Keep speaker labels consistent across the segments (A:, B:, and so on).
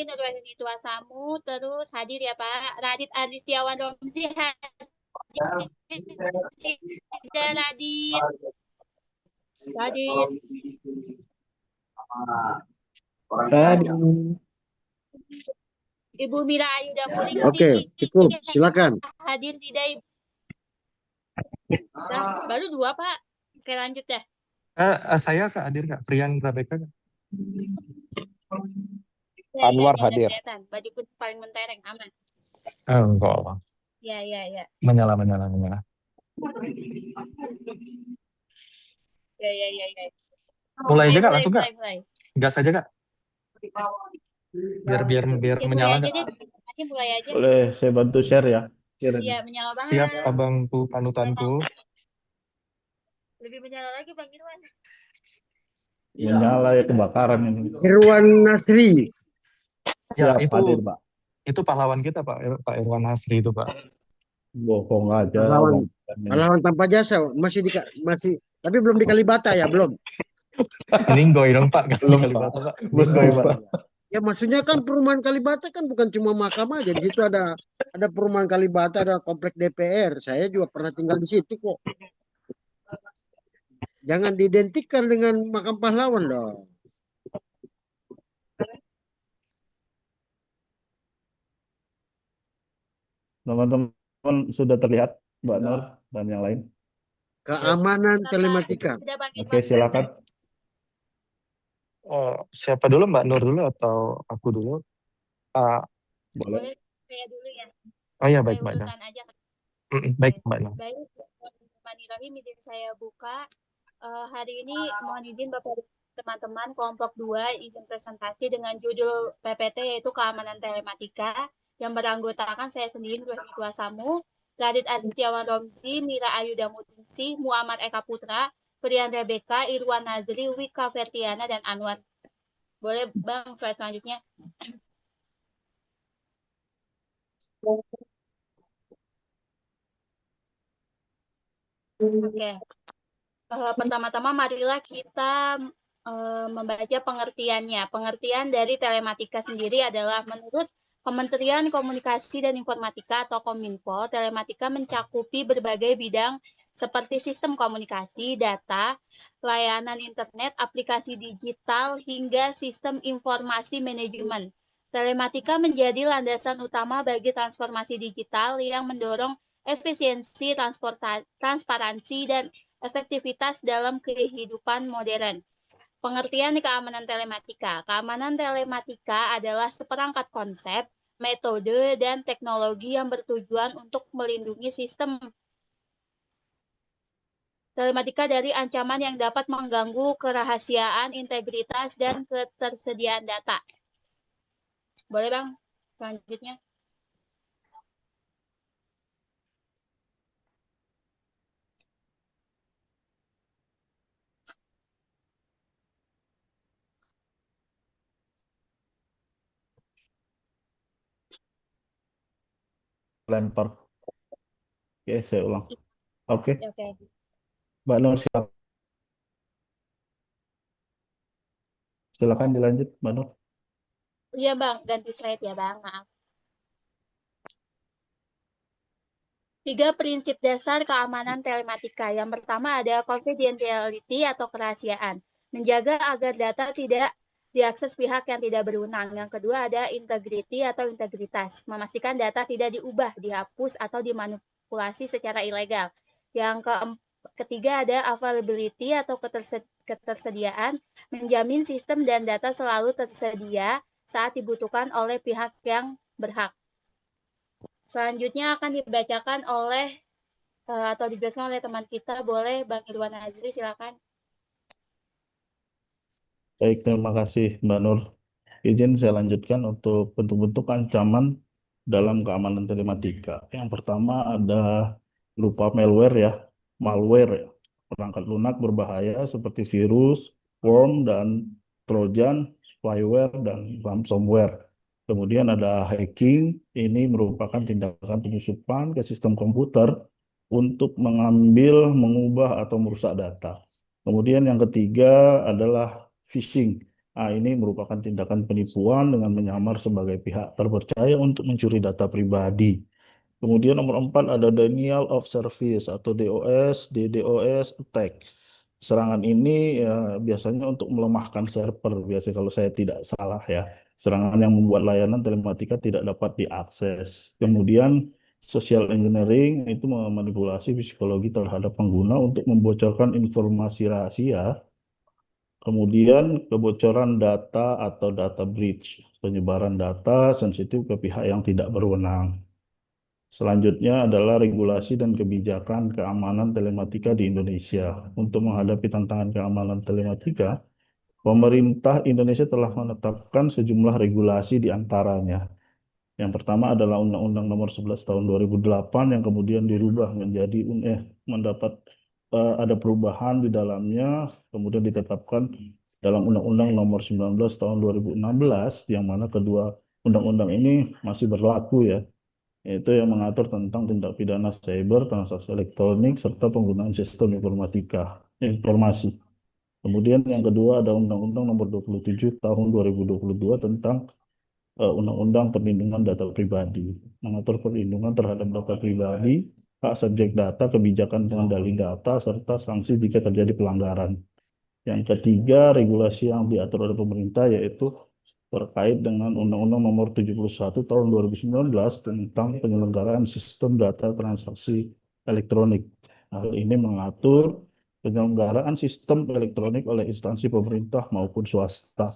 A: izin Nurwahini Tuasamu, terus hadir ya Pak. Radit Adistiawan Romsi hadir. Tidak Radit. Radit.
B: Tadi.
A: Ibu Mira Ayuda Muningsih.
B: Oke, cukup. Silakan.
A: Hadir tidak Ibu? Nah, baru 2 Pak. Oke lanjut ya.
C: Saya Kak hadir Kak, Priyan Rebecca Kak.
D: Anwar hadir.
A: Baju putih paling mentereng, aman.
C: Enggak lah.
A: Ya.
C: Menyala.
A: Ya.
C: Mulai aja Kak, langsung Kak.
A: Mulai.
C: Gas aja Kak. Biar
A: Oke,
C: menyala
A: mulai
C: Kak.
A: aja deh. Mulai aja.
B: Boleh saya bantu share ya?
A: Iya, menyala banget.
C: Siap abangku, panutanku.
A: Lebih menyala lagi Bang Irwan.
B: Menyala ya, kebakaran ini.
E: Irwan Nasri.
C: Ya,
B: Siap, hadir, Pak.
C: itu pahlawan kita Pak Irwan Hasri itu Pak.
B: Bohong aja.
E: Pahlawan tanpa jasa masih tapi belum di Kalibata ya, belum.
C: Ninggoy dong Pak.
B: Belum,
C: Kalibata Pak.
B: Belum,
C: Ninggoy Pak.
E: Ya maksudnya kan perumahan Kalibata kan bukan cuma makam aja, di situ ada perumahan Kalibata, ada komplek DPR. Saya juga pernah tinggal di situ kok. Jangan diidentikan dengan makam pahlawan dong.
B: Teman-teman sudah terlihat Mbak Nur dan yang lain.
E: Keamanan telematika.
B: Oke, silakan.
C: Siapa dulu, Mbak Nur dulu atau aku dulu?
B: Boleh.
A: Saya dulu ya.
C: Oh ya, baik Mbak Nur. Baik Mbak Nur.
A: Baik, Bismillahirrahmanirrahim, izin saya buka. Hari ini mohon izin Bapak teman-teman kelompok 2 izin presentasi dengan judul PPT yaitu Keamanan Telematika yang beranggotakan saya sendiri Nurwahini Tuasamu, Radit Adistiawan Romsi, Mira Ayuda Muningsih, Muhammad Eka Putra, Priyan Rebecca, Irwan Nazri, Wika Fertiana, dan Anwar. Boleh Bang slide selanjutnya. Oke. Pertama-tama marilah kita membaca pengertiannya. Pengertian dari telematika sendiri adalah menurut Kementerian Komunikasi dan Informatika atau Kominfo, telematika mencakupi berbagai bidang seperti sistem komunikasi, data, layanan internet, aplikasi digital, hingga sistem informasi manajemen. Telematika menjadi landasan utama bagi transformasi digital yang mendorong efisiensi, transparansi, dan efektivitas dalam kehidupan modern. Pengertian keamanan telematika. Keamanan telematika adalah seperangkat konsep, metode, dan teknologi yang bertujuan untuk melindungi sistem telematika dari ancaman yang dapat mengganggu kerahasiaan, integritas, dan ketersediaan data. Boleh Bang? Selanjutnya.
B: Lempar. Oke, saya ulang. Oke.
A: Oke.
B: Mbak Nur, silakan dilanjut, Mbak Nur.
A: Iya Bang, ganti slide ya Bang, maaf. 3 prinsip dasar keamanan telematika. Yang pertama ada confidentiality atau kerahasiaan. Menjaga agar data tidak diakses pihak yang tidak berwenang. Yang kedua ada integrity atau integritas. Memastikan data tidak diubah, dihapus, atau dimanipulasi secara ilegal. Yang ketiga ada availability atau ketersediaan. Menjamin sistem dan data selalu tersedia saat dibutuhkan oleh pihak yang berhak. Selanjutnya akan dibacakan oleh atau dijelaskan oleh teman kita. Boleh Bang Irwan Nazri, silakan.
B: Baik, terima kasih Mbak Nur. Izin saya lanjutkan untuk bentuk-bentuk ancaman dalam keamanan telematika. Yang pertama ada berupa malware ya, perangkat lunak berbahaya seperti virus, worm, dan trojan, spyware, dan ransomware. Kemudian ada hacking, ini merupakan tindakan penyusupan ke sistem komputer untuk mengambil, mengubah, atau merusak data. Kemudian yang ketiga adalah phishing. Nah, ini merupakan tindakan penipuan dengan menyamar sebagai pihak terpercaya untuk mencuri data pribadi. Kemudian nomor 4 ada denial of service atau DOS, DDoS attack. Serangan ini ya, biasanya untuk melemahkan server, biasanya kalau saya tidak salah ya. Serangan yang membuat layanan telematika tidak dapat diakses. Kemudian social engineering itu memanipulasi psikologi terhadap pengguna untuk membocorkan informasi rahasia. Kemudian kebocoran data atau data breach, penyebaran data sensitif ke pihak yang tidak berwenang. Selanjutnya adalah regulasi dan kebijakan keamanan telematika di Indonesia. Untuk menghadapi tantangan keamanan telematika, pemerintah Indonesia telah menetapkan sejumlah regulasi di antaranya. Yang pertama adalah Undang-Undang Nomor 11 Tahun 2008 yang kemudian dirubah menjadi ada perubahan di dalamnya, kemudian ditetapkan dalam Undang-Undang Nomor 19 Tahun 2016, yang mana kedua undang-undang ini masih berlaku ya, yaitu yang mengatur tentang tindak pidana cyber, transaksi elektronik, serta penggunaan sistem informasi. Kemudian yang kedua ada Undang-Undang Nomor 27 Tahun 2022 tentang Undang-Undang Perlindungan Data Pribadi, mengatur perlindungan terhadap data pribadi, hak subjek data, kebijakan pengendali data, serta sanksi jika terjadi pelanggaran. Yang ketiga, regulasi yang diatur oleh pemerintah yaitu terkait dengan Undang-Undang Nomor 71 Tahun 2019 tentang penyelenggaraan sistem data transaksi elektronik. Hal ini mengatur penyelenggaraan sistem elektronik oleh instansi pemerintah maupun swasta.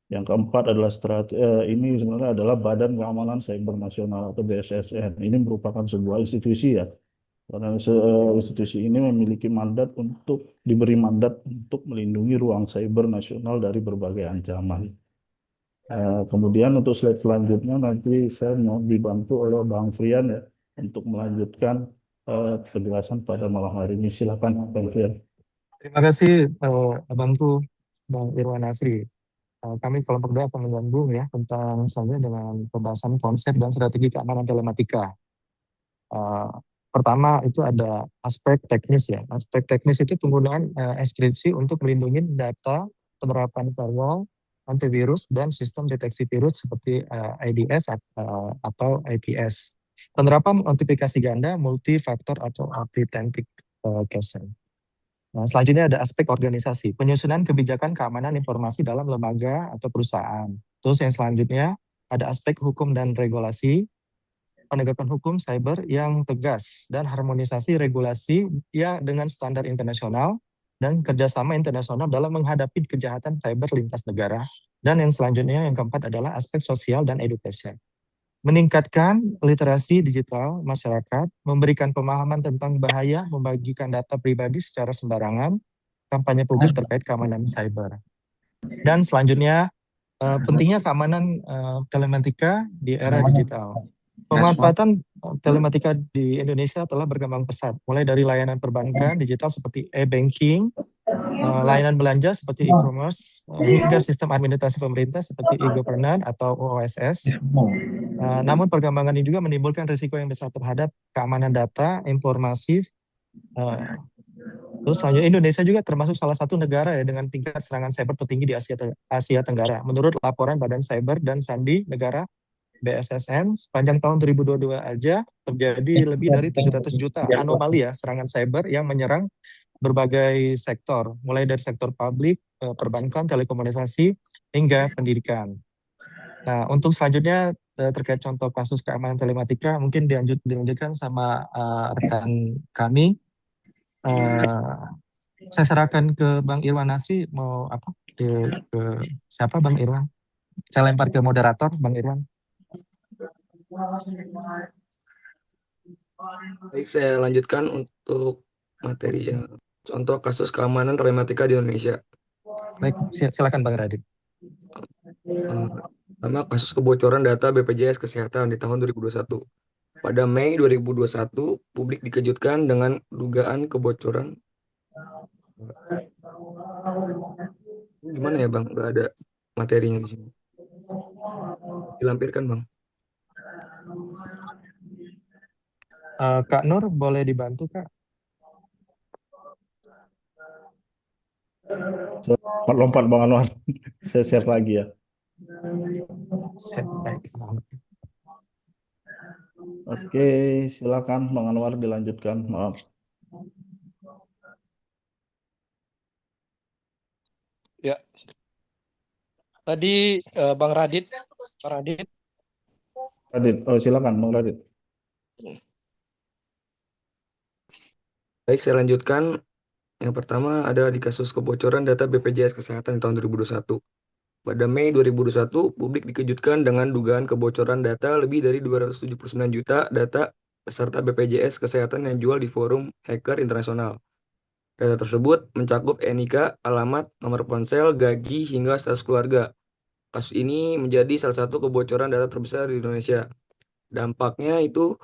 B: Yang keempat adalah ini sebenarnya adalah Badan Keamanan Cyber Nasional atau BSSN. Ini merupakan sebuah institusi ya. Karena institusi ini memiliki diberi mandat untuk melindungi ruang cyber nasional dari berbagai ancaman. Kemudian untuk slide selanjutnya nanti saya mau dibantu oleh Bang Frian ya untuk melanjutkan penjelasan pada malam hari ini. Silakan Bang Frian.
C: Terima kasih Abangku Bang Irwan Nasri. Kami kelompok 2 akan menyambung ya tentang selanjutnya dengan pembahasan konsep dan strategi keamanan telematika. Pertama itu ada aspek teknis ya. Aspek teknis itu penggunaan enkripsi untuk melindungi data, penerapan firewall, antivirus, dan sistem deteksi virus seperti IDS atau IPS. Penerapan autentifikasi ganda, multi-faktor atau authentication. Nah, selanjutnya ada aspek organisasi, penyusunan kebijakan keamanan informasi dalam lembaga atau perusahaan. Terus yang selanjutnya ada aspek hukum dan regulasi, penegakan hukum cyber yang tegas dan harmonisasi regulasi ya dengan standar internasional dan kerjasama internasional dalam menghadapi kejahatan cyber lintas negara. Dan yang selanjutnya yang keempat adalah aspek sosial dan edukasi. Meningkatkan literasi digital masyarakat, memberikan pemahaman tentang bahaya membagikan data pribadi secara sembarangan, kampanye publik terkait keamanan cyber. Dan selanjutnya, pentingnya keamanan telematika di era digital. Pemanfaatan telematika di Indonesia telah berkembang pesat, mulai dari layanan perbankan digital seperti e-banking, layanan belanja seperti e-commerce, hingga sistem administrasi pemerintah seperti e-governance atau OSS. Namun perkembangan ini juga menimbulkan risiko yang besar terhadap keamanan data, informasi. Terus selanjutnya Indonesia juga termasuk salah satu negara ya dengan tingkat serangan cyber tertinggi di Asia Tenggara. Menurut laporan Badan Cyber dan Sandi Negara BSSN, sepanjang tahun 2022 aja terjadi lebih dari 700 juta anomali ya serangan cyber yang menyerang berbagai sektor, mulai dari sektor publik, perbankan, telekomunikasi, hingga pendidikan. Nah, untuk selanjutnya terkait contoh kasus keamanan telematika, mungkin dilanjutkan sama rekan kami. Saya serahkan ke Bang Irwan Nasri, mau apa? Ke siapa Bang Irwan? Saya lempar ke moderator, Bang Irwan.
D: Baik, saya lanjutkan untuk materi ya. Contoh kasus keamanan telematika di Indonesia.
C: Baik, silakan Bang Radit.
D: Pertama, kasus kebocoran data BPJS Kesehatan di tahun 2021. Pada Mei 2021, publik dikejutkan dengan dugaan kebocoran. Gimana ya Bang? Nggak ada materinya di sini. Dilampirkan Bang.
C: Kak Nur boleh dibantu Kak?
B: Lompat Bang Anwar. Saya share lagi ya.
C: Baik.
B: Oke, silakan Bang Anwar dilanjutkan. Maaf.
F: Ya, tadi Bang Radit, Bang Radit,
B: Radit, oh silakan Bang Radit.
D: Baik, saya lanjutkan. Yang pertama ada di kasus kebocoran data BPJS Kesehatan di tahun 2021. Pada Mei 2021, publik dikejutkan dengan dugaan kebocoran data lebih dari 279 juta data peserta BPJS Kesehatan yang dijual di forum hacker internasional. Data tersebut mencakup NIK, alamat, nomor ponsel, gaji, hingga status keluarga. Kasus ini menjadi salah satu kebocoran data terbesar di Indonesia. Dampaknya itu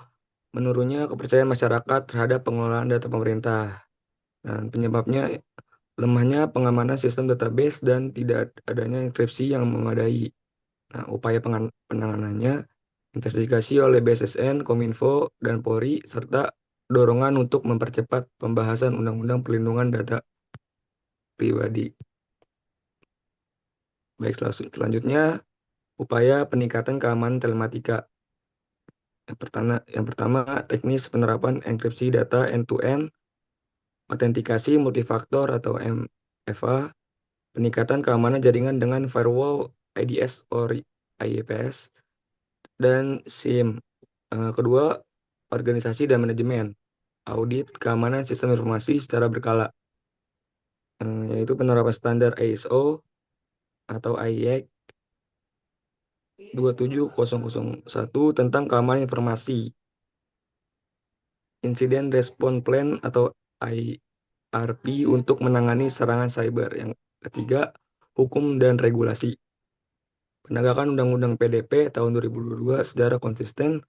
D: menurunnya kepercayaan masyarakat terhadap pengelolaan data pemerintah. Dan penyebabnya lemahnya pengamanan sistem database dan tidak adanya enkripsi yang memadai. Nah, upaya penanganannya investigasi oleh BSSN, Kominfo, dan Polri, serta dorongan untuk mempercepat pembahasan Undang-Undang Perlindungan Data Pribadi. Baik, selanjutnya upaya peningkatan keamanan telematika. Yang pertama, teknis penerapan enkripsi data end-to-end, autentikasi multifaktor atau MFA, peningkatan keamanan jaringan dengan firewall, IDS or IPS, dan SIM. Kedua, organisasi dan manajemen, audit keamanan sistem informasi secara berkala, yaitu penerapan standar ISO atau IEC 27001 tentang keamanan informasi, Incident Response Plan atau IRP untuk menangani serangan cyber. Yang ketiga, hukum dan regulasi. Penegakan Undang-Undang PDP tahun 2022 secara konsisten,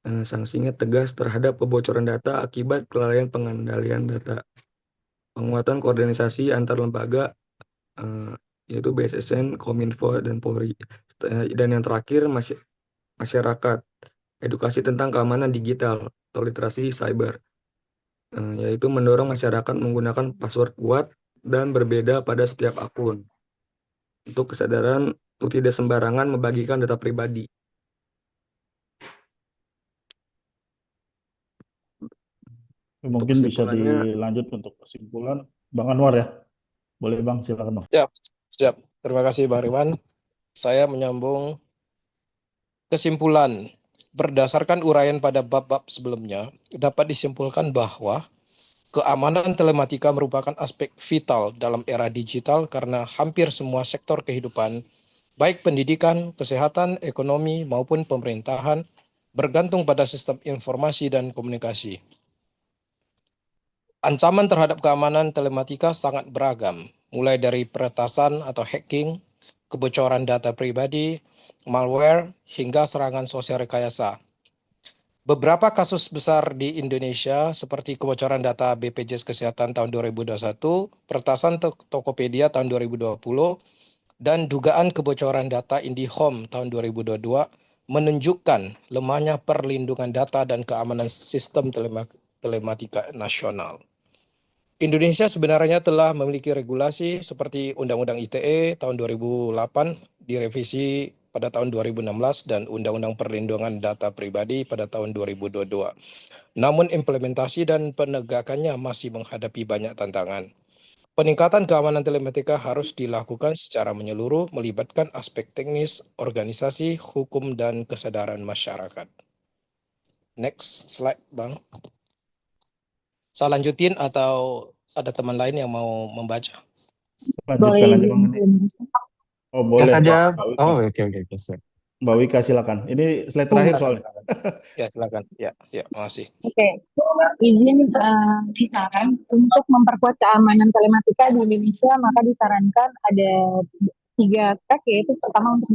D: sanksinya tegas terhadap kebocoran data akibat kelalaian pengendalian data. Penguatan koordinasi antar lembaga, yaitu BSSN, Kominfo, dan Polri. Dan yang terakhir, masyarakat. Edukasi tentang keamanan digital atau literasi cyber, yaitu mendorong masyarakat menggunakan password kuat dan berbeda pada setiap akun untuk kesadaran untuk tidak sembarangan membagikan data pribadi.
B: Mungkin bisa
D: kesimpulannya,
B: dilanjut untuk kesimpulan Bang Anwar ya. Boleh Bang, silakan Bang.
F: siap. Terima kasih Bang Riwan. Saya menyambung kesimpulan. Berdasarkan uraian pada bab-bab sebelumnya, dapat disimpulkan bahwa keamanan telematika merupakan aspek vital dalam era digital karena hampir semua sektor kehidupan, baik pendidikan, kesehatan, ekonomi, maupun pemerintahan, bergantung pada sistem informasi dan komunikasi. Ancaman terhadap keamanan telematika sangat beragam, mulai dari peretasan atau hacking, kebocoran data pribadi, malware, hingga serangan sosial rekayasa. Beberapa kasus besar di Indonesia seperti kebocoran data BPJS Kesehatan tahun 2021, peretasan Tokopedia tahun 2020, dan dugaan kebocoran data IndiHome tahun 2022 menunjukkan lemahnya perlindungan data dan keamanan sistem telematika nasional. Indonesia sebenarnya telah memiliki regulasi seperti Undang-Undang ITE tahun 2008 direvisi pada tahun 2016 dan Undang-Undang Perlindungan Data Pribadi pada tahun 2022. Namun implementasi dan penegakannya masih menghadapi banyak tantangan. Peningkatan keamanan telematika harus dilakukan secara menyeluruh, melibatkan aspek teknis, organisasi, hukum, dan kesadaran masyarakat. Next slide, Bang. Saya lanjutin atau ada teman lain yang mau membaca?
B: Lanjutkan aja Bang. Oh boleh.
C: saja.
B: Mbak Wika.
C: Oh, oke. Siap.
B: Mbak Wika silakan. Ini slide terakhir soalnya.
F: Ya, silakan. Ya, makasih.
G: Oke, izin disaran untuk memperkuat keamanan telematika di Indonesia, maka disarankan ada 3 aspek, yaitu pertama untuk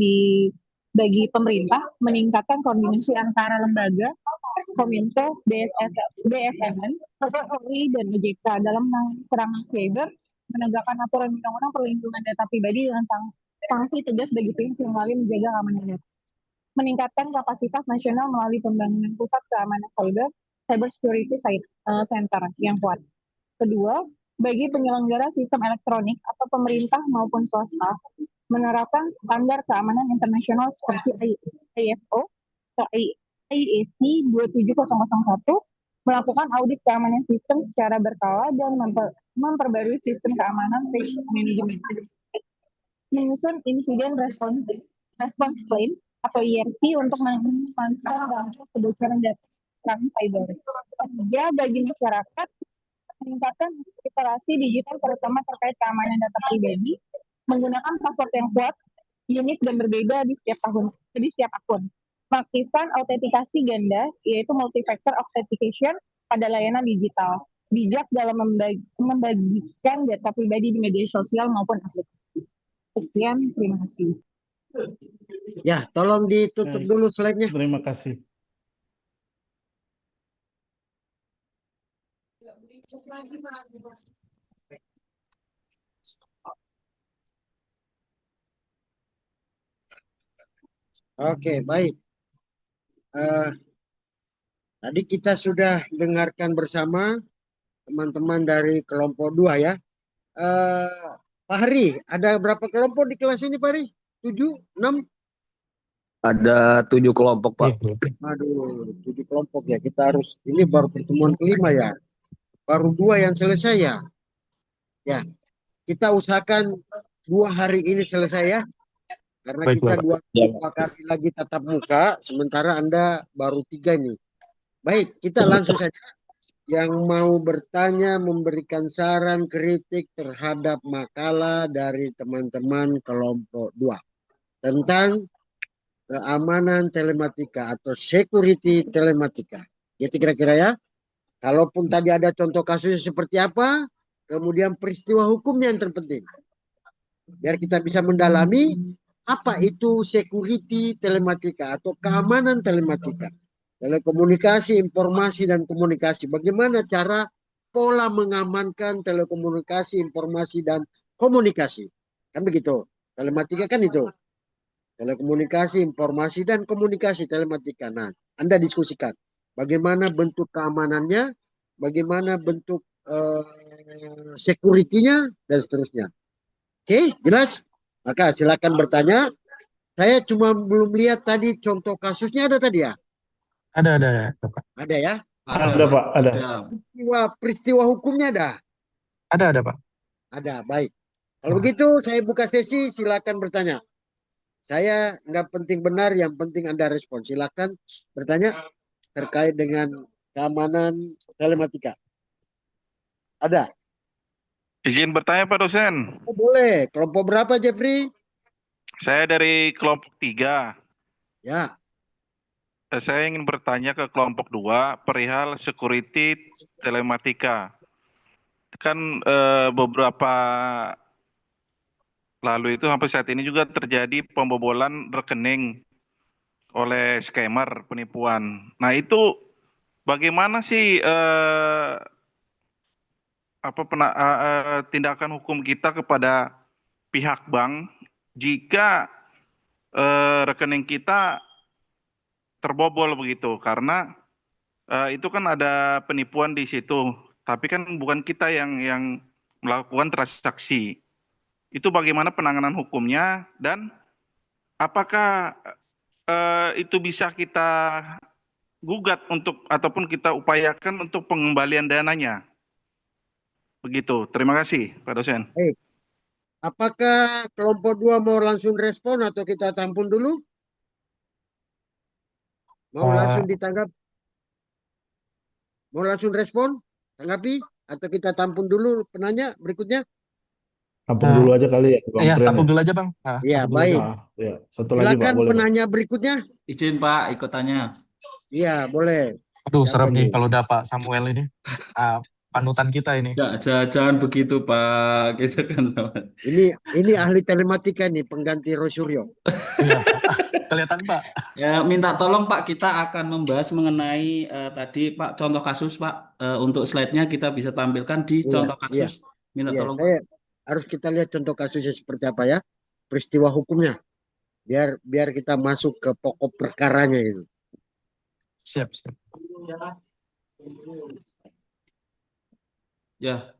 G: bagi pemerintah meningkatkan koordinasi antara lembaga, Kominfo, BSSN, Polri, dan OJK dalam serangan cyber, menegakkan aturan undang-undang perlindungan data pribadi dengan sanksi tegas bagi pihak yang lalai menjaga keamanan data. Meningkatkan kapasitas nasional melalui pembangunan pusat keamanan cyber security center yang kuat. Kedua, bagi penyelenggara sistem elektronik atau pemerintah maupun swasta menerapkan standar keamanan internasional seperti ISO atau IEC 27001, melakukan audit keamanan sistem secara berkala dan memperbarui sistem keamanan risk management, menyusun insiden response plan atau IRP untuk memanfaatkan dampak kebocoran data serangan cyber. Ketiga, bagi masyarakat, meningkatkan literasi digital terutama terkait keamanan data pribadi, menggunakan password yang kuat, unik dan berbeda di setiap akun. Mengaktifkan autentikasi ganda, yaitu multi-factor authentication pada layanan digital. Bijak dalam membagikan data pribadi di media sosial maupun aplikasi. Sekian, terima kasih.
E: Ya, tolong ditutup
B: Baik.
E: dulu slide-nya.
B: Terima kasih.
E: Oke, baik. Tadi kita sudah dengarkan bersama teman-teman dari kelompok 2 ya. Pak Hari, ada berapa kelompok di kelas ini Pak Hari? 7, 6?
H: Ada 7 kelompok, Pak.
C: Iya.
E: Aduh, 7 kelompok ya. Kita harus, ini baru pertemuan kelima ya. Baru 2 yang selesai ya. Ya, kita usahakan 2 hari ini selesai ya. Karena kita
C: Baiklah, Pak.
E: 2 kali lagi tatap muka, sementara Anda baru 3 nih. Baik, kita langsung saja. Yang mau bertanya, memberikan saran, kritik terhadap makalah dari teman-teman kelompok 2 tentang keamanan telematika atau security telematika. Gitu kira-kira ya. Kalaupun tadi ada contoh kasusnya seperti apa, kemudian peristiwa hukumnya yang terpenting. Biar kita bisa mendalami apa itu security telematika atau keamanan telematika. Telekomunikasi, informasi, dan komunikasi. Bagaimana cara pola mengamankan telekomunikasi, informasi, dan komunikasi. Kan begitu. Telematika kan itu. Telekomunikasi, informasi, dan komunikasi telematika. Nah, Anda diskusikan. Bagaimana bentuk keamanannya, bagaimana bentuk security-nya, dan seterusnya. Oke, jelas? Maka silakan bertanya. Saya cuma belum lihat tadi contoh kasusnya ada tadi ya?
C: Ada ya, Pak.
E: Ada ya?
B: Ada, Pak. Ada.
E: Peristiwa hukumnya ada?
C: Ada, Pak.
E: Ada, baik. Kalau begitu saya buka sesi, silakan bertanya. Saya nggak penting benar, yang penting Anda respon. Silakan bertanya terkait dengan keamanan telematika. Ada?
I: Izin bertanya Pak dosen.
E: Oh, boleh. Kelompok berapa, Jeffrey?
I: Saya dari kelompok 3.
E: Ya.
I: Saya ingin bertanya ke kelompok 2 perihal security telematika. Kan beberapa lalu itu sampai saat ini juga terjadi pembobolan rekening oleh scammer penipuan. Nah itu bagaimana sih tindakan hukum kita kepada pihak bank jika rekening kita terbobol begitu, karena itu kan ada penipuan di situ, tapi kan bukan kita yang melakukan transaksi. Itu bagaimana penanganan hukumnya dan apakah itu bisa kita gugat untuk ataupun kita upayakan untuk pengembalian dananya? Begitu. Terima kasih, Pak dosen.
E: Baik. Apakah kelompok 2 mau langsung respon atau kita tampung dulu? Mau langsung ditanggap? Mau langsung respon? Tanggapi? Atau kita tampung dulu penanya berikutnya?
B: Tampung dulu aja kali ya.
C: Iya, tampung dulu aja, Bang.
E: Iya, baik.
B: Ya, satu lagi Pak,
E: Silakan
B: boleh Pak.
E: penanya berikutnya.
J: Izin Pak, ikut tanya.
E: Iya, boleh.
C: Aduh,
E: Siapa
C: serem nih
E: nih?
C: kalau udah Pak Samuel ini. Panutan kita ini.
J: Ya, jangan begitu Pak. Kita kan
E: Ini ahli telematika nih, pengganti Rosuryo.
C: Iya, Pak. Kelihatan, Pak.
J: Ya, minta tolong Pak, kita akan membahas mengenai tadi Pak contoh kasus Pak. Untuk slide-nya kita bisa tampilkan di contoh kasus. Minta tolong Pak.
E: Harus kita lihat contoh kasusnya seperti apa ya, peristiwa hukumnya, biar kita masuk ke pokok perkaranya itu.
C: Siap.
J: Ya,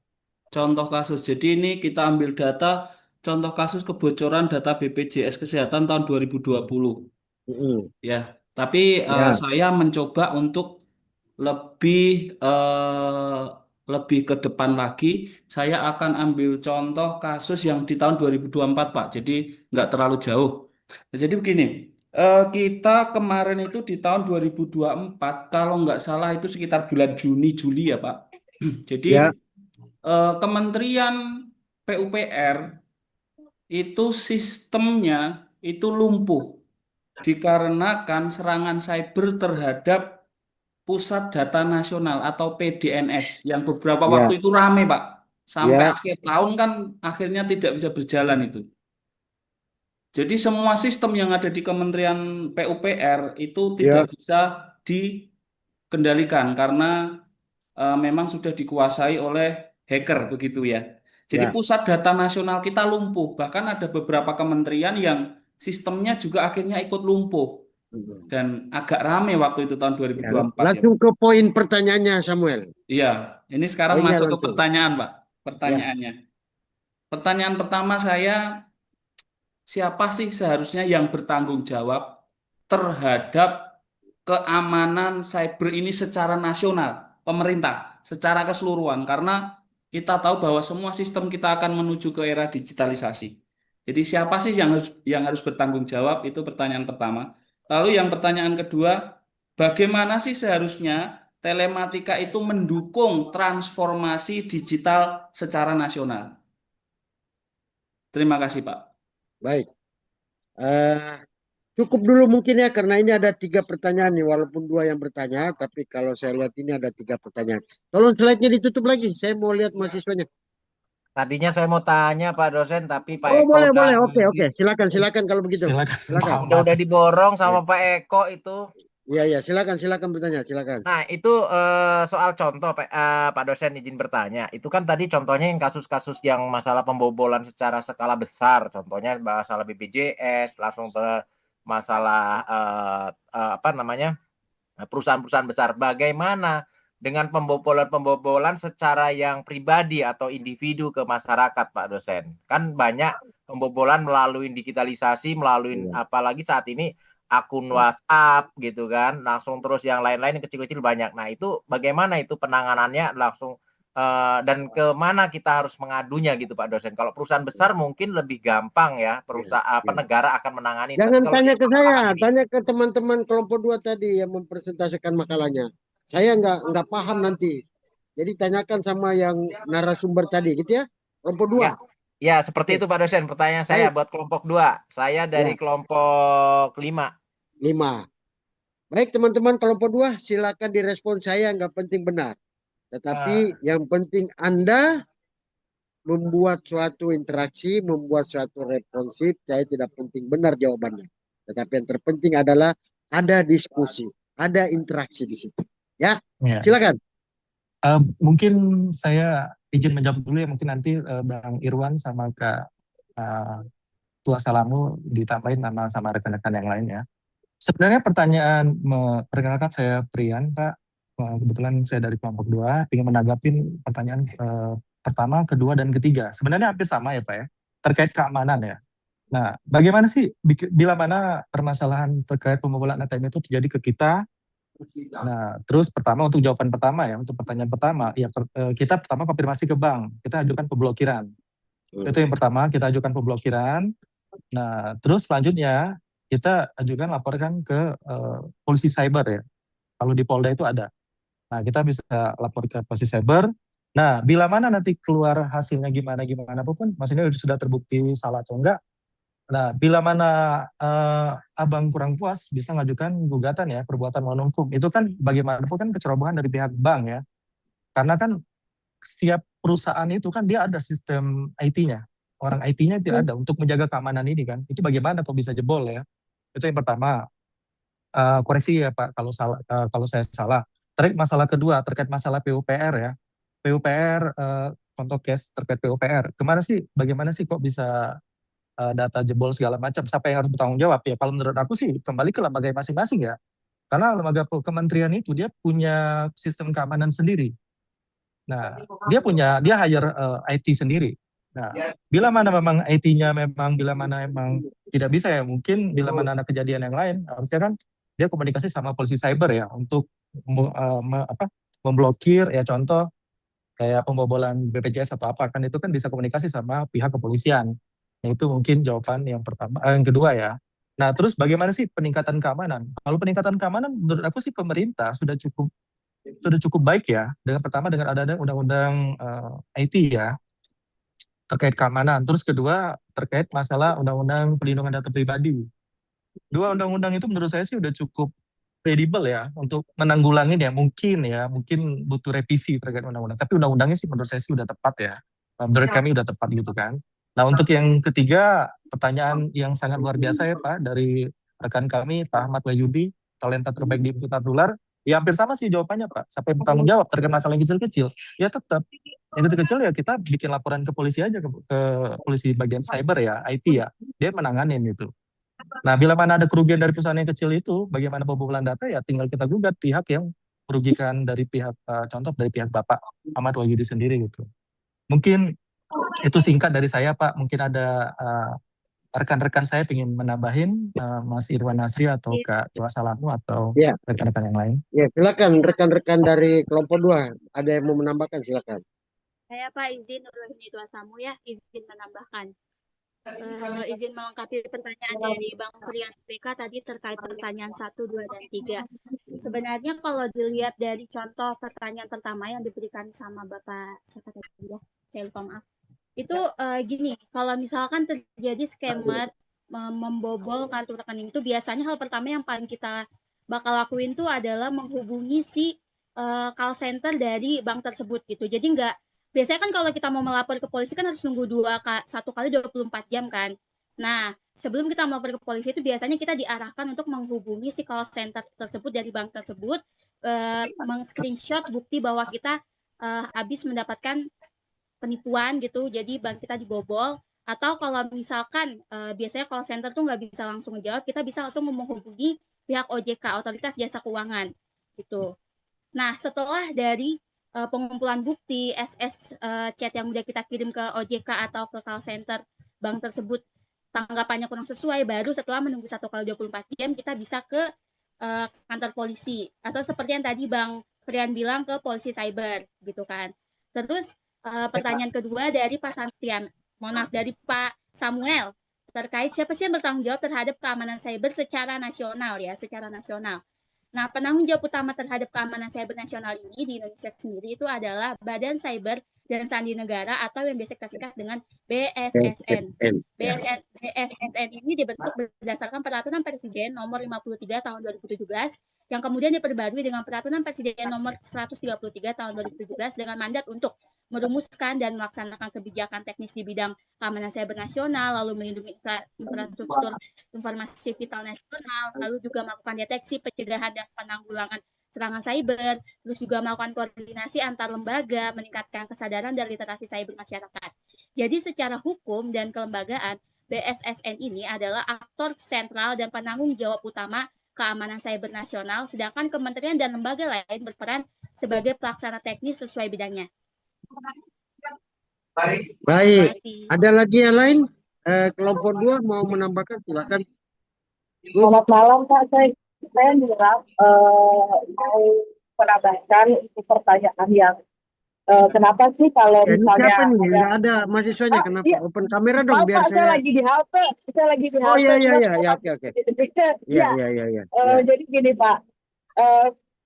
J: contoh kasus. Jadi ini kita ambil data contoh kasus kebocoran data BPJS Kesehatan tahun 2020. Ya, tapi
E: Ya.
J: saya mencoba untuk lebih lebih ke depan lagi. Saya akan ambil contoh kasus yang di tahun 2024, Pak. Jadi nggak terlalu jauh. Nah, jadi begini, kita kemarin itu di tahun 2024, kalau nggak salah itu sekitar bulan Juni Juli ya, Pak. Jadi
E: Ya.
J: Kementerian PUPR itu sistemnya itu lumpuh dikarenakan serangan cyber terhadap Pusat Data Nasional atau PDNS yang beberapa
E: Ya.
J: waktu itu rame, Pak. Sampai
E: Ya.
J: akhir tahun kan akhirnya tidak bisa berjalan itu. Jadi semua sistem yang ada di Kementerian PUPR itu tidak
E: Ya.
J: bisa dikendalikan karena memang sudah dikuasai oleh hacker begitu ya. Jadi
E: Ya.
J: pusat data nasional kita lumpuh, bahkan ada beberapa kementerian yang sistemnya juga akhirnya ikut lumpuh dan agak rame waktu itu tahun
E: Ya.
J: 2024 ya.
E: Langsung ke poin pertanyaannya Samuel.
J: Iya, ini sekarang
E: Poinnya
J: masuk ke
E: langsung.
J: pertanyaan, Pak.
E: Ya.
J: Pertanyaannya. Pertanyaan pertama saya, siapa sih seharusnya yang bertanggung jawab terhadap keamanan cyber ini secara nasional, pemerintah, secara keseluruhan? Karena kita tahu bahwa semua sistem kita akan menuju ke era digitalisasi. Jadi siapa sih yang harus bertanggung jawab? Itu pertanyaan pertama. Lalu yang pertanyaan kedua, bagaimana sih seharusnya telematika itu mendukung transformasi digital secara nasional? Terima kasih, Pak.
E: Baik. Cukup dulu mungkin ya, karena ini ada 3 pertanyaan nih, walaupun 2 yang bertanya, tapi kalau saya lihat ini ada 3 pertanyaan. Tolong slide-nya ditutup lagi, saya mau lihat mahasiswanya.
K: Tadinya saya mau tanya Pak dosen, tapi Pak
E: Oh,
K: Eko
E: boleh,
K: udah
E: boleh. Oke. Silakan kalau begitu. Silakan.
K: udah diborong sama Pak Eko itu.
E: Iya, silakan bertanya, silakan.
K: Nah, itu soal contoh Pak dosen izin bertanya. Itu kan tadi contohnya yang kasus-kasus yang masalah pembobolan secara skala besar, contohnya masalah BPJS, langsung ke masalah apa namanya? Perusahaan-perusahaan besar. Bagaimana dengan pembobolan secara yang pribadi atau individu ke masyarakat, Pak dosen? Kan banyak pembobolan melalui digitalisasi, melalui apalagi saat ini akun WhatsApp gitu kan, langsung terus yang lain-lain yang kecil-kecil banyak. Nah, itu bagaimana itu penanganannya langsung dan kemana kita harus mengadunya gitu Pak dosen? Kalau perusahaan besar mungkin lebih gampang ya, perusahaan negara akan menangani.
E: Jangan tanya ke saya, tanya ke teman-teman kelompok 2 tadi yang mempresentasikan makalahnya. Saya nggak paham nanti. Jadi tanyakan sama yang narasumber tadi gitu ya, kelompok 2.
K: Ya, seperti itu Pak dosen. Pertanyaan saya buat kelompok 2. Saya dari kelompok 5. Baik teman-teman kelompok 2, silakan direspon, saya nggak penting benar. Tetapi yang penting Anda membuat suatu interaksi, membuat suatu responsif, saya tidak penting benar jawabannya. Tetapi yang terpenting adalah ada diskusi, ada interaksi di situ. Ya, silakan.
C: Mungkin saya izin menjawab dulu ya, mungkin nanti Bang Irwan sama Kak Tua Salamu ditambahin nama sama rekan-rekan yang lain ya. Sebenarnya pertanyaan, perkenalkan saya Prian Pak, kebetulan saya dari kelompok 2, ingin menanggapi pertanyaan pertama, kedua, dan ketiga. Sebenarnya hampir sama ya Pak ya, terkait keamanan ya. Nah, bagaimana sih bila mana permasalahan terkait pembobolan ATM itu terjadi ke kita? Nah, terus pertama untuk jawaban pertama ya, untuk pertanyaan pertama, ya kita pertama konfirmasi ke bank, kita ajukan pemblokiran. Itu yang pertama, kita ajukan pemblokiran. Nah, terus selanjutnya kita ajukan laporkan ke polisi cyber ya. Kalau di Polda itu ada. Nah, kita bisa lapor ke polisi cyber. Nah, bila mana nanti keluar hasilnya gimana pun, maksudnya sudah terbukti salah atau enggak. Nah, bila mana abang kurang puas, bisa ngajukan gugatan ya, perbuatan melawan hukum. Itu kan bagaimanapun kan kecerobohan dari pihak bank ya. Karena kan setiap perusahaan itu kan dia ada sistem IT-nya. Orang IT-nya tidak ada untuk menjaga keamanan ini kan. Itu bagaimana kok bisa jebol ya. Itu yang pertama. Koreksi ya Pak kalau saya salah. Terkait masalah kedua, terkait masalah PUPR ya. PUPR, contoh case terkait PUPR. Bagaimana sih kok bisa data jebol segala macam? Siapa yang harus bertanggung jawab ya? Kalau menurut aku sih kembali ke lembaga masing-masing ya. Karena lembaga kementerian itu dia punya sistem keamanan sendiri. Nah, dia hire IT sendiri. Nah, bila mana memang IT-nya bila mana memang tidak bisa ya, mungkin bila mana ada kejadian yang lain, harusnya kan dia komunikasi sama polisi cyber ya untuk memblokir ya, contoh kayak pembobolan BPJS atau apa, kan itu kan bisa komunikasi sama pihak kepolisian. Nah, itu mungkin jawaban yang pertama, yang kedua ya. Nah, terus bagaimana sih peningkatan keamanan? Kalau peningkatan keamanan menurut aku sih pemerintah sudah cukup baik ya. Pertama dengan adanya undang-undang IT ya terkait keamanan. Terus kedua terkait masalah undang-undang perlindungan data pribadi. Dua undang-undang itu menurut saya sih udah cukup kredibel ya untuk menanggulangi ya, mungkin butuh revisi terkait undang-undang. Tapi undang-undangnya sih menurut saya sih udah tepat ya. Menurut kami udah tepat gitu kan. Nah, untuk yang ketiga, pertanyaan yang sangat luar biasa ya Pak dari rekan kami Pak Ahmad Wahyudi, talenta terbaik di Putar Dolar. Ya hampir sama sih jawabannya Pak. Sampai bertanggung jawab terkait masalah yang kecil-kecil. Ya tetap yang kecil-kecil ya kita bikin laporan ke polisi aja, ke polisi bagian cyber ya, IT ya. Dia menanganin itu. Nah, bila mana ada kerugian dari perusahaan yang kecil itu, bagaimana pembobolan data ya tinggal kita gugat pihak yang merugikan dari pihak contoh dari pihak Bapak Ahmad Wahyudi sendiri gitu. Mungkin itu singkat dari saya Pak. Mungkin ada rekan-rekan saya ingin menambahin, Mas Irwan Nasri atau Kak Dewa Salamu atau rekan-rekan yang lain.
E: Ya, silakan rekan-rekan dari kelompok 2 ada yang mau menambahkan, silakan.
A: Saya Pak izin Dua Samu ya, izin menambahkan. Izin melengkapi pertanyaan dari Bang Frian PK tadi terkait pertanyaan 1, 2, dan 3. Sebenarnya kalau dilihat dari contoh pertanyaan pertama yang diberikan sama Bapak siapa tadi ya, saya lupa maaf. Itu gini, kalau misalkan terjadi scammer membobol kartu rekening itu biasanya hal pertama yang paling kita bakal lakuin tuh adalah menghubungi si call center dari bank tersebut gitu. Jadi biasanya kan kalau kita mau melapor ke polisi kan harus nunggu 1 kali 24 jam kan. Nah, sebelum kita melapor ke polisi itu biasanya kita diarahkan untuk menghubungi si call center tersebut dari bank tersebut, meng-screenshot bukti bahwa kita habis mendapatkan penipuan gitu, jadi bank kita dibobol. Atau kalau misalkan biasanya call center tuh nggak bisa langsung menjawab, kita bisa langsung menghubungi pihak OJK, Otoritas Jasa Keuangan gitu. Nah, setelah dari pengumpulan bukti chat yang udah kita kirim ke OJK atau ke call center bank tersebut tanggapannya kurang sesuai, baru setelah menunggu 1 kali 24 jam kita bisa ke kantor polisi atau seperti yang tadi Bang Frian bilang ke polisi cyber gitu kan. Terus pertanyaan kedua dari Pak Santian, dari Pak Samuel terkait siapa sih yang bertanggung jawab terhadap keamanan cyber secara nasional ya, secara nasional. Nah, penanggung jawab utama terhadap keamanan cyber nasional ini di Indonesia sendiri itu adalah Badan Cyber dan Sandi Negara atau yang biasa kita singkat dengan BSSN. BSSN ini dibentuk berdasarkan Peraturan Presiden Nomor 53 Tahun 2017 yang kemudian diperbarui dengan Peraturan Presiden Nomor 133 Tahun 2017 dengan mandat untuk merumuskan dan melaksanakan kebijakan teknis di bidang keamanan cyber nasional, lalu melindungi infrastruktur informasi vital nasional, lalu juga melakukan deteksi, pencegahan, dan penanggulangan serangan cyber, terus juga melakukan koordinasi antar lembaga, meningkatkan kesadaran dan literasi cyber masyarakat. Jadi secara hukum dan kelembagaan, BSSN ini adalah aktor sentral dan penanggung jawab utama keamanan cyber nasional, sedangkan kementerian dan lembaga lain berperan sebagai pelaksana teknis sesuai bidangnya.
E: Baik, ada lagi yang lain? Kelompok 2 mau menambahkan, silakan.
G: Selamat malam Pak, saya juga mau menambahkan pertanyaan yang kenapa sih kalau misalnya
E: siapa nih? Nggak ada mahasiswanya, kenapa?
G: Iya.
E: Open kamera dong biar
G: saya lagi di HP,
E: Oh iya, oke. Iya.
G: Jadi gini Pak,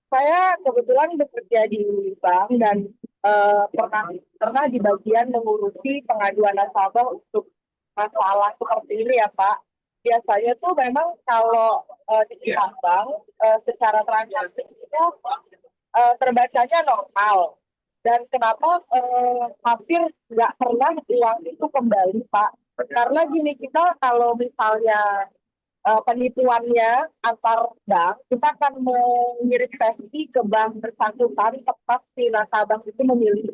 G: saya kebetulan bekerja di bank dan pernah di bagian mengurusi pengaduan nasabah untuk masalah seperti ini ya Pak. Biasanya tuh memang kalau di bank secara transaksi itu terbacanya normal. Dan kenapa hampir nggak pernah uang itu kembali Pak? Karena gini, kita kalau misalnya penipuannya antar bank, kita akan mengirimasi ke bank bersangkutan tepat si nasabah itu memiliki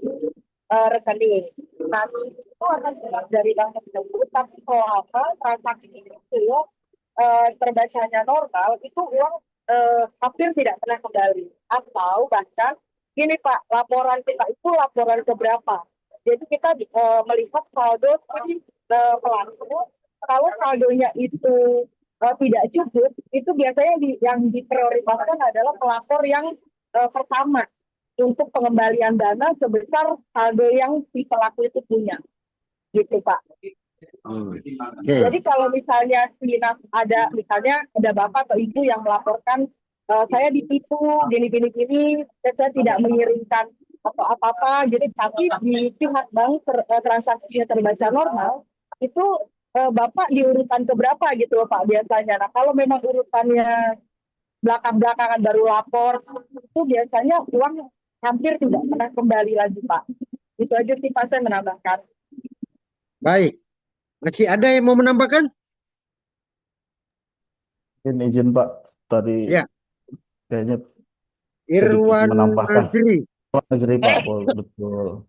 G: rekening. Nanti itu akan jelas dari bank tersebut, tapi selama transaksi itu terbacanya normal, itu uang hampir tidak pernah kembali. Atau bahkan
L: gini Pak, laporan kita itu laporan keberapa? Jadi kita melihat saldo si pelaku, kalau saldonya itu tidak cukup, itu biasanya yang diprioritaskan adalah pelapor yang pertama untuk pengembalian dana sebesar saldo yang si pelaku itu punya, gitu Pak. Jadi kalau misalnya misalnya ada bapak atau ibu yang melaporkan saya ditipu gini, saya tidak mengirimkan atau apa-apa, jadi tapi di pihak bank transaksinya terbaca normal, itu bapak di urutan keberapa gitu loh Pak biasanya. Nah kalau memang urutannya belakang-belakangan baru lapor, itu biasanya uang hampir tidak pernah kembali lagi Pak. Itu aja sih Pak saya menambahkan.
E: Baik. Masih ada yang mau menambahkan?
B: Izin Pak, tadi
E: Ya,
B: kayaknya
E: Irwan
B: menambahkan.
E: Nasri.
B: Negeri Pak, betul.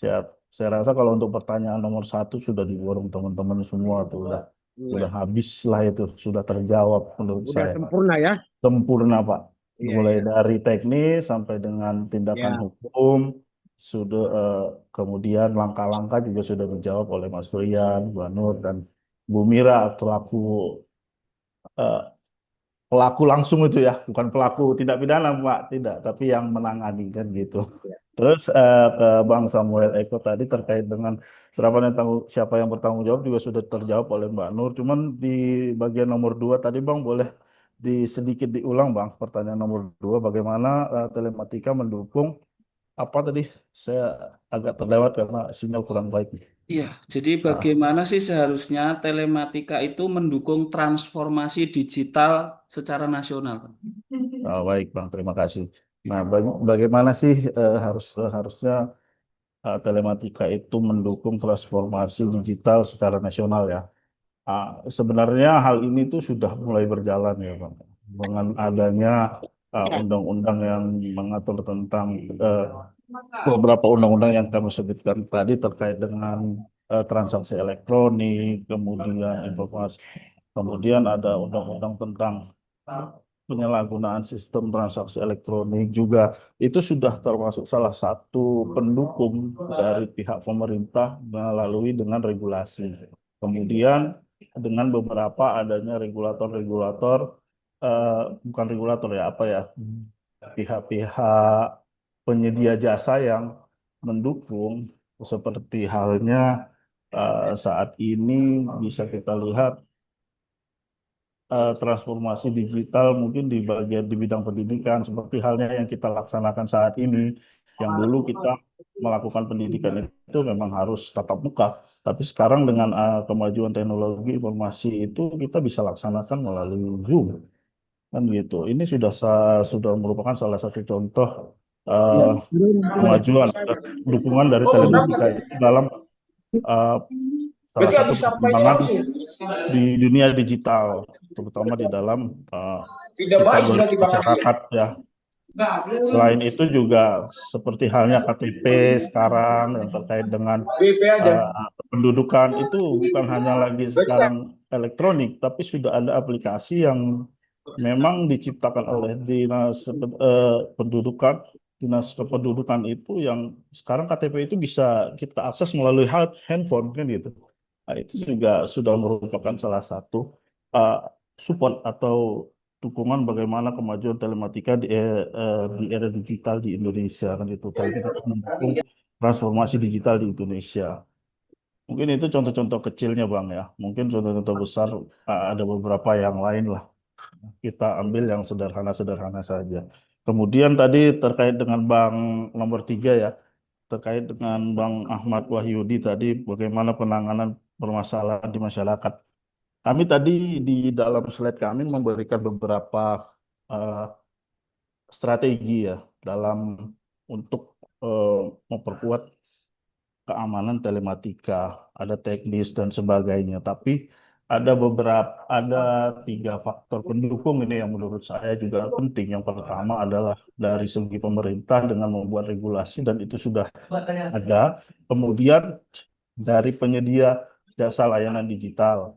B: Siap. Saya rasa kalau untuk pertanyaan nomor 1 sudah diborong teman-teman semua tuh udah habis lah itu, sudah terjawab menurut
E: Udah
B: saya.
E: sempurna ya?
B: Sempurna Pak.
E: Iya,
B: Mulai
E: iya.
B: dari teknis sampai dengan tindakan
E: Ya.
B: hukum, sudah kemudian langkah-langkah juga sudah dijawab oleh Mas Rian, Bu Nur, dan Bu Mira selaku pelaku langsung itu ya, bukan pelaku tindak pidana Pak, tidak, tapi yang menangani kan gitu. Terus ke Bang Samuel Eko tadi terkait dengan siapa yang bertanggung jawab juga sudah terjawab oleh Mbak Nur. Cuman di bagian nomor 2 tadi Bang boleh sedikit diulang Bang, pertanyaan nomor 2 bagaimana telematika mendukung apa tadi? Saya agak terlewat karena sinyal kurang baik.
J: Iya, jadi bagaimana sih seharusnya telematika itu mendukung transformasi digital secara nasional?
B: Baik Bang, terima kasih. Nah, bagaimana sih harusnya telematika itu mendukung transformasi digital secara nasional ya? Sebenarnya hal ini tuh sudah mulai berjalan ya Bang. Dengan adanya undang-undang yang mengatur tentang beberapa undang-undang yang kami sebutkan tadi terkait dengan transaksi elektronik, kemudian informasi, kemudian ada undang-undang tentang penyalahgunaan sistem transaksi elektronik juga itu sudah termasuk salah satu pendukung dari pihak pemerintah melalui dengan regulasi. Kemudian dengan beberapa adanya regulator-regulator, bukan regulator ya, apa ya, pihak-pihak penyedia jasa yang mendukung seperti halnya saat ini bisa kita lihat transformasi digital mungkin di bidang pendidikan seperti halnya yang kita laksanakan saat ini. Yang dulu kita melakukan pendidikan itu memang harus tatap muka, tapi sekarang dengan kemajuan teknologi informasi itu kita bisa laksanakan melalui Zoom kan gitu. Ini sudah merupakan salah satu contoh kemajuan dukungan dari telematika dalam salah satu perkembangan di dunia digital, terutama di dalam kita masyarakat ya. Selain itu juga seperti halnya KTP sekarang yang terkait dengan pendudukan itu bukan hanya lagi sekarang elektronik, tapi sudah ada aplikasi yang memang diciptakan oleh dinas kependudukan itu yang sekarang KTP itu bisa kita akses melalui handphone kan gitu. Nah, itu juga sudah merupakan salah satu support atau dukungan bagaimana kemajuan telematika di era digital di Indonesia kan itu mendukung transformasi digital di Indonesia. Mungkin itu contoh-contoh kecilnya Bang ya. Mungkin contoh-contoh besar ada beberapa yang lain lah. Kita ambil yang sederhana-sederhana saja. Kemudian tadi terkait dengan Bang nomor 3 ya, terkait dengan Bang Ahmad Wahyudi tadi bagaimana penanganan permasalahan di masyarakat. Kami tadi di dalam slide kami memberikan beberapa strategi ya untuk memperkuat keamanan telematika, ada teknis dan sebagainya. Tapi ada 3 faktor pendukung ini yang menurut saya juga penting. Yang pertama adalah dari segi pemerintah dengan membuat regulasi dan itu sudah ada. Kemudian dari penyedia jasa layanan digital.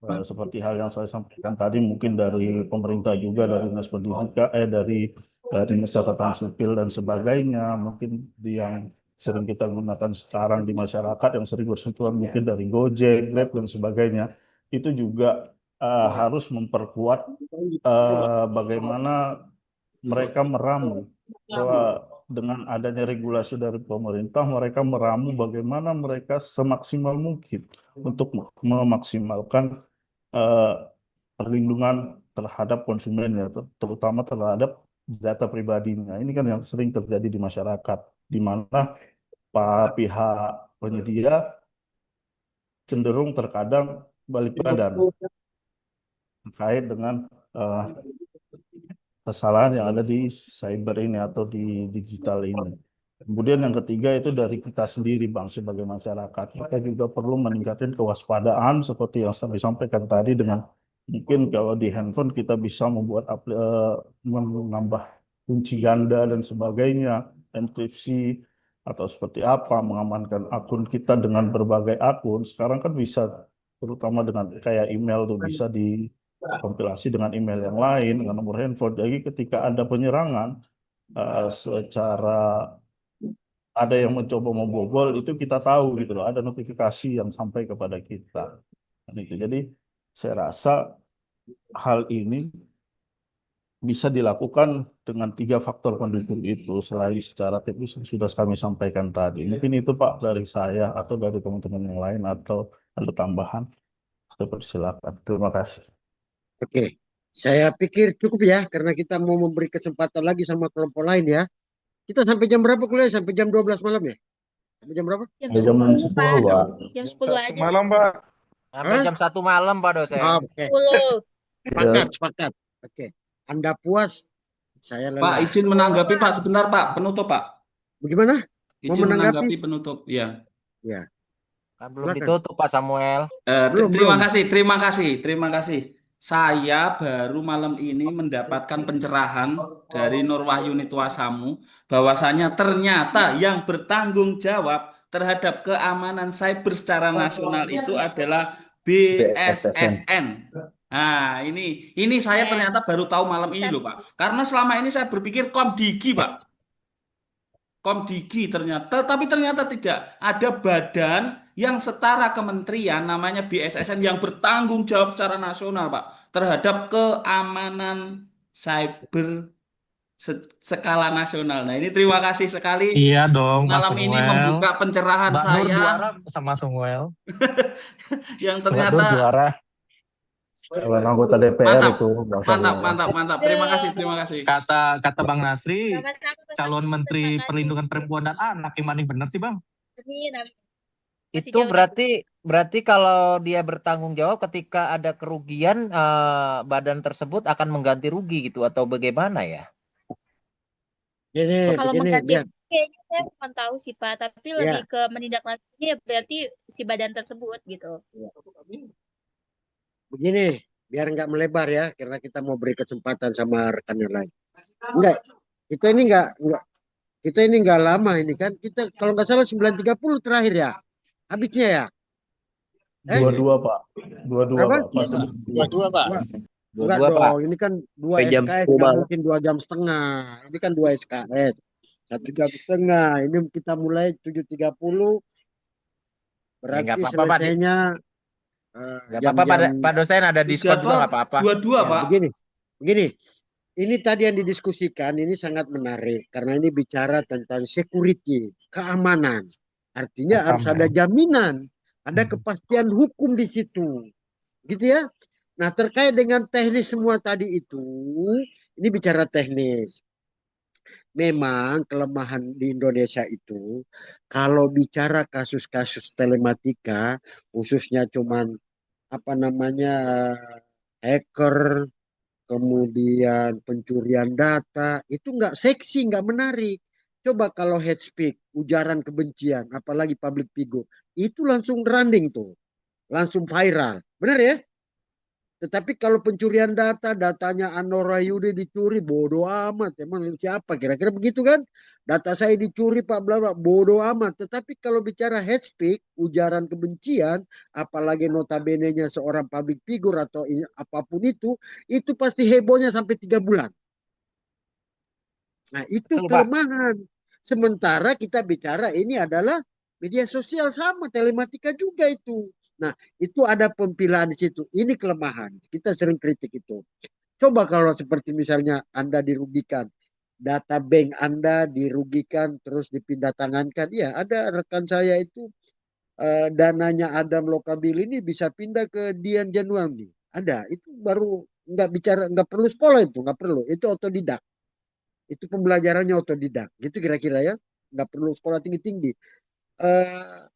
B: Seperti hal yang saya sampaikan tadi mungkin dari pemerintah juga dari dinas pendidikan dari dari catatan sipil dan sebagainya, mungkin yang sering kita gunakan sekarang di masyarakat yang sering bersentuhan mungkin dari Gojek, Grab dan sebagainya, itu juga harus memperkuat bagaimana mereka meramu bahwa dengan adanya regulasi dari pemerintah, mereka meramu bagaimana mereka semaksimal mungkin untuk memaksimalkan perlindungan terhadap konsumennya, terutama terhadap data pribadinya. Ini kan yang sering terjadi di masyarakat, di mana pihak penyedia cenderung terkadang balik badan terkait dengan kesalahan yang ada di cyber ini atau di digital ini. Kemudian yang ketiga itu dari kita sendiri, Bang, sebagai masyarakat. Kita juga perlu meningkatkan kewaspadaan seperti yang saya sampaikan tadi, dengan mungkin kalau di handphone kita bisa membuat menambah kunci ganda dan sebagainya, enkripsi atau seperti apa, mengamankan akun kita dengan berbagai akun. Sekarang kan bisa, terutama dengan kayak email tuh bisa dikompilasi dengan email yang lain, dengan nomor handphone. Jadi ketika ada penyerangan secara ada yang mencoba membobol, itu kita tahu gitu loh, ada notifikasi yang sampai kepada kita. Jadi saya rasa hal ini bisa dilakukan dengan 3 faktor pendukung itu selain secara teknis yang sudah kami sampaikan tadi. Mungkin itu Pak dari saya atau dari teman-teman yang lain, atau ada tambahan. Saya persilakan. Terima kasih.
E: Oke, saya pikir cukup ya, karena kita mau memberi kesempatan lagi sama kelompok lain ya. Kita sampai jam berapa kuliah? Sampai jam 12 malam ya? Sampai jam berapa?
A: Jam
B: Jam
A: 10,
B: 10,
A: Pak.
B: Pak.
A: Jam 10 aja.
I: Malam, Pak.
K: Sampai
E: Hah?
K: jam 1 malam, Pak dosen.
E: Oke,
A: 10.
E: sepakat, sepakat. Oke, Anda puas, saya
J: Pak,
E: lelah.
J: izin menanggapi Pak sebentar Pak, penutup Pak.
E: Bagaimana? Mau
J: Izin
E: menanggapi?
J: menanggapi penutup, ya.
E: Ya,
K: Kan belum
E: silakan.
K: ditutup Pak Samuel.
J: Terima
E: Belum.
J: kasih, terima kasih. Saya baru malam ini mendapatkan pencerahan dari Nur Wahyuni Tuasamu bahwasanya ternyata yang bertanggung jawab terhadap keamanan cyber secara nasional itu adalah BSSN. Nah, ini saya ternyata baru tahu malam ini loh, Pak. Karena selama ini saya berpikir Komdigi, Pak. Komdigi ternyata, tapi ternyata tidak. Ada badan yang setara kementerian namanya BSSN yang bertanggung jawab secara nasional, Pak, terhadap keamanan cyber skala nasional. Nah, ini terima kasih sekali
C: Iya dong, Mas
J: malam ini
C: Samuel.
J: membuka pencerahan
C: Mbak Nur
J: saya
C: juara sama Samuel.
J: yang
C: Mbak Nur
J: ternyata
C: juara.
B: Kalau anggota DPR
J: mantap,
B: itu Bang Samuel.
J: mantap. Terima kasih.
C: Kata Bang Nasri,
A: Sama-sama,
C: calon
A: terima
C: Menteri
A: kasih.
C: Perlindungan Perempuan dan Anak yang paling benar sih, Bang.
A: Amin, amin. Masih
K: Itu
A: jauh
K: berarti kalau dia bertanggung jawab ketika ada kerugian, badan tersebut akan mengganti rugi gitu atau bagaimana ya?
E: Gini,
A: Kalau
E: begini,
A: mengganti
E: biar.
A: kayaknya saya cuma tahu sih Pak, tapi
E: Ya,
A: lebih ke menindaklanjuti ya berarti si badan tersebut gitu.
E: begini, biar nggak melebar ya, karena kita mau beri kesempatan sama rekan yang lain. Enggak, kita ini nggak lama ini kan. Kita kalau nggak salah 9.30 terakhir ya, habisnya ya.
B: 22 Pak. 22
E: Berapa?
B: Pak. Pas habis
M: 22, Pak.
E: Enggak
K: 22 Pak.
E: dong, ini kan 2
H: Sampai jam
E: SKS,
H: 10
E: nggak
H: malam.
E: mungkin 2 jam setengah. Ini kan 2 SKS. 1 jam setengah. Ini kita mulai 7.30.
K: Ya
E: Berarti
K: nggak apa-apa Pak.
E: selesainya
K: Nggak apa-apa Pak dosen, ada diskon juga nggak apa-apa.
J: Dua-dua,
E: Ya,
J: Pak.
E: begini. Ini tadi yang didiskusikan ini sangat menarik karena ini bicara tentang security, keamanan. Artinya harus ada jaminan, ada kepastian hukum di situ. Gitu ya. Nah, terkait dengan teknis semua tadi itu, ini bicara teknis. Memang kelemahan di Indonesia itu kalau bicara kasus-kasus telematika, khususnya cuman apa namanya hacker, kemudian pencurian data, itu nggak seksi, nggak menarik. Coba kalau hate speech, ujaran kebencian, apalagi public figure, itu langsung trending tuh, langsung viral. Benar ya? Tetapi kalau pencurian data, datanya Anora Yudi dicuri, bodoh amat. Emang siapa? Kira-kira begitu kan? Data saya dicuri Pak, bla bla, bodoh amat. Tetapi kalau bicara hate speech, ujaran kebencian, apalagi notabene-nya seorang public figure atau apapun itu pasti hebohnya sampai 3 bulan. Nah, itu
K: Betul, Pak.
E: kelemahan. Sementara kita bicara ini adalah media sosial sama, telematika juga itu. Nah, itu ada pempilahan di situ. Ini kelemahan. Kita sering kritik itu. Coba kalau seperti misalnya Anda dirugikan, data bank Anda dirugikan terus dipindah tangankan. Ya, ada rekan saya itu dananya Adam Lokabil ini bisa pindah ke Dian Januang nih. Ada, itu baru nggak bicara, nggak perlu sekolah itu, nggak perlu. Itu otodidak. Itu pembelajarannya otodidak. Gitu kira-kira ya. Nggak perlu sekolah tinggi-tinggi. Eh,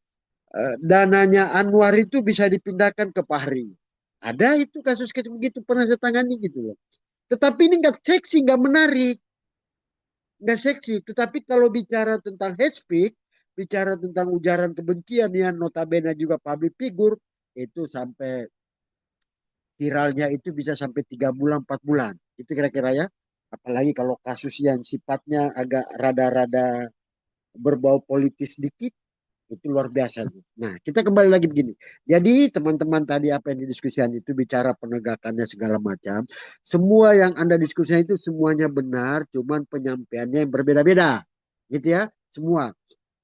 E: dananya Anwar itu bisa dipindahkan ke Fahri. Ada itu kasus-kasus begitu pernah saya tangani gitu loh. Tetapi ini nggak seksi, nggak menarik, nggak seksi. Tetapi kalau bicara tentang hate speech, bicara tentang ujaran kebencian yang notabene juga public figure, itu sampai viralnya itu bisa sampai 3 bulan, 4 bulan. Itu kira-kira ya. Apalagi kalau kasus yang sifatnya agak rada-rada berbau politis sedikit, itu luar biasa. Nah, kita kembali lagi begini. Jadi teman-teman tadi apa yang didiskusikan itu bicara penegakannya segala macam. Semua yang Anda diskusikan itu semuanya benar, cuman penyampaiannya yang berbeda-beda. Gitu ya, semua.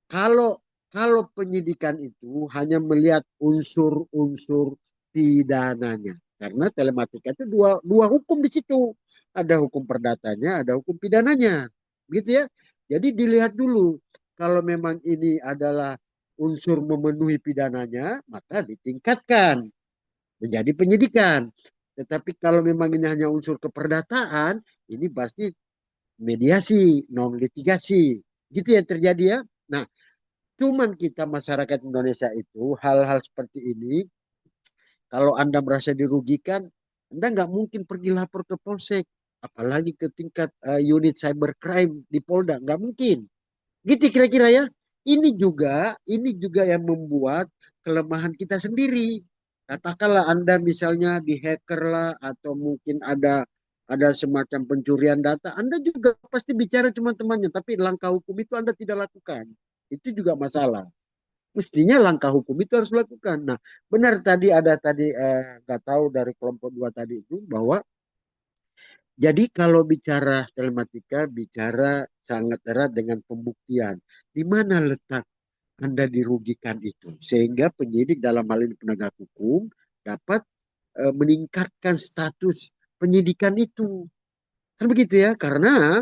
E: Kalau kalau penyidikan itu hanya melihat unsur-unsur pidananya. Karena telematika itu dua hukum di situ. Ada hukum perdatanya, ada hukum pidananya. Gitu ya. Jadi dilihat dulu. Kalau memang ini adalah unsur memenuhi pidananya, maka ditingkatkan menjadi penyidikan. Tetapi kalau memang ini hanya unsur keperdataan, ini pasti mediasi, non litigasi. Gitu yang terjadi ya. Nah, cuman kita masyarakat Indonesia itu hal-hal seperti ini, kalau Anda merasa dirugikan, Anda nggak mungkin pergi lapor ke Polsek, apalagi ke tingkat unit cybercrime di Polda, nggak mungkin. Gitu kira-kira ya. Ini juga yang membuat kelemahan kita sendiri. Katakanlah Anda misalnya di-hacker lah atau mungkin ada semacam pencurian data, Anda juga pasti bicara cuma temannya, tapi langkah hukum itu Anda tidak lakukan. Itu juga masalah. Mestinya langkah hukum itu harus dilakukan. Nah, benar tadi ada tadi nggak tahu dari kelompok 2 tadi itu bahwa jadi kalau bicara telematika bicara sangat erat dengan pembuktian. Di mana letak Anda dirugikan itu sehingga penyidik dalam hal ini penegak hukum dapat meningkatkan status penyidikan itu. Kan begitu ya? Karena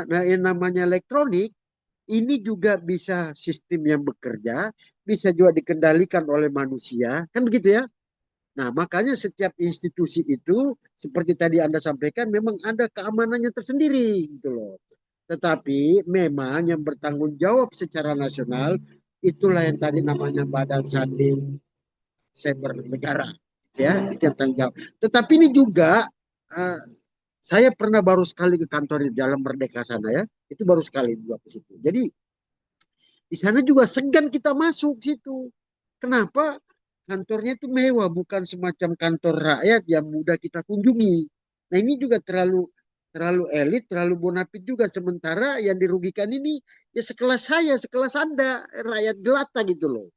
E: nah, yang namanya elektronik ini juga bisa sistem yang bekerja, bisa juga dikendalikan oleh manusia, kan begitu ya? Nah, makanya setiap institusi itu seperti tadi Anda sampaikan memang ada keamanannya tersendiri gitu loh. Tetapi memang yang bertanggung jawab secara nasional itulah yang tadi namanya Badan Sandi Cyber Negara, ya itu yang tanggung jawab. Tetapi ini juga uh, saya pernah baru sekali ke kantor di Jalan Merdeka sana ya, itu baru sekali buat ke situ. Jadi di sana juga segan kita masuk situ. Kenapa? Kantornya itu mewah, bukan semacam kantor rakyat yang mudah kita kunjungi. Nah ini juga terlalu terlalu elit, terlalu bonafit juga. Sementara yang dirugikan ini ya sekelas saya, sekelas Anda, rakyat jelata gitu loh.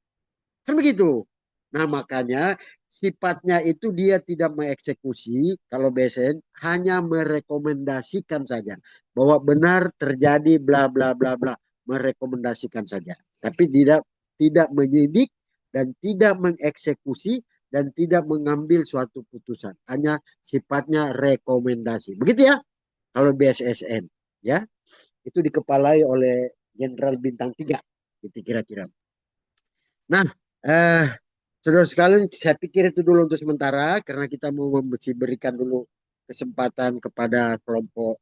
E: Kan begitu. Nah makanya sifatnya itu dia tidak mengeksekusi, kalau BSN hanya merekomendasikan saja bahwa benar terjadi bla bla bla bla, merekomendasikan saja, tapi tidak menyidik dan tidak mengeksekusi dan tidak mengambil suatu putusan, hanya sifatnya rekomendasi. Begitu ya kalau BSSN ya, itu dikepalai oleh Jenderal Bintang 3 gitu kira-kira. Nah, eh saudara sekalian, saya pikir itu dulu untuk sementara karena kita mau berikan dulu kesempatan kepada kelompok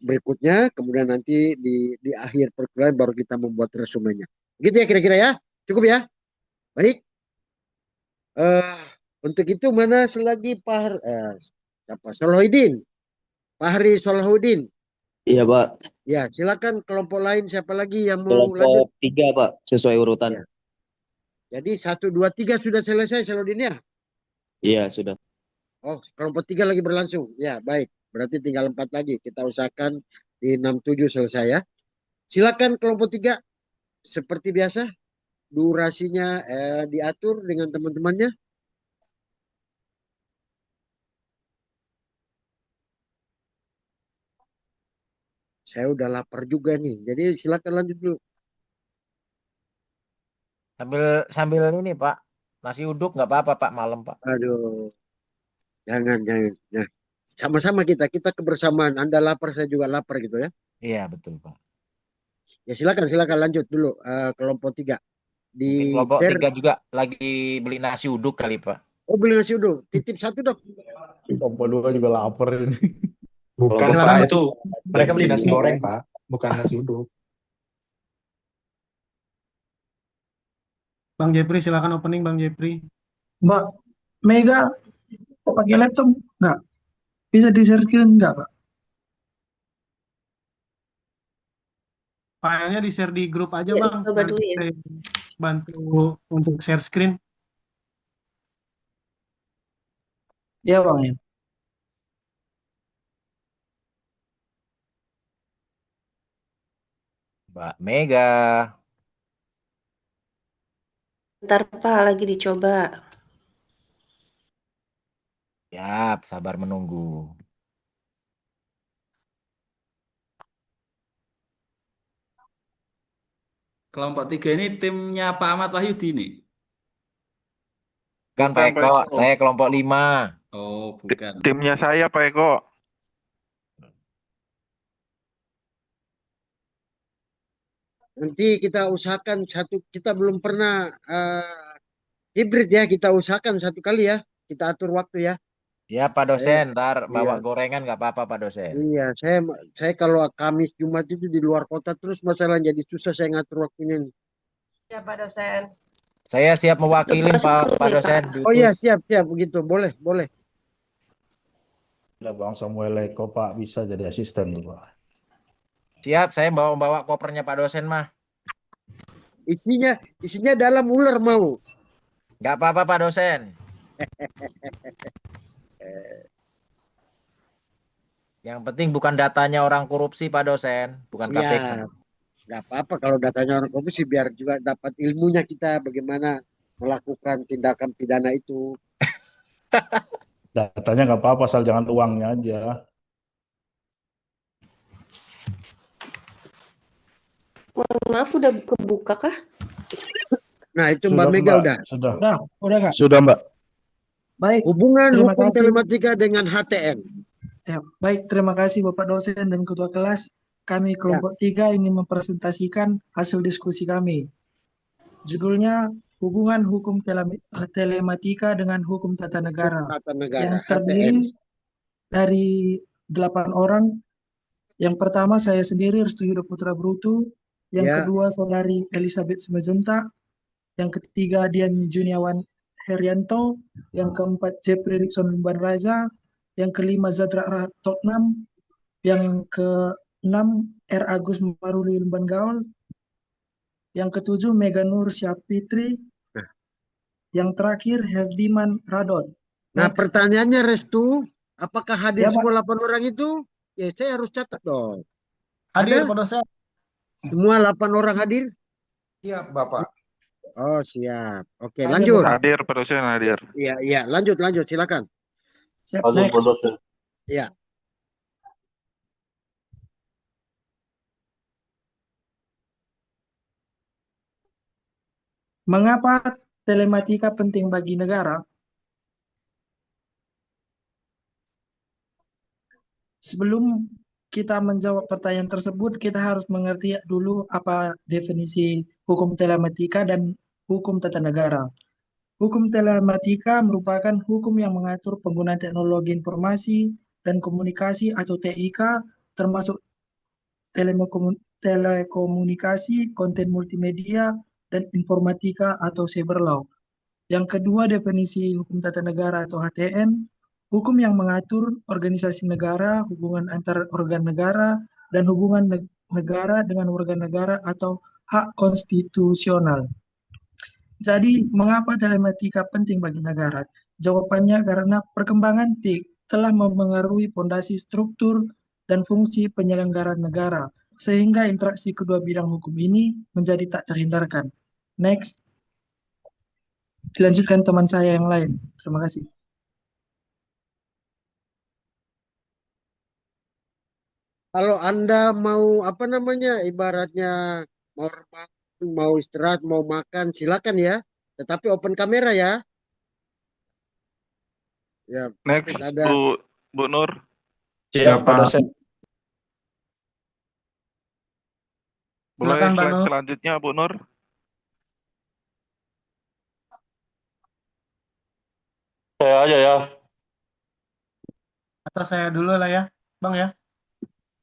E: berikutnya, kemudian nanti di akhir perkuliahan baru kita membuat resumenya. Gitu ya kira-kira ya, cukup ya. Baik, eh untuk itu mana selagi siapa? Solahuddin, Fahri Solahuddin.
H: Iya, Pak.
E: Ya, silakan kelompok lain siapa lagi yang mau lanjut?
H: Kelompok 3, Pak, sesuai urutan.
E: Ya. Jadi 1, 2, 3 sudah selesai Solahuddin ya?
H: Iya, sudah.
E: Oh, kelompok 3 lagi berlangsung. Ya, baik. Berarti tinggal 4 lagi. Kita usahakan di 6-7 selesai ya. Silakan kelompok 3. Seperti biasa, durasinya diatur dengan teman-temannya. Saya udah lapar juga nih. Jadi silakan lanjut dulu.
K: Sambil sambil ini Pak, nasi uduk nggak apa-apa Pak malam Pak.
E: Aduh, jangan. Nah, sama-sama kita kebersamaan. Anda lapar, saya juga lapar gitu ya.
K: Iya betul Pak.
E: Ya silakan lanjut dulu kelompok 3.
K: Mungkin
E: Di
K: kelompok
E: share.
K: 3 juga lagi beli nasi uduk kali Pak.
E: Oh, beli nasi uduk. Titip 1 dong.
B: Kelompok 2 juga lapar ini.
C: Bukan
H: Kelompok
C: Pak,
H: pertama
C: itu mereka beli nasi goreng Pak, bukan nasi uduk.
M: Bang Jepri, silakan opening Bang Jepri.
N: Mbak Mega pakai laptop nggak? Bisa di share screen nggak, Pak?
M: Filenya di share di grup aja
O: Ya,
M: Bang.
O: coba
M: Nanti
O: dulu ya.
M: saya bantu untuk share screen.
N: Iya Bang ya.
K: Mbak Mega.
O: Ntar Pak, lagi dicoba.
K: Siap, sabar menunggu.
J: Kelompok 3 ini timnya Pak Ahmad Wahyudi nih.
K: Bukan Pak Eko, saya kelompok 5.
J: Oh, bukan.
I: Timnya saya Pak Eko.
E: Nanti kita usahakan kita belum pernah hibrid ya, kita usahakan 1 kali ya. Kita atur waktu ya.
K: Ya Pak dosen, ntar bawa
E: Iya.
K: gorengan nggak apa-apa Pak dosen.
E: Iya, saya kalau Kamis Jumat itu di luar kota terus masalah jadi susah saya ngatur waktunya nih.
O: Ya Pak dosen.
K: Saya siap mewakili Pak dosen.
E: Oh iya,
K: diutus.
E: siap begitu. Boleh.
B: Ada Bang Samuel Eko Pak bisa jadi asisten tuh Pak.
K: Siap, saya bawa kopernya Pak dosen mah.
E: Isinya dalam ular mau.
K: Nggak apa-apa Pak dosen. Yang penting bukan datanya orang korupsi Pak dosen, bukan KPK.
E: Siap. Nggak apa-apa kalau datanya orang korupsi, biar juga dapat ilmunya kita bagaimana melakukan tindakan pidana itu.
B: Datanya nggak apa-apa, asal jangan uangnya aja.
O: Maaf, udah kebuka kah?
E: Nah, itu
B: Sudah,
E: Mbak Mega
B: Mbak.
E: udah.
N: Udah Kak.
B: Sudah Mbak.
N: Baik.
E: Hubungan
N: Terima
E: hukum
N: kasih.
E: telematika dengan HTN.
N: Ya, baik, terima kasih Bapak dosen dan ketua kelas. Kami kelompok 3 ingin mempresentasikan hasil diskusi kami. Judulnya hubungan hukum telematika dengan hukum tata negara,
E: Tata negara,
N: yang
E: HTN.
N: terdiri dari 8 orang. Yang pertama saya sendiri Restu Yuda Putra Brutu, yang
E: Ya.
N: kedua saudari Elizabeth Simajuntak, yang ketiga Dian Juniawan Herianto, yang keempat Jeffrey Rickson Lumban Raza, yang kelima Zadra Tottenham, yang keenam R. Agus Maruli Lumban Gaul, yang ketujuh Mega Nur Syafitri, yang terakhir Herdiman Radon.
E: Nah, pertanyaannya Restu, apakah hadir
N: Ya, Pak.
E: semua 8 orang itu? Ya, saya harus catat dong.
M: Hadir
E: Ada?
M: Pak dosen.
E: Semua 8 orang hadir?
H: Siap Bapak.
E: Oh, siap. Oke,
M: Hadir,
E: lanjut.
M: Bapak.
I: Hadir Pak dosen, hadir.
E: Iya, lanjut, silakan.
N: Siap, next.
E: Iya.
N: Mengapa telematika penting bagi negara? Sebelum kita menjawab pertanyaan tersebut, kita harus mengerti dulu apa definisi hukum telematika dan hukum tata negara. Hukum telematika merupakan hukum yang mengatur penggunaan teknologi informasi dan komunikasi atau TIK, termasuk telekomunikasi, konten multimedia, dan informatika atau cyber law. Yang kedua, definisi hukum tata negara atau HTN, hukum yang mengatur organisasi negara, hubungan antar organ negara, dan hubungan negara dengan warga negara atau hak konstitusional. Jadi, mengapa telematika penting bagi negara? Jawabannya karena perkembangan TIK telah mempengaruhi fondasi struktur dan fungsi penyelenggaraan negara, sehingga interaksi kedua bidang hukum ini menjadi tak terhindarkan. Next. Dilanjutkan teman saya yang lain. Terima kasih.
E: Kalau Anda mau apa namanya, ibaratnya mau rebahan, mau istirahat, mau makan, silakan ya. Tetapi open kamera ya. Ya,
I: Next,
E: ada.
I: Bu Nur.
K: Siap, Pak dosen.
I: Boleh
M: Silakan, Mbak
I: slide
M: Nur.
I: selanjutnya, Bu Nur.
B: Saya aja ya.
M: Atau saya dulu lah ya, Bang ya.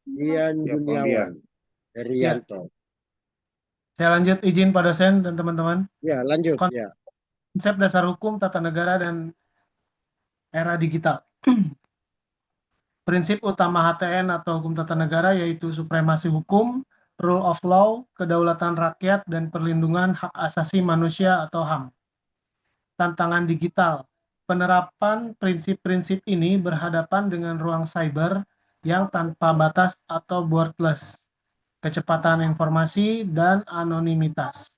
E: Dian
K: Siap, Bang
E: Juniawan,
M: Ya,
E: Herianto.
M: saya lanjut izin Pak dosen dan teman-teman.
E: Ya, lanjut ya.
M: Konsep dasar hukum tata negara dan era digital. Prinsip utama HTN atau hukum tata negara yaitu supremasi hukum, rule of law, kedaulatan rakyat, dan perlindungan hak asasi manusia atau HAM. Tantangan digital. Penerapan prinsip-prinsip ini berhadapan dengan ruang cyber yang tanpa batas atau borderless, kecepatan informasi, dan anonimitas.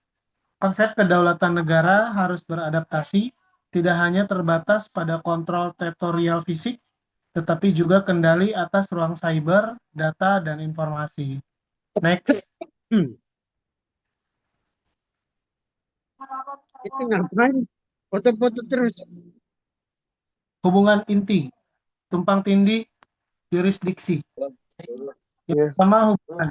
M: Konsep kedaulatan negara harus beradaptasi, tidak hanya terbatas pada kontrol teritorial fisik, tetapi juga kendali atas ruang cyber, data, dan informasi. Next.
E: Itu ngapain? Foto-foto terus.
M: Hubungan inti, tumpang tindih, jurisdiksi. Yang pertama, hubungan.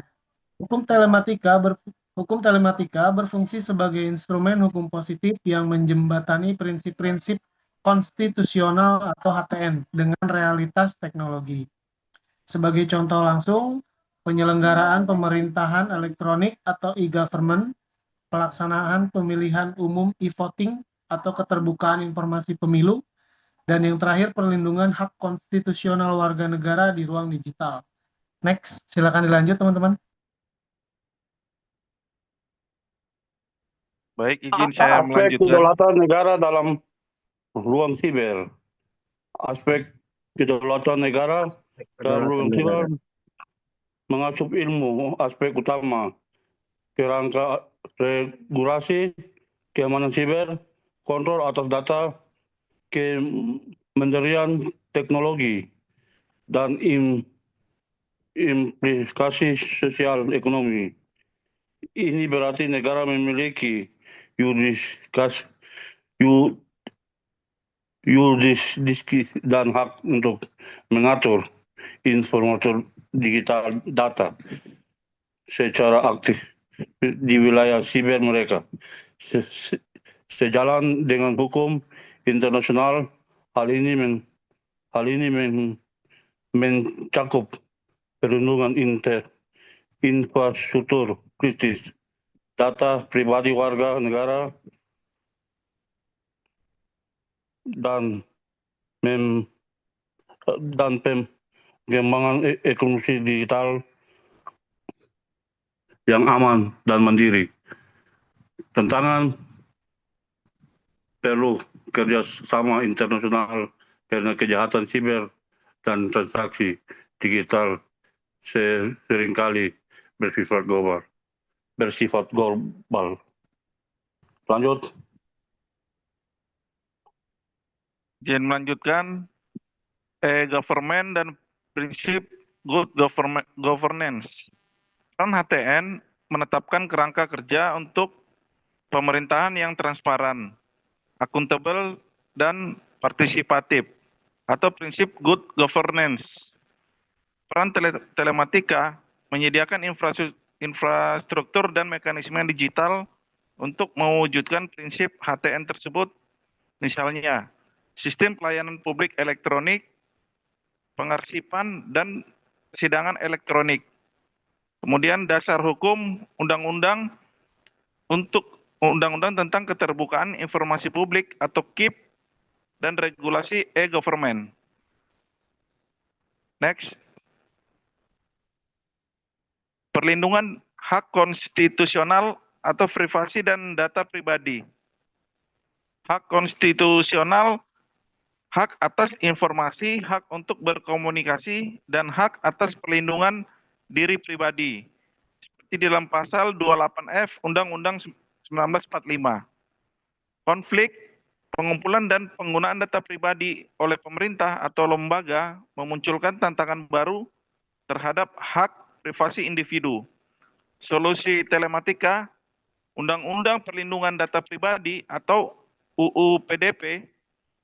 M: Hukum telematika berfungsi sebagai instrumen hukum positif yang menjembatani prinsip-prinsip konstitusional atau HTN dengan realitas teknologi. Sebagai contoh langsung, penyelenggaraan pemerintahan elektronik atau e-government, pelaksanaan pemilihan umum e-voting atau keterbukaan informasi pemilu, dan yang terakhir perlindungan hak konstitusional warga negara di ruang digital. Next, silakan dilanjut teman-teman.
I: Baik, izin saya
B: Aspek
I: melanjutkan.
B: kedaulatan negara dalam ruang siber. Aspek kedaulatan negara dalam ruang siber mengacup ilmu aspek utama, kerangka regulasi, keamanan siber, kontrol atas data, kementerian teknologi, dan implikasi sosial ekonomi. Ini berarti negara memiliki yurisdiksi dan hak untuk mengatur informasi digital data secara aktif di wilayah siber mereka. Sejalan dengan hukum internasional, hal ini mencakup perlindungan infrastruktur kritis, data pribadi warga negara, dan pengembangan ekonomi digital yang aman dan mandiri. Tantangan perlu kerjasama internasional karena kejahatan siber dan transaksi digital seringkali bersifat global. Lanjut.
I: Izin melanjutkan, government dan prinsip good governance. Peran HTN menetapkan kerangka kerja untuk pemerintahan yang transparan, akuntabel, dan partisipatif, atau prinsip good governance. Peran telematika menyediakan infrastruktur dan mekanisme digital untuk mewujudkan prinsip HTN tersebut, misalnya sistem pelayanan publik elektronik, pengarsipan, dan persidangan elektronik. Kemudian dasar hukum undang-undang untuk undang-undang tentang keterbukaan informasi publik atau KIP dan regulasi e-government. Next. Perlindungan hak konstitusional atau privasi dan data pribadi. Hak konstitusional, hak atas informasi, hak untuk berkomunikasi, dan hak atas perlindungan diri pribadi. Seperti di dalam pasal 28F Undang-Undang 1945. Konflik, pengumpulan dan penggunaan data pribadi oleh pemerintah atau lembaga memunculkan tantangan baru terhadap hak privasi individu. Solusi telematika, Undang-Undang Perlindungan Data Pribadi atau UU PDP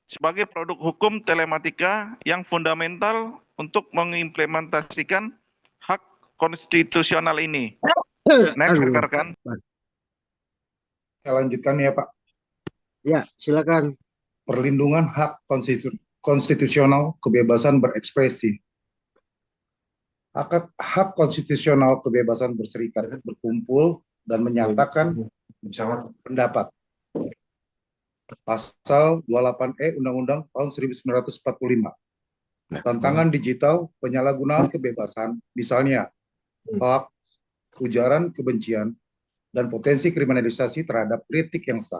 I: sebagai produk hukum telematika yang fundamental untuk mengimplementasikan hak konstitusional ini. Next, rekan-rekan.
P: Saya lanjutkan ya, Pak.
E: Ya, silakan.
P: Perlindungan hak konstitusional kebebasan berekspresi. Hak konstitusional kebebasan berserikat, berkumpul, dan menyatakan pendapat. Pasal 28E Undang-Undang tahun 1945. Tantangan digital, penyalahgunaan kebebasan, misalnya hoax, ujaran kebencian, dan potensi kriminalisasi terhadap kritik yang sah.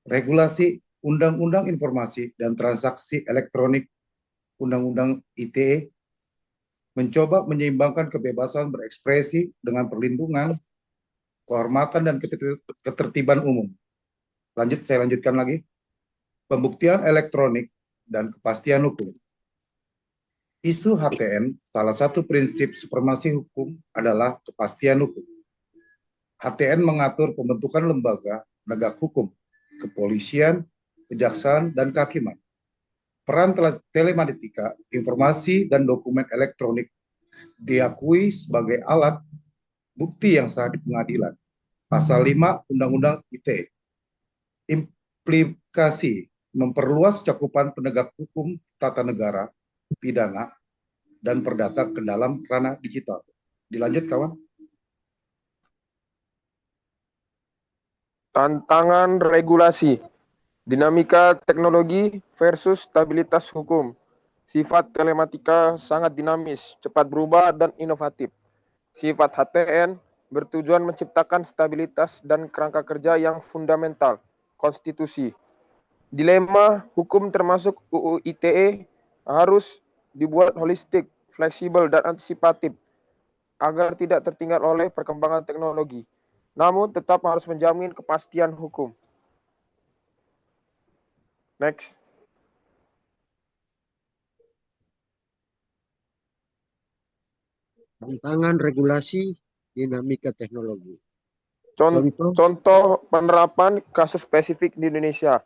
P: Regulasi Undang-Undang Informasi dan Transaksi Elektronik Undang-Undang ITE mencoba menyeimbangkan kebebasan berekspresi dengan perlindungan, kehormatan, dan ketertiban umum. Saya lanjutkan lagi. Pembuktian elektronik dan kepastian hukum. Isu HTN, salah satu prinsip supremasi hukum adalah kepastian hukum. HTN mengatur pembentukan lembaga penegak hukum, kepolisian, kejaksaan, dan kehakiman. Peran telematika, informasi, dan dokumen elektronik diakui sebagai alat bukti yang sah di pengadilan. Pasal 5 Undang-Undang ITE. Implikasi memperluas cakupan penegak hukum tata negara, pidana, dan perdata ke dalam ranah digital. Dilanjut, kawan.
Q: Tantangan regulasi, dinamika teknologi versus stabilitas hukum. Sifat telematika sangat dinamis, cepat berubah, dan inovatif. Sifat HTN bertujuan menciptakan stabilitas dan kerangka kerja yang fundamental, konstitusi. Dilema hukum termasuk UU ITE harus dibuat holistik, fleksibel, dan antisipatif agar tidak tertinggal oleh perkembangan teknologi. Namun tetap harus menjamin kepastian hukum. Next.
E: Tantangan regulasi, dinamika teknologi.
Q: Contoh penerapan kasus spesifik di Indonesia.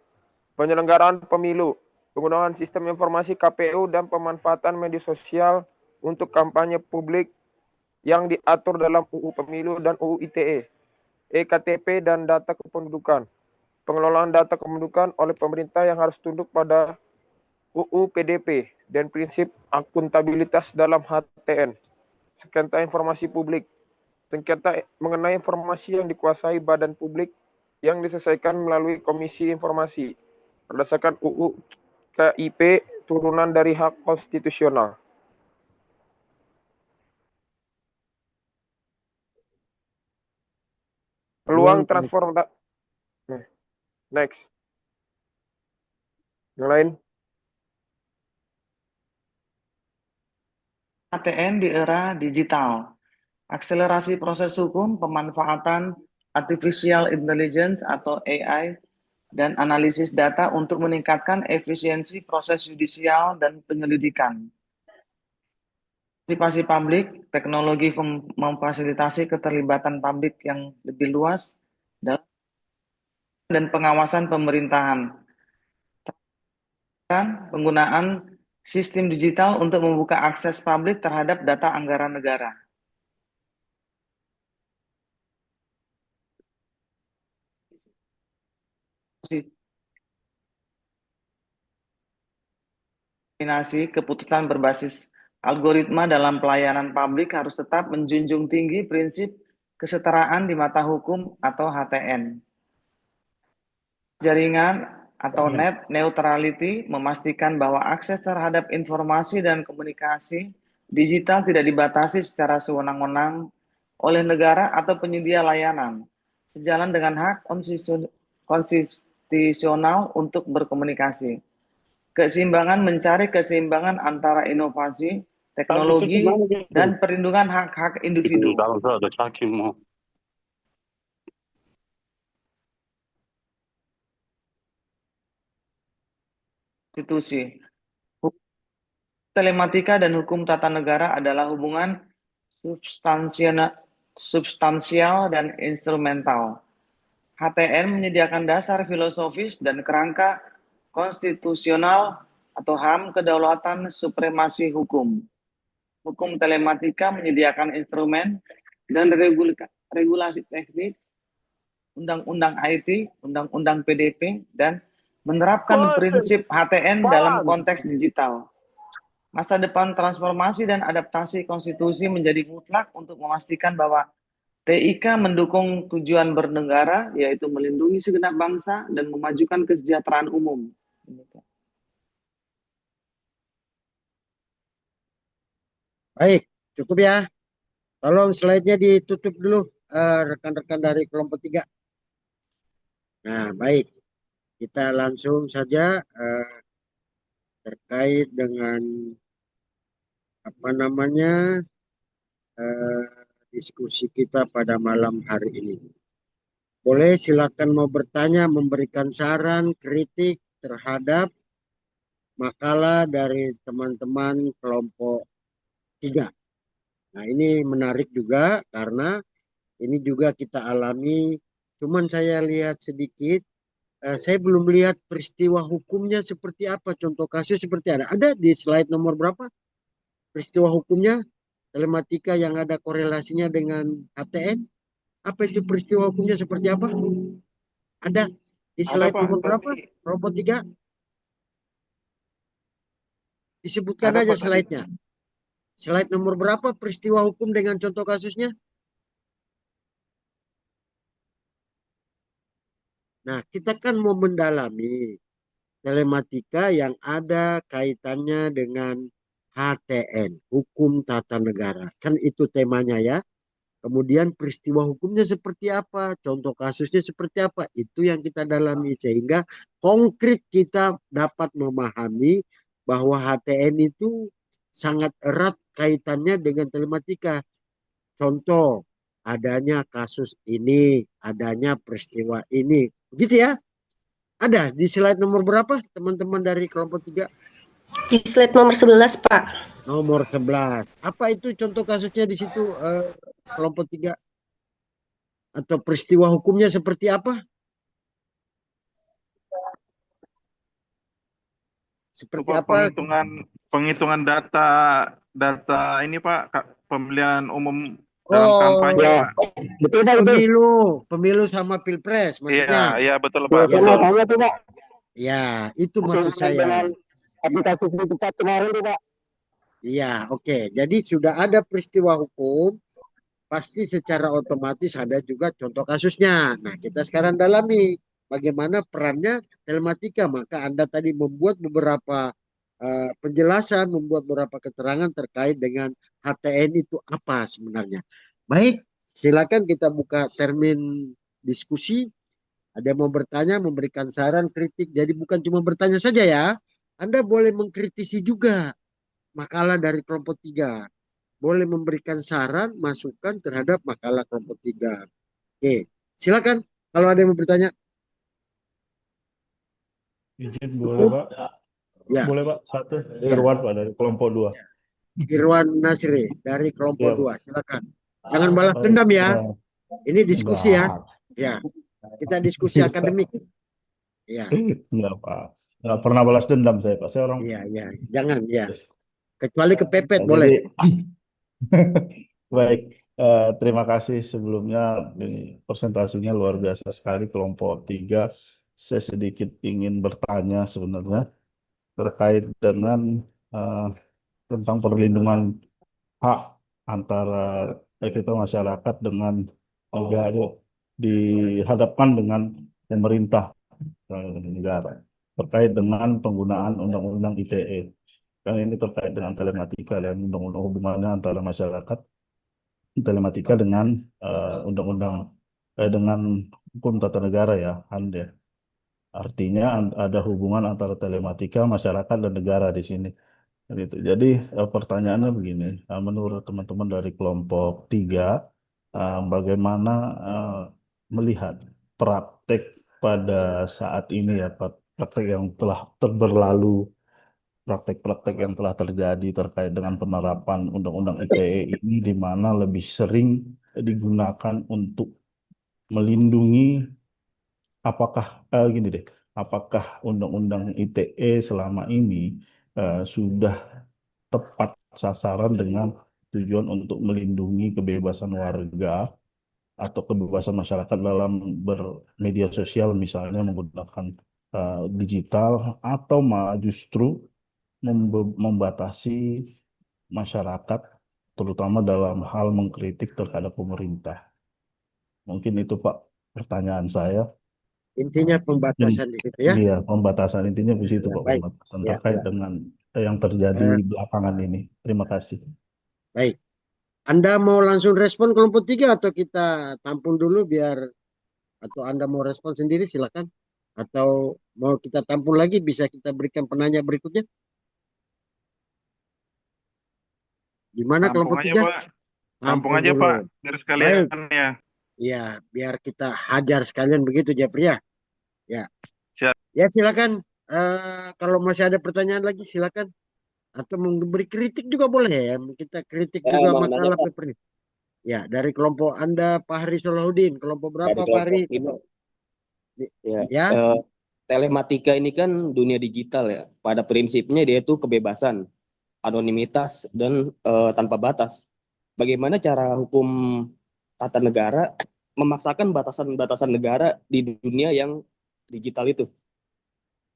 Q: Penyelenggaraan pemilu, penggunaan sistem informasi KPU, dan pemanfaatan media sosial untuk kampanye publik yang diatur dalam UU Pemilu dan UU ITE. EKTP dan data kependudukan. Pengelolaan data kependudukan oleh pemerintah yang harus tunduk pada UU PDP dan prinsip akuntabilitas dalam HTN. Sengketa informasi publik. Sengketa mengenai informasi yang dikuasai badan publik yang diselesaikan melalui Komisi Informasi berdasarkan UU KIP turunan dari hak konstitusional. Peluang transformasi. Next. Yang lain.
R: HTN di era digital. Akselerasi proses hukum, pemanfaatan artificial intelligence atau AI, dan analisis data untuk meningkatkan efisiensi proses yudisial dan penyelidikan. Partisipasi publik, teknologi memfasilitasi keterlibatan publik yang lebih luas dan pengawasan pemerintahan. Dan penggunaan sistem digital untuk membuka akses publik terhadap data anggaran negara. Keputusan berbasis algoritma dalam pelayanan publik harus tetap menjunjung tinggi prinsip kesetaraan di mata hukum atau HTN. Jaringan atau net neutrality memastikan bahwa akses terhadap informasi dan komunikasi digital tidak dibatasi secara sewenang-wenang oleh negara atau penyedia layanan, sejalan dengan hak konstitusional untuk berkomunikasi. Keseimbangan mencari keseimbangan antara inovasi, teknologi, dan perlindungan hak-hak individu. Konstitusi. telematika dan hukum tata negara adalah hubungan substansial dan instrumental. HTN menyediakan dasar filosofis dan kerangka konstitusional atau HAM kedaulatan supremasi hukum. Hukum telematika menyediakan instrumen dan regulasi teknis, undang-undang IT, undang-undang PDP, dan menerapkan prinsip HTN dalam konteks digital. Masa depan transformasi dan adaptasi konstitusi menjadi mutlak untuk memastikan bahwa TIK mendukung tujuan bernegara, yaitu melindungi segenap bangsa dan memajukan kesejahteraan umum.
E: Baik, cukup ya. Tolong slide-nya ditutup dulu, rekan-rekan dari kelompok 3. Nah, baik. Kita langsung saja terkait dengan diskusi kita pada malam hari ini. Boleh silakan mau bertanya, memberikan saran, kritik terhadap makalah dari teman-teman kelompok 3. Nah, ini menarik juga karena ini juga kita alami. Cuman saya lihat sedikit, saya belum lihat peristiwa hukumnya seperti apa, contoh kasus seperti ada. Ada di slide nomor berapa? Peristiwa hukumnya, telematika yang ada korelasinya dengan HTN. Apa itu peristiwa hukumnya seperti apa? Ada di slide nomor berapa? Kelompok 3. Disebutkan aja slide-nya. Slide nomor berapa peristiwa hukum dengan contoh kasusnya? Nah, kita kan mau mendalami telematika yang ada kaitannya dengan HTN, hukum tata negara. Kan itu temanya ya. Kemudian peristiwa hukumnya seperti apa, contoh kasusnya seperti apa, itu yang kita dalami sehingga konkret kita dapat memahami bahwa HTN itu sangat erat kaitannya dengan telematika. Contoh, adanya kasus ini, adanya peristiwa ini. Begitu ya? Ada di slide nomor berapa teman-teman dari kelompok 3?
O: Di slide nomor 11, Pak.
E: Nomor 11. Apa itu contoh kasusnya di situ kelompok 3? Atau peristiwa hukumnya seperti apa? Seperti apa?
I: Penghitungan data ini Pak, pemilihan umum dalam kampanye
E: ya.
I: Pak.
E: Betul Pak, pemilu sama pilpres maksudnya.
I: Iya betul Pak. Betul.
E: Ya, itu maksud saya. Aplikasi pecat kemarin tuh Pak. Iya, oke. Jadi sudah ada peristiwa hukum, pasti secara otomatis ada juga contoh kasusnya. Nah, kita sekarang dalami bagaimana perannya telematika. Maka Anda tadi membuat beberapa penjelasan, membuat beberapa keterangan terkait dengan HTN itu apa sebenarnya. Baik, silakan kita buka termin diskusi. Ada yang mau bertanya, memberikan saran, kritik. Jadi bukan cuma bertanya saja ya. Anda boleh mengkritisi juga makalah dari kelompok 3. Boleh memberikan saran, masukan terhadap makalah kelompok 3. Oke, silakan kalau ada yang mau bertanya.
B: Izin boleh Pak?
E: Ya.
B: Boleh Pak, satu. Irwan Pak dari kelompok 2.
E: Irwan Nasri dari kelompok 2, silakan. Jangan balas dendam ya. Ini diskusi ya. Ya, kita diskusi akademik. Ya.
B: Enggak Pak. Enggak pernah balas dendam saya Pak. Saya orang.
E: Iya. Jangan ya. Kecuali kepepet boleh.
B: Baik. Terima kasih sebelumnya. Ini presentasinya luar biasa sekali kelompok 3. Saya sedikit ingin bertanya sebenarnya terkait dengan tentang perlindungan hak antara kita masyarakat dengan negara dihadapkan dengan pemerintah negara terkait dengan penggunaan undang-undang ITE. Kan ini terkait dengan telematika dan undang-undang hubungannya antara masyarakat telematika dengan undang-undang dengan hukum tata negara ya, Anda. Artinya ada hubungan antara telematika, masyarakat dan negara di sini. Gitu. Jadi pertanyaannya begini, menurut teman-teman dari kelompok 3, bagaimana melihat praktek pada saat ini ya, praktek yang telah berlalu praktek-praktek yang telah terjadi terkait dengan penerapan Undang-Undang ITE ini, di mana lebih sering digunakan untuk melindungi, apakah Undang-Undang ITE selama ini sudah tepat sasaran dengan tujuan untuk melindungi kebebasan warga atau kebebasan masyarakat dalam bermedia sosial, misalnya menggunakan digital, atau malah justru membatasi masyarakat, terutama dalam hal mengkritik terhadap pemerintah. Mungkin itu Pak pertanyaan saya.
E: Intinya pembatasan di situ ya.
B: Iya, pembatasan intinya di situ
E: Ya,
B: Pak,
E: baik.
B: pembatasan
E: Ya,
B: terkait
E: ya.
B: dengan yang terjadi belakangan ini. Terima kasih.
E: Baik. Anda mau langsung respon kelompok 3 atau kita tampung dulu atau Anda mau respon sendiri silakan. Atau mau kita tampung lagi bisa kita berikan penanya berikutnya. Gimana
I: Tampung
E: kelompok
I: aja
E: 3?
I: Pak. Tampung aja
E: dulu.
I: Pak, biar sekalian ya.
E: Iya, biar kita hajar sekalian begitu Jeffrey ya. Ya.
I: Siap.
E: Ya silakan. Kalau masih ada pertanyaan lagi silakan. Atau memberi kritik juga boleh ya. Kita kritik
H: Ya,
E: juga
H: mau nanya,
E: makalah
H: Pak.
E: paper. Ya, dari kelompok Anda Pak Hari Solahuddin. Kelompok berapa
H: Dari
E: Pak Hari?
H: kelompok 5.
E: Ya.
H: Telematika ini kan dunia digital ya. Pada prinsipnya dia itu kebebasan, anonimitas, dan tanpa batas. Bagaimana cara hukum tata negara memaksakan batasan-batasan negara di dunia yang digital itu?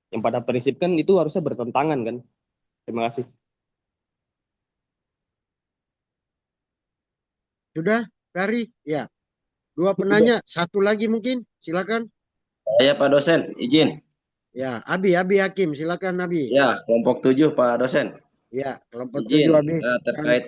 H: Yang pada prinsip kan itu harusnya bertentangan kan? Terima kasih.
E: Sudah, Kari? Ya. 2 penanya, satu lagi mungkin, silakan.
S: Saya Pak Dosen, izin.
E: Ya, Abi Hakim, silakan Abi.
S: Ya, kelompok 7 Pak Dosen.
E: Ya, kelompok
S: Izin
E: 7 Abi.
S: terkait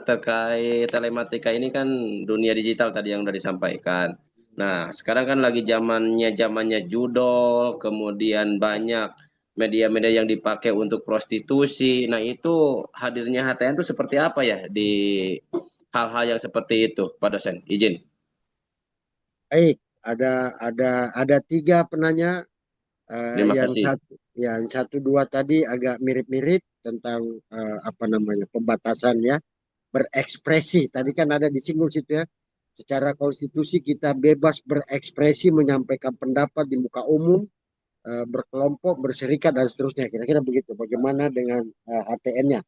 S: terkait telematika ini kan dunia digital tadi yang sudah disampaikan. Nah, sekarang kan lagi zamannya judol, kemudian banyak media-media yang dipakai untuk prostitusi. Nah, itu hadirnya HTN itu seperti apa ya di hal-hal yang seperti itu, Pak Dosen? Izin.
E: Baik, ada 3 penanya.
S: Terima kasih.
E: Yang 1-2 tadi agak mirip-mirip tentang pembatasan ya, berekspresi. Tadi kan ada disinggung situ ya. Secara konstitusi kita bebas berekspresi, menyampaikan pendapat di muka umum, berkelompok, berserikat dan seterusnya. Kira-kira begitu. Bagaimana dengan HTN-nya?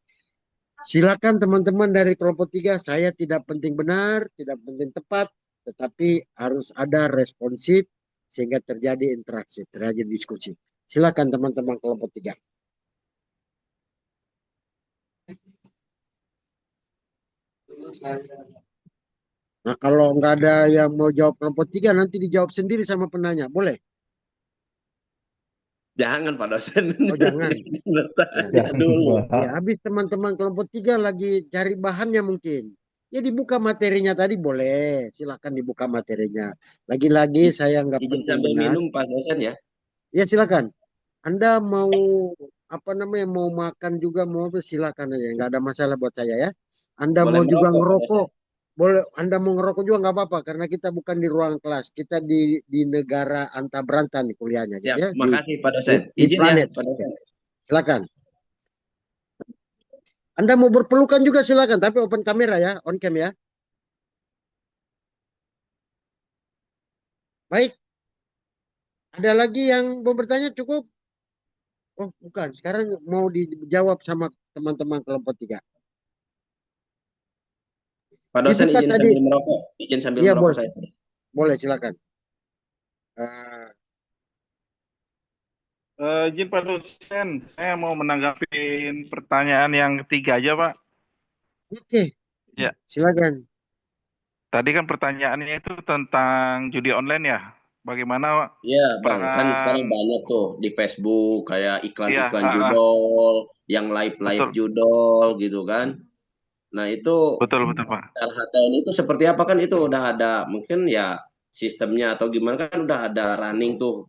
E: Silakan teman-teman dari kelompok 3. Saya tidak penting benar, tidak penting tepat, tetapi harus ada responsif sehingga terjadi interaksi, terjadi diskusi. Silakan teman-teman kelompok 3. Nah, kalau nggak ada yang mau jawab kelompok 3, nanti dijawab sendiri sama penanya. Boleh?
S: Jangan Pak Dosen.
E: Oh, jangan.
S: Ya, dulu.
E: Ya, habis teman-teman kelompok 3 lagi cari bahannya mungkin. Ya dibuka materinya tadi boleh. Silakan dibuka materinya. Lagi-lagi saya nggak
S: Izin
E: penting
S: sambil
E: benar.
S: minum Pak Dosen ya.
E: Ya silakan. Anda mau mau makan juga mau silakan aja. Nggak ada masalah buat saya ya. Anda
S: Boleh
E: mau juga
S: merokok,
E: ngerokok. Boleh, Anda mau ngerokok juga nggak apa-apa karena kita bukan di ruang kelas, kita di negara anta beranta nih kuliahnya gitu ya.
S: Makasih Pak Dosen.
E: Di
S: Izin
E: planet.
S: ya Pak Dosen.
E: Silakan. Anda mau berpelukan juga silakan, tapi open kamera ya, on cam ya. Baik. Ada lagi yang mau bertanya cukup? Oh, bukan. Sekarang mau dijawab sama teman-teman kelompok 3.
S: Pak Dosen
E: Dibuka
S: izin
E: tadi.
S: sambil merokok. Izin sambil
E: Iya,
S: merokok
E: boleh.
S: saya.
E: Boleh, silakan.
I: Izin Pak Dosen, saya mau menanggapi pertanyaan yang ketiga aja Pak.
E: Oke.
I: Ya.
E: Silakan.
I: Tadi kan pertanyaannya itu tentang judi online ya. Bagaimana?
S: Iya Bang, kan sekarang banyak tuh di Facebook kayak iklan-iklan
I: Iya,
S: judol, yang live
I: betul.
S: judol gitu kan. Nah itu
I: Betul Pak.
S: HTN itu seperti apa kan itu udah ada mungkin ya sistemnya atau gimana kan udah ada running tuh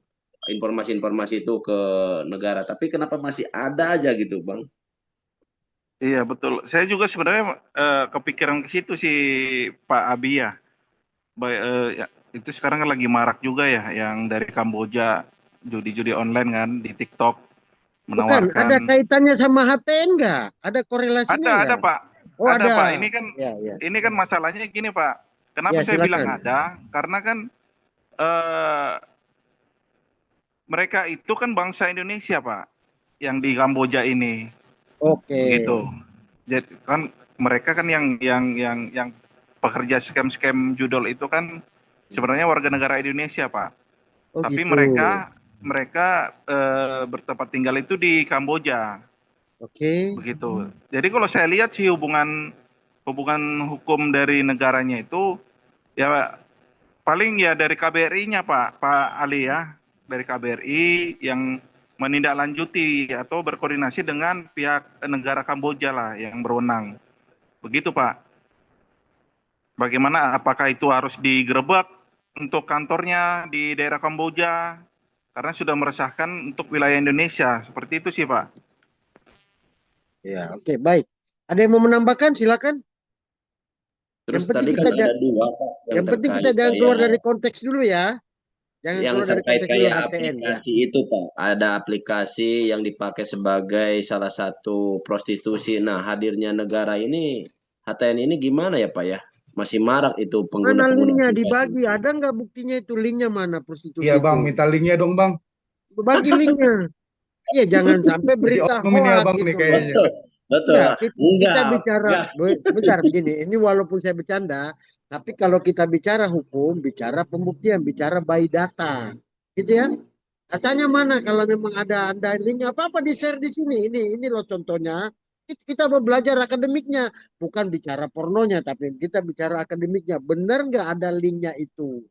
S: informasi-informasi itu ke negara. Tapi kenapa masih ada aja gitu Bang?
I: Iya betul. Saya juga sebenarnya kepikiran ke situ sih Pak Abi ya. Ya, itu sekarang kan lagi marak juga ya yang dari Kamboja judi-judi online kan di TikTok.
E: Bukan, ada
I: menawarkan.
E: kaitannya sama HTN nggak? Ada korelasinya
I: Ada
E: nggak?
I: Pak.
E: Oh
I: Ada Pak.
E: ada.
I: Ini
E: Ya,
I: kan masalahnya gini Pak. Kenapa
E: ya
I: saya bilang
E: silakan.
I: ada? Karena kan eh, mereka itu kan bangsa Indonesia Pak, yang di Kamboja ini,
E: Oke.
I: begitu. Jadi kan mereka kan yang pekerja scam judol itu kan sebenarnya warga negara Indonesia Pak.
E: Oh
I: Tapi
E: gitu.
I: mereka bertempat tinggal itu di Kamboja.
E: Oke.
I: Begitu. Jadi kalau saya lihat sih hubungan hukum dari negaranya itu ya paling ya dari KBRI-nya Pak Ali ya, dari KBRI yang menindaklanjuti atau berkoordinasi dengan pihak negara Kamboja lah yang berwenang. Begitu Pak. Bagaimana apakah itu harus digerebek untuk kantornya di daerah Kamboja karena sudah meresahkan untuk wilayah Indonesia. Seperti itu sih Pak.
E: Ya, oke, baik. Ada yang mau menambahkan? Silakan.
S: Terus
E: Yang penting
S: tadi kan
E: kita
S: ada dua Pak
E: yang penting kita jangan keluar dari konteks dulu ya. Jangan
S: yang
E: keluar dari
S: terkait
E: konteks dulu
S: kayak
E: HTN ya.
S: aplikasi itu Pak. Ada aplikasi yang dipakai sebagai salah satu prostitusi. Nah, hadirnya negara ini HTN ini gimana ya Pak ya? Masih marak itu
E: Mana
S: pengguna-pengguna
E: linknya
S: aplikasi.
E: dibagi? Ada nggak buktinya itu linknya mana prostitusi
P: Iya Bang,
E: itu?
P: minta linknya dong Bang.
E: Bagi linknya. Iya, jangan sampai
P: Jadi
E: berita
P: oknum ini
E: hoax
P: Abang nih
E: gitu.
P: kayaknya.
S: Betul.
E: Enggak, kita
S: Enggak.
E: bicara, sebentar begini, ini walaupun saya bercanda, tapi kalau kita bicara hukum, bicara pembuktian, bicara by data, gitu ya. Katanya mana kalau memang ada link apa-apa di-share di sini. Ini loh contohnya. Kita mau belajar akademiknya, bukan bicara pornonya, tapi kita bicara akademiknya. Benar nggak ada linknya itu?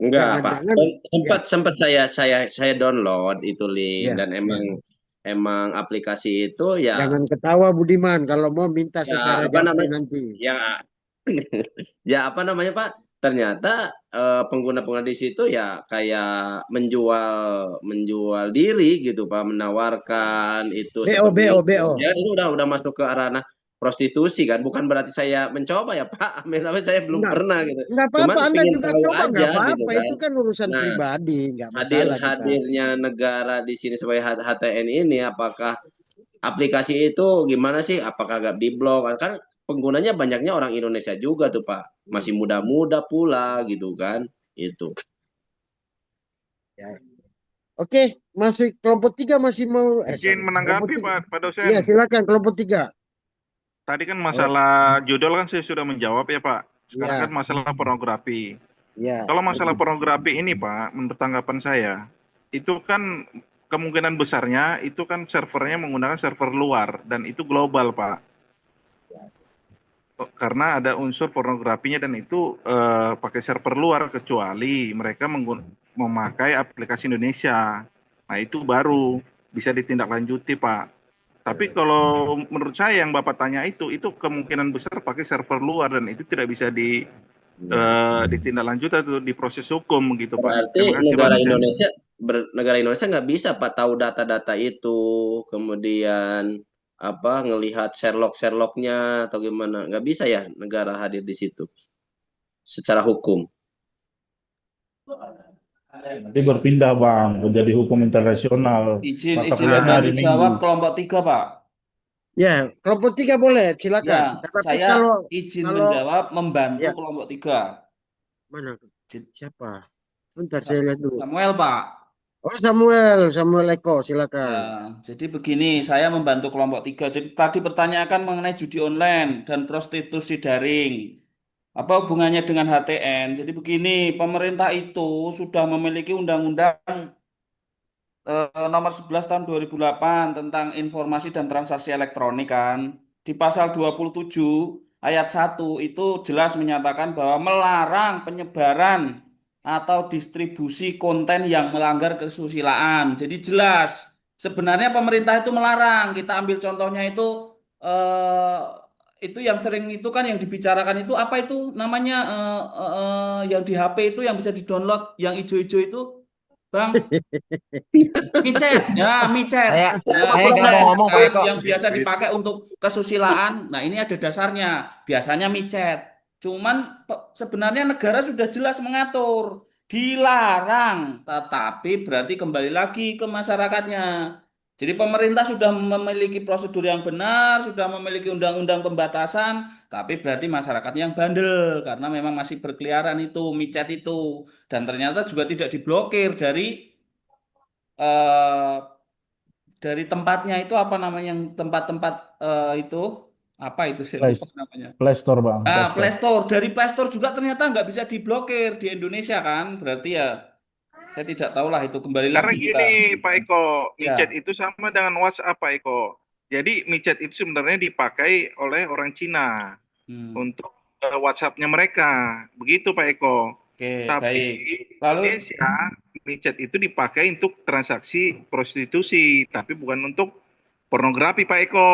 S: Enggak, Pak.
E: Jangan-jangan
S: Sempat saya download itu link
E: ya,
S: dan emang aplikasi itu ya
E: jangan ketawa Budiman kalau mau minta secara
S: apa
E: japri
S: namanya?
E: nanti.
S: Ya apa namanya Pak? Ternyata pengguna-pengguna di situ ya kayak menjual diri gitu Pak, menawarkan itu seperti itu.
E: BO.
S: Ya itu udah masuk ke ranah prostitusi kan, bukan berarti saya mencoba ya Pak, tapi saya belum pernah gitu.
E: Enggak
S: Cuman
E: apa-apa, Anda
S: pengen
E: juga
S: tahu
E: coba, enggak
S: aja gitu
E: apa-apa.
S: kan.
E: Itu kan urusan
S: Nah,
E: pribadi, enggak masalah kita.
S: hadirnya negara di sini sebagai HTN ini, apakah aplikasi itu gimana sih? Apakah agak diblok? Kan penggunanya banyaknya orang Indonesia juga tuh Pak, masih muda-muda pula gitu kan, itu.
E: Ya. Oke, masuk kelompok 3 masih mau.
I: Mungkin menanggapi Pak dosen.
E: Iya, silakan kelompok 3.
I: Tadi kan masalah judul kan saya sudah menjawab ya Pak. Sekarang
E: Ya.
I: kan masalah pornografi.
E: Ya.
I: Kalau masalah pornografi ini Pak, menurut tanggapan saya, itu kan kemungkinan besarnya itu kan servernya menggunakan server luar dan itu global Pak. Karena ada unsur pornografinya dan itu pakai server luar kecuali mereka memakai aplikasi Indonesia. Nah itu baru bisa ditindaklanjuti Pak. Tapi kalau menurut saya yang Bapak tanya itu kemungkinan besar pakai server luar dan itu tidak bisa ditindaklanjuti atau diproses hukum gitu Pak.
S: Berarti negara Indonesia nggak bisa Pak tahu data-data itu, kemudian ngelihat Sherlock-Sherlocknya atau gimana, nggak bisa ya negara hadir di situ secara hukum.
B: Nanti berpindah Bang menjadi hukum internasional.
J: Izin
B: Kuliahnya hari
J: bantu jawab
B: Minggu.
J: kelompok 3 Pak.
E: Ya, kelompok 3 boleh, silakan.
J: Ya,
E: Tapi
J: saya izin menjawab membantu
E: ya.
J: kelompok 3.
E: Mana? Siapa? Bentar saya lihat dulu.
J: Samuel Pak.
E: Oh Samuel Eko, silakan.
J: Ya, jadi begini, saya membantu kelompok 3. Jadi tadi pertanyakan mengenai judi online dan prostitusi daring. Apa hubungannya dengan HTN? Jadi begini, pemerintah itu sudah memiliki undang-undang nomor 11 tahun 2008 tentang informasi dan transaksi elektronik kan. Di pasal 27 ayat 1 itu jelas menyatakan bahwa melarang penyebaran atau distribusi konten yang melanggar kesusilaan. Jadi jelas sebenarnya pemerintah itu melarang. Kita ambil contohnya itu yang sering itu kan yang dibicarakan itu apa itu namanya yang di HP itu yang bisa di-download yang hijau-hijau itu Bang, micet, ya micet,
K: Saya
J: micet
K: nggak mau ngomong Pak Eko.
J: yang biasa dipakai untuk kesusilaan. Nah ini ada dasarnya, biasanya micet. Cuman sebenarnya negara sudah jelas mengatur, dilarang, tetapi berarti kembali lagi ke masyarakatnya. Jadi pemerintah sudah memiliki prosedur yang benar, sudah memiliki undang-undang pembatasan, tapi berarti masyarakatnya yang bandel karena memang masih berkeliaran itu micet itu, dan ternyata juga tidak diblokir eh, dari tempatnya itu apa namanya yang tempat-tempat itu apa itu saya
B: Play,
J: lupa namanya.
B: Play Store Bang, Play
J: Play
B: Store.
J: Store, dari Play Store juga ternyata nggak bisa diblokir di Indonesia kan, berarti ya saya tidak tahulah itu kembali
I: Karena
J: lagi kita.
I: gini Pak Eko,
J: Ya.
I: micet itu sama dengan WhatsApp Pak Eko. Jadi micet itu sebenarnya dipakai oleh orang Cina untuk WhatsApp-nya mereka. Begitu Pak Eko.
J: Oke,
I: Tapi
J: baik.
I: di
J: Lalu
I: Indonesia micet itu dipakai untuk transaksi prostitusi, tapi bukan untuk pornografi Pak Eko.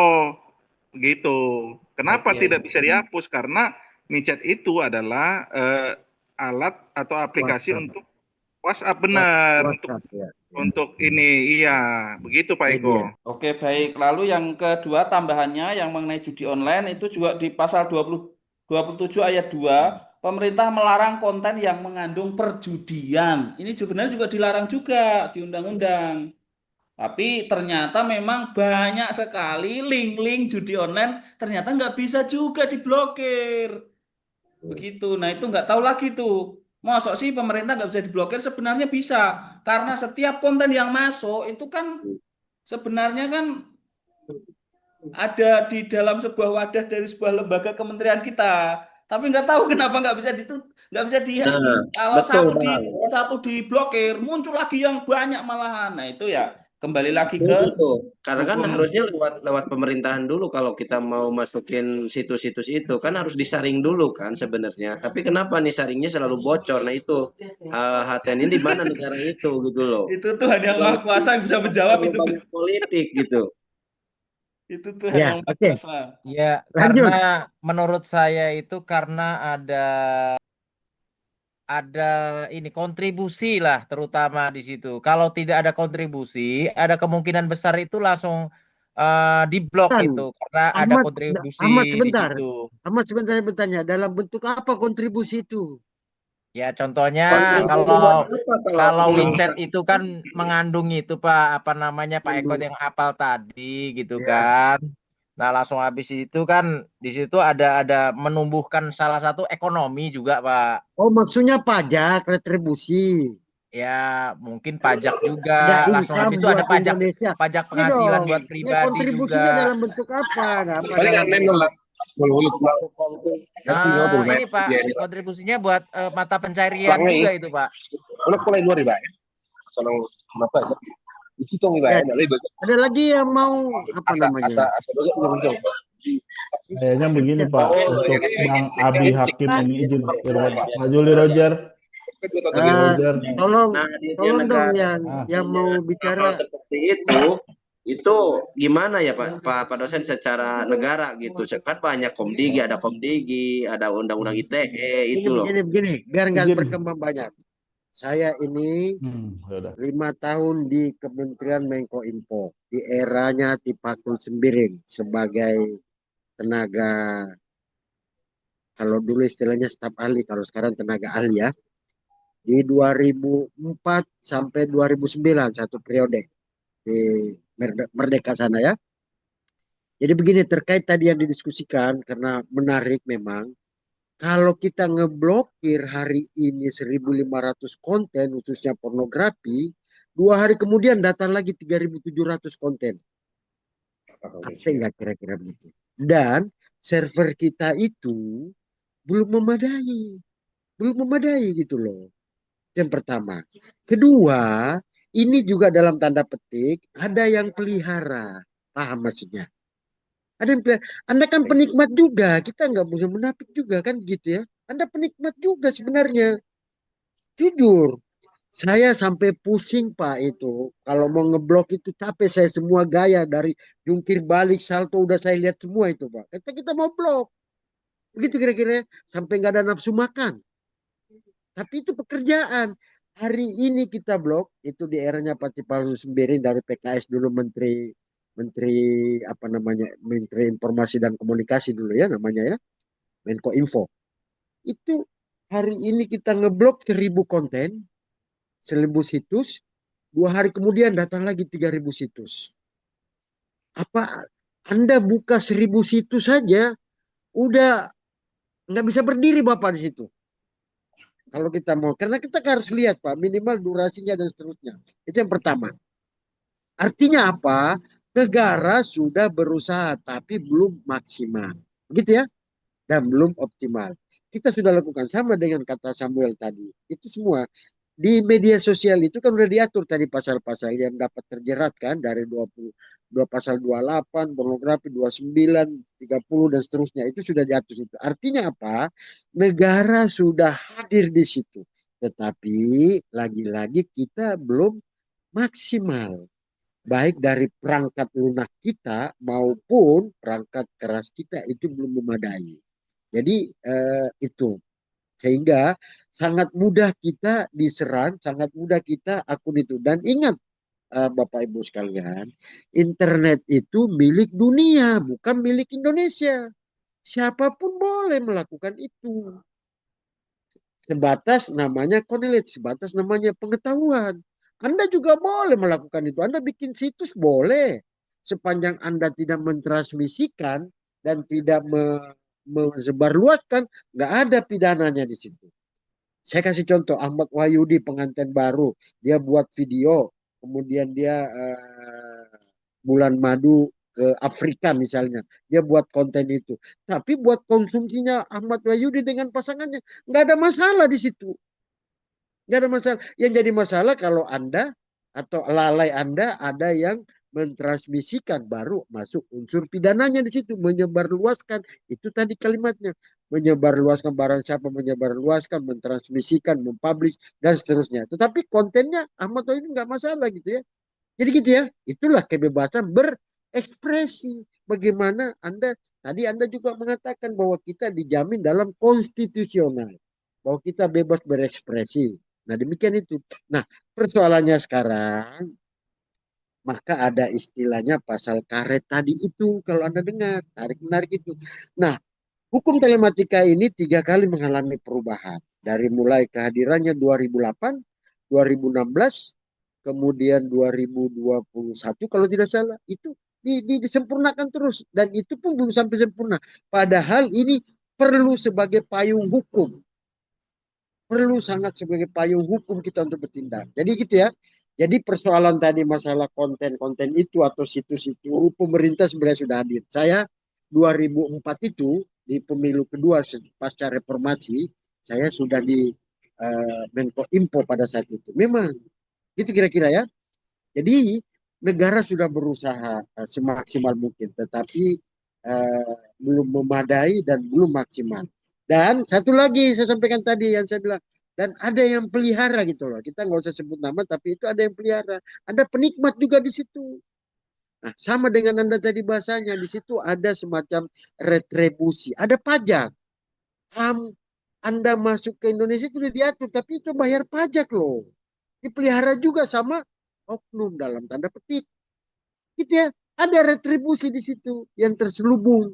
I: Begitu. Kenapa
J: Oke.
I: tidak bisa dihapus? Karena micet itu adalah alat atau aplikasi
E: WhatsApp.
I: untuk WhatsApp benar
E: WhatsApp, ya.
I: untuk ini iya begitu Pak Eko.
J: Oke, baik. Lalu yang kedua tambahannya yang mengenai judi online itu juga di pasal 27 ayat 2, pemerintah melarang konten yang mengandung perjudian. Ini sebenarnya juga dilarang juga di undang-undang. Tapi ternyata memang banyak sekali link-link judi online ternyata nggak bisa juga diblokir. Begitu. Nah itu nggak tahu lagi tuh. Masuk sih pemerintah nggak bisa diblokir? Sebenarnya bisa. Karena setiap konten yang masuk itu kan sebenarnya kan ada di dalam sebuah wadah dari sebuah lembaga kementerian kita. Tapi nggak tahu kenapa nggak bisa nggak bisa kalau
S: betul Bang.
J: satu diblokir muncul lagi yang banyak malahan. Nah itu ya kembali lagi
S: Betul
J: ke
S: tuh. Karena kan
J: hukum.
S: harusnya lewat pemerintahan dulu kalau kita mau masukin situs-situs itu kan harus disaring dulu kan sebenarnya. Tapi kenapa nih saringnya selalu bocor? Nah itu HTN ini di mana negara itu gitu loh.
J: Itu Tuhan yang Maha Kuasa yang bisa menjawab itu.
S: Banyak politik gitu.
J: Itu Tuhan
E: Ya,
J: yang Maha
E: oke.
J: Kuasa.
K: Ya,
E: Lanjut.
K: karena menurut saya itu karena ada ini kontribusi lah terutama di situ. Kalau tidak ada kontribusi, ada kemungkinan besar itu langsung diblok
E: Kan,
K: itu karena ada
E: Ahmad
K: kontribusi di
E: sebentar.
K: situ.
E: Ahmad sebentar saya bertanya, dalam bentuk apa kontribusi itu?
K: Ya contohnya
S: Kontribusi buat apa
K: kalau
S: kalau
K: WeChat itu kan mengandung itu Pak, apa namanya Pak Eko yang hafal tadi gitu kan. Nah, langsung habis itu kan di situ ada menumbuhkan salah satu ekonomi juga, Pak.
E: Oh, maksudnya pajak, retribusi.
K: Ya, mungkin pajak
E: Ada
K: juga. Langsung habis
E: income
K: itu ada
E: buat Indonesia.
K: pajak
E: Iya
K: penghasilan
E: dong.
K: buat
E: Ya,
K: pribadi
E: kontribusinya
K: juga.
E: dalam bentuk apa? Ada apa dalam bentuk
K: Ini Pak, kontribusinya buat mata pencarian juga itu, Pak.
E: ya, ada lagi yang mau apa namanya?
B: Kayaknya begini Pak, untuk Bang Abi Hakim ini izin Pak Juli Roger.
E: Tolong
S: di
E: dong
S: negara
E: yang mau bicara.
S: seperti itu gimana ya Pak dosen secara negara gitu. Kan banyak Komdigi, ada undang-undang ITE itu loh.
E: Begini, biar nggak berkembang banyak. Saya ini 5 tahun di Kementerian Menko Info di eranya Tipakul Sembiring sebagai tenaga, kalau dulu istilahnya staf ahli, kalau sekarang tenaga ahli ya. Di 2004 sampai 2009 satu periode di Merdeka sana ya. Jadi begini, terkait tadi yang didiskusikan karena menarik memang. Kalau kita ngeblokir hari ini 1.500 konten khususnya pornografi, 2 hari kemudian datang lagi 3.700 konten. Apa enggak kira-kira begitu? Dan server kita itu belum memadai gitu loh. Yang pertama. Kedua, ini juga dalam tanda petik ada yang pelihara. Paham maksudnya? Ada yang pelihara. Anda kan penikmat juga. Kita nggak bisa menapik juga kan gitu ya. Anda penikmat juga sebenarnya. Jujur. Saya sampai pusing Pak itu. Kalau mau ngeblok itu capek saya semua gaya. Dari jungkir balik, salto udah saya lihat semua itu Pak. Kita mau blok. Begitu kira-kira. Sampai nggak ada nafsu makan. Tapi itu pekerjaan. Hari ini kita blok. Itu di eranya Pak Tipakul Sembiring dari PKS dulu Menteri apa namanya, Menteri Informasi dan Komunikasi dulu ya namanya ya, Menko Info. Itu hari ini kita ngeblok 1.000 konten, 1.000 situs, 2 hari kemudian datang lagi 3.000 situs. Apa Anda buka 1000 situs saja, udah nggak bisa berdiri Bapak di situ. Kalau kita mau, karena kita harus lihat Pak, minimal durasinya dan seterusnya. Itu yang pertama. Artinya apa? Negara sudah berusaha tapi belum maksimal. Begitu ya? Dan belum optimal. Kita sudah lakukan sama dengan kata Samuel tadi. Itu semua di media sosial itu kan udah diatur tadi pasal-pasal yang dapat terjerat kan dari 22 pasal 28, pornografi 29, 30 dan seterusnya. Itu sudah diatur itu. Artinya apa? Negara sudah hadir di situ. Tetapi lagi-lagi kita belum maksimal. Baik dari perangkat lunak kita maupun perangkat keras kita itu belum memadai. Jadi itu sehingga sangat mudah kita diserang, sangat mudah kita akun itu. Dan ingat Bapak Ibu sekalian, internet itu milik dunia, bukan milik Indonesia. Siapapun boleh melakukan itu. Sebatas namanya knowledge, sebatas namanya pengetahuan. Anda juga boleh melakukan itu. Anda bikin situs boleh. Sepanjang Anda tidak mentransmisikan dan tidak menyebarluaskan, nggak ada pidananya di situ. Saya kasih contoh Ahmad Wahyudi pengantin baru, dia buat video, kemudian dia bulan madu ke Afrika misalnya, dia buat konten itu. Tapi buat konsumsinya Ahmad Wahyudi dengan pasangannya, nggak ada masalah di situ. Nggak ada masalah. Yang jadi masalah kalau Anda atau lalai Anda ada yang mentransmisikan, baru masuk unsur pidananya di situ, menyebarluaskan. Itu tadi kalimatnya, menyebarluaskan, barang siapa menyebarluaskan, mentransmisikan, mempublish dan seterusnya. Tetapi kontennya Ahmad ini nggak masalah gitu ya. Jadi gitu ya, itulah kebebasan berekspresi. Bagaimana tadi Anda juga mengatakan bahwa kita dijamin dalam konstitusional, bahwa kita bebas berekspresi. Nah demikian itu. Nah persoalannya sekarang, maka ada istilahnya pasal karet tadi itu, kalau Anda dengar, tarik-menarik itu. Nah, hukum telematika ini 3 kali mengalami perubahan. Dari mulai kehadirannya 2008, 2016, kemudian 2021 kalau tidak salah, itu disempurnakan terus. Dan itu pun belum sampai sempurna. Padahal ini perlu sebagai payung hukum. Perlu sangat sebagai payung hukum kita untuk bertindak. Jadi gitu ya. Jadi persoalan tadi masalah konten-konten itu atau situs itu, pemerintah sebenarnya sudah hadir. Saya 2004 itu di pemilu kedua pasca reformasi, saya sudah di Menko Info pada saat itu. Memang itu kira-kira ya. Jadi negara sudah berusaha semaksimal mungkin, tetapi belum memadai dan belum maksimal. Dan satu lagi saya sampaikan tadi yang saya bilang, dan ada yang pelihara gitu loh. Kita nggak usah sebut nama, tapi itu ada yang pelihara. Ada penikmat juga di situ. Nah, sama dengan Anda tadi bahasanya, di situ ada semacam retribusi, ada pajak. Anda masuk ke Indonesia itu sudah diatur, tapi itu bayar pajak loh. Dipelihara juga sama oknum dalam tanda petik. Gitu ya. Ada retribusi di situ yang terselubung.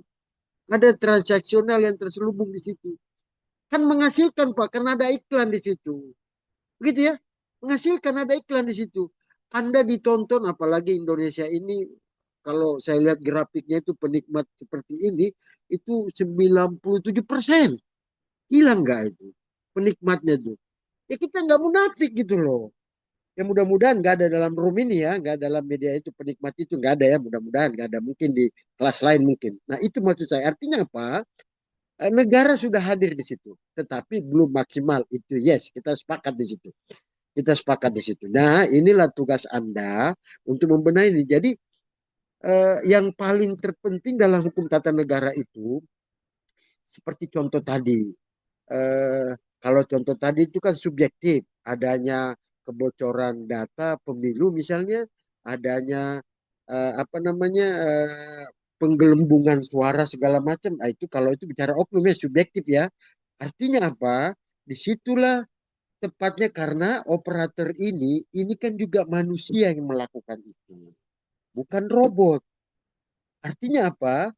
E: Ada transaksional yang terselubung di situ. Kan menghasilkan Pak, karena ada iklan di situ. Begitu ya, menghasilkan ada iklan di situ. Anda ditonton, apalagi Indonesia ini, kalau saya lihat grafiknya itu penikmat seperti ini, itu 97%. Hilang nggak itu penikmatnya tuh? Ya kita nggak munafik gitu loh. Ya mudah-mudahan nggak ada dalam room ini ya, nggak dalam media itu penikmat itu nggak ada ya, mudah-mudahan nggak ada, mungkin di kelas lain mungkin. Nah itu maksud saya, artinya apa? Negara sudah hadir di situ, tetapi belum maksimal itu. Yes, kita sepakat di situ. Kita sepakat di situ. Nah inilah tugas Anda untuk membenahi ini. Jadi yang paling terpenting dalam hukum tata negara itu, seperti contoh tadi. Kalau contoh tadi itu kan subjektif, adanya kebocoran data pemilu misalnya, adanya penggelembungan suara segala macam. Nah, itu kalau itu bicara oknumnya subjektif ya. Artinya apa? Disitulah tepatnya, karena operator ini kan juga manusia yang melakukan itu, bukan robot. Artinya apa?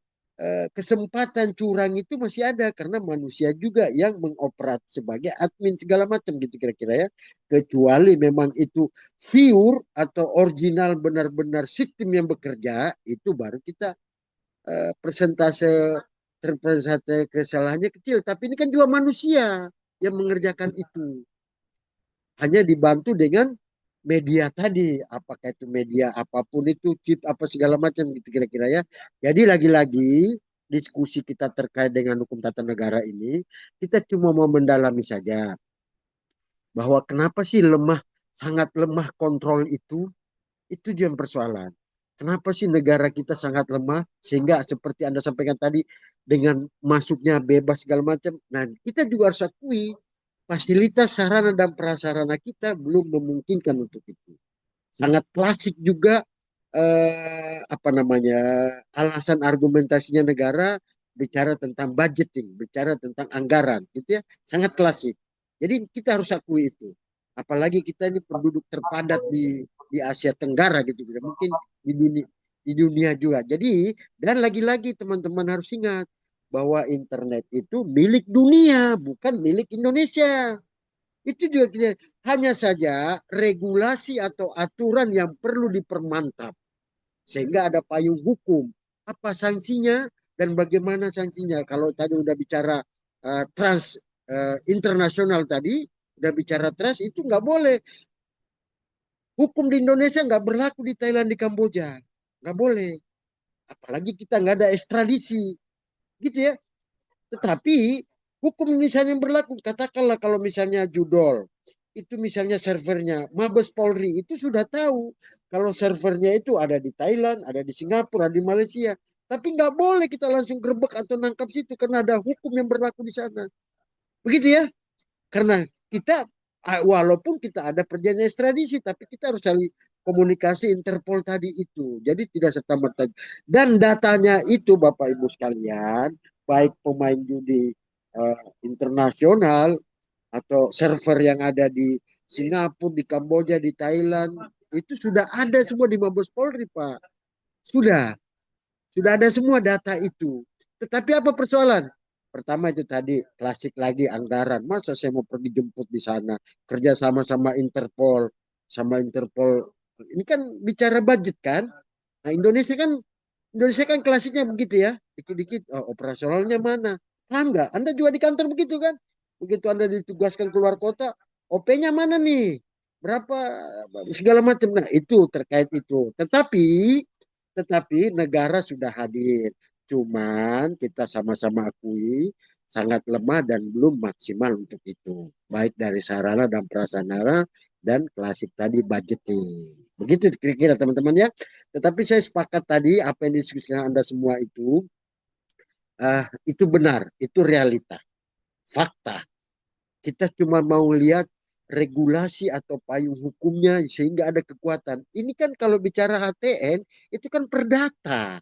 E: kesempatan curang itu masih ada karena manusia juga yang mengoperat sebagai admin segala macam gitu kira-kira ya. Kecuali memang itu pure atau original benar-benar sistem yang bekerja, itu baru kita persentase kesalahannya kecil. Tapi ini kan juga manusia yang mengerjakan itu. Hanya dibantu dengan media tadi, apakah itu media apapun itu, chip apa segala macam gitu kira-kira ya. Jadi lagi-lagi diskusi kita terkait dengan hukum tata negara ini, kita cuma mau mendalami saja bahwa kenapa sih sangat lemah kontrol itu dia persoalan. Kenapa sih negara kita sangat lemah sehingga seperti Anda sampaikan tadi dengan masuknya bebas segala macam. Nah, kita juga harus akui fasilitas sarana dan prasarana kita belum memungkinkan untuk itu. Sangat klasik juga alasan argumentasinya negara bicara tentang budgeting, bicara tentang anggaran, gitu ya, sangat klasik. Jadi kita harus akui itu. Apalagi kita ini penduduk terpadat di Asia Tenggara gitu, mungkin di dunia juga. Jadi dan lagi-lagi teman-teman harus ingat bahwa internet itu milik dunia, bukan milik Indonesia. Itu juga hanya saja regulasi atau aturan yang perlu dipermantap sehingga ada payung hukum. Apa sanksinya dan bagaimana sanksinya? Kalau tadi udah bicara internasional tadi, udah bicara trust, itu nggak boleh. Hukum di Indonesia nggak berlaku di Thailand, di Kamboja, nggak boleh. Apalagi kita nggak ada ekstradisi, gitu ya. Tetapi hukum misalnya yang berlaku, katakanlah kalau misalnya judol, itu misalnya servernya Mabes Polri itu sudah tahu kalau servernya itu ada di Thailand, ada di Singapura, ada di Malaysia. Tapi nggak boleh kita langsung gerbek atau nangkap situ karena ada hukum yang berlaku di sana. Begitu ya. Karena kita walaupun kita ada perjanjian ekstradisi, tapi kita harus cari komunikasi Interpol tadi itu. Jadi tidak serta-merta. Dan datanya itu Bapak Ibu sekalian, baik pemain judi internasional atau server yang ada di Singapura, di Kamboja, di Thailand, itu sudah ada semua di Mabes Polri, Pak. Sudah ada semua data itu. Tetapi apa persoalan? Pertama itu tadi klasik lagi anggaran. Masa saya mau pergi jemput di sana, kerja sama Interpol, sama Interpol. Ini kan bicara budget kan? Nah Indonesia kan klasiknya begitu ya. Dikit-dikit operasionalnya mana? Enggak, Anda juga di kantor begitu kan? Begitu Anda ditugaskan keluar kota, OP-nya mana nih? Berapa segala macam. Nah, itu terkait itu. Tetapi negara sudah hadir. Cuman kita sama-sama akui sangat lemah dan belum maksimal untuk itu. Baik dari sarana dan prasarana dan klasik tadi budgeting. Begitu kira-kira teman-teman ya. Tetapi saya sepakat tadi apa yang diskusikan Anda semua itu benar, itu realita, fakta. Kita cuma mau lihat regulasi atau payung hukumnya sehingga ada kekuatan. Ini kan kalau bicara HTN itu kan perdata.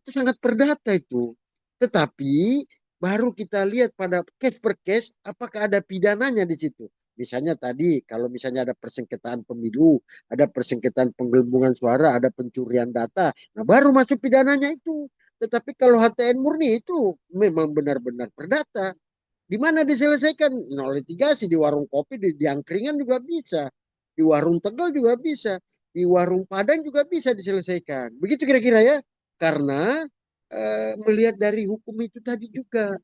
E: Itu sangat perdata itu. Tetapi baru kita lihat pada case per case apakah ada pidananya di situ. Misalnya tadi kalau misalnya ada persengketaan pemilu, ada persengketaan penggelembungan suara, ada pencurian data, nah baru masuk pidananya itu. Tetapi kalau HTN murni itu memang benar-benar perdata. Di mana diselesaikan? Nah, litigasi di warung kopi, di angkringan juga bisa. Di warung Tegal juga bisa. Di warung Padang juga bisa diselesaikan. Begitu kira-kira ya. Karena melihat dari hukum itu tadi juga.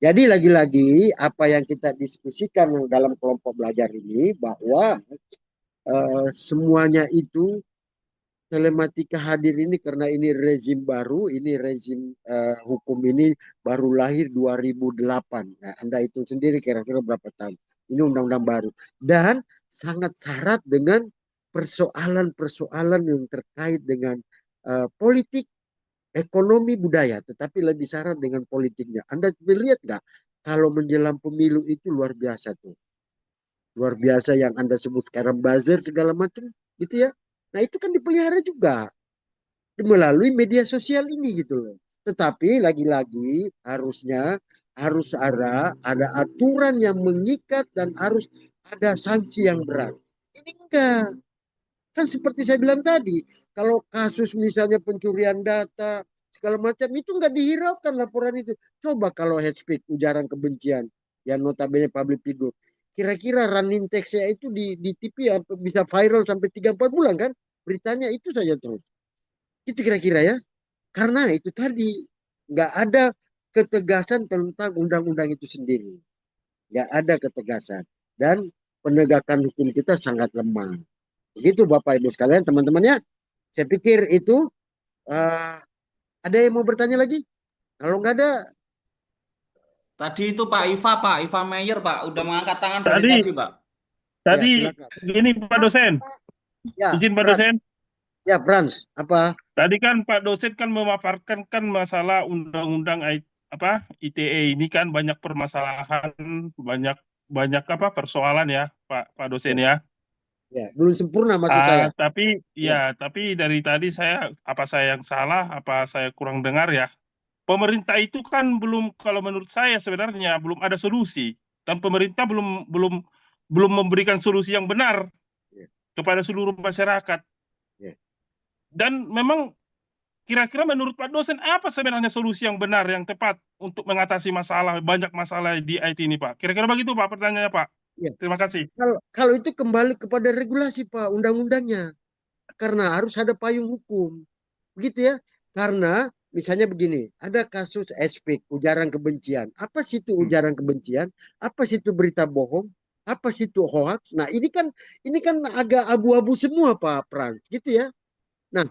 E: Jadi lagi-lagi apa yang kita diskusikan dalam kelompok belajar ini bahwa semuanya itu telematika hadir ini karena ini rezim baru, ini rezim hukum ini baru lahir 2008. Nah, Anda hitung sendiri kira-kira berapa tahun. Ini undang-undang baru. Dan sangat syarat dengan persoalan-persoalan yang terkait dengan politik, ekonomi, budaya. Tetapi lebih syarat dengan politiknya. Anda melihat nggak? Kalau menjelang pemilu itu luar biasa tuh. Luar biasa yang Anda sebut sekarang buzzer segala macam gitu ya. Nah itu kan dipelihara juga melalui media sosial ini gitu loh. Tetapi lagi-lagi harus ada aturan yang mengikat dan harus ada sanksi yang berat. Ini enggak. Kan seperti saya bilang tadi, kalau kasus misalnya pencurian data, segala macam itu nggak dihiraukan laporan itu. Coba kalau hate speech, ujaran kebencian, yang notabene public figure, kira-kira running text-nya itu di TV ya, bisa viral sampai 3-4 bulan kan? Beritanya itu saja terus. Itu kira-kira ya. Karena itu tadi nggak ada ketegasan tentang undang-undang itu sendiri. Nggak ada ketegasan. Dan penegakan hukum kita sangat lemah. Begitu Bapak Ibu sekalian, teman-temannya. Saya pikir itu ada yang mau bertanya lagi? Kalau nggak ada,
J: Tadi itu Pak Iva Meyer Pak, udah mengangkat tangan dari
T: Tadi,
J: tadi Pak.
T: tadi
E: ya silakan.
T: gini Pak dosen,
E: Ya,
T: izin Pak
E: Frans.
T: dosen.
E: Ya, Frans, apa?
T: Tadi kan Pak dosen kan memaparkan kan masalah undang-undang ITE ini kan banyak permasalahan, banyak persoalan ya Pak dosen ya.
E: Ya, belum sempurna maksud saya.
T: Tapi
E: Ya.
T: tapi dari tadi apa saya yang salah, apa saya kurang dengar ya. Pemerintah itu kan belum, kalau menurut saya sebenarnya belum ada solusi, dan pemerintah belum memberikan solusi yang benar
E: Ya.
T: kepada seluruh masyarakat.
E: Ya.
T: Dan memang kira-kira menurut Pak dosen apa sebenarnya solusi yang benar, yang tepat untuk mengatasi banyak masalah di IT ini Pak? Kira-kira begitu Pak pertanyaannya Pak.
E: Ya.
T: Terima kasih.
E: Kalau itu kembali kepada regulasi Pak, undang-undangnya. Karena harus ada payung hukum. Begitu ya. Karena misalnya begini, ada kasus hate speech, ujaran kebencian. Apa sih itu ujaran kebencian? Apa sih itu berita bohong? Apa sih itu hoax? Nah, ini kan agak abu-abu semua Pak Frans, gitu ya. Nah,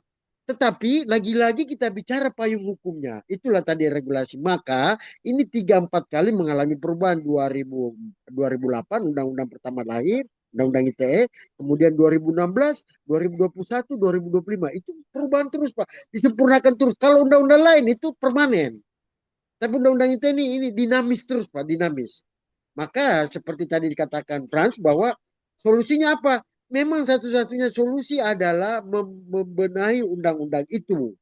E: tetapi lagi-lagi kita bicara payung hukumnya. Itulah tadi regulasi. Maka ini 3-4 kali mengalami perubahan. 2008 undang-undang pertama lahir, undang-undang ITE, kemudian 2016, 2021, 2025. Itu perubahan terus Pak. Disempurnakan terus. Kalau undang-undang lain itu permanen. Tapi undang-undang ITE ini dinamis terus Pak, dinamis. Maka seperti tadi dikatakan Frans bahwa solusinya apa? Memang satu-satunya solusi adalah membenahi undang-undang itu.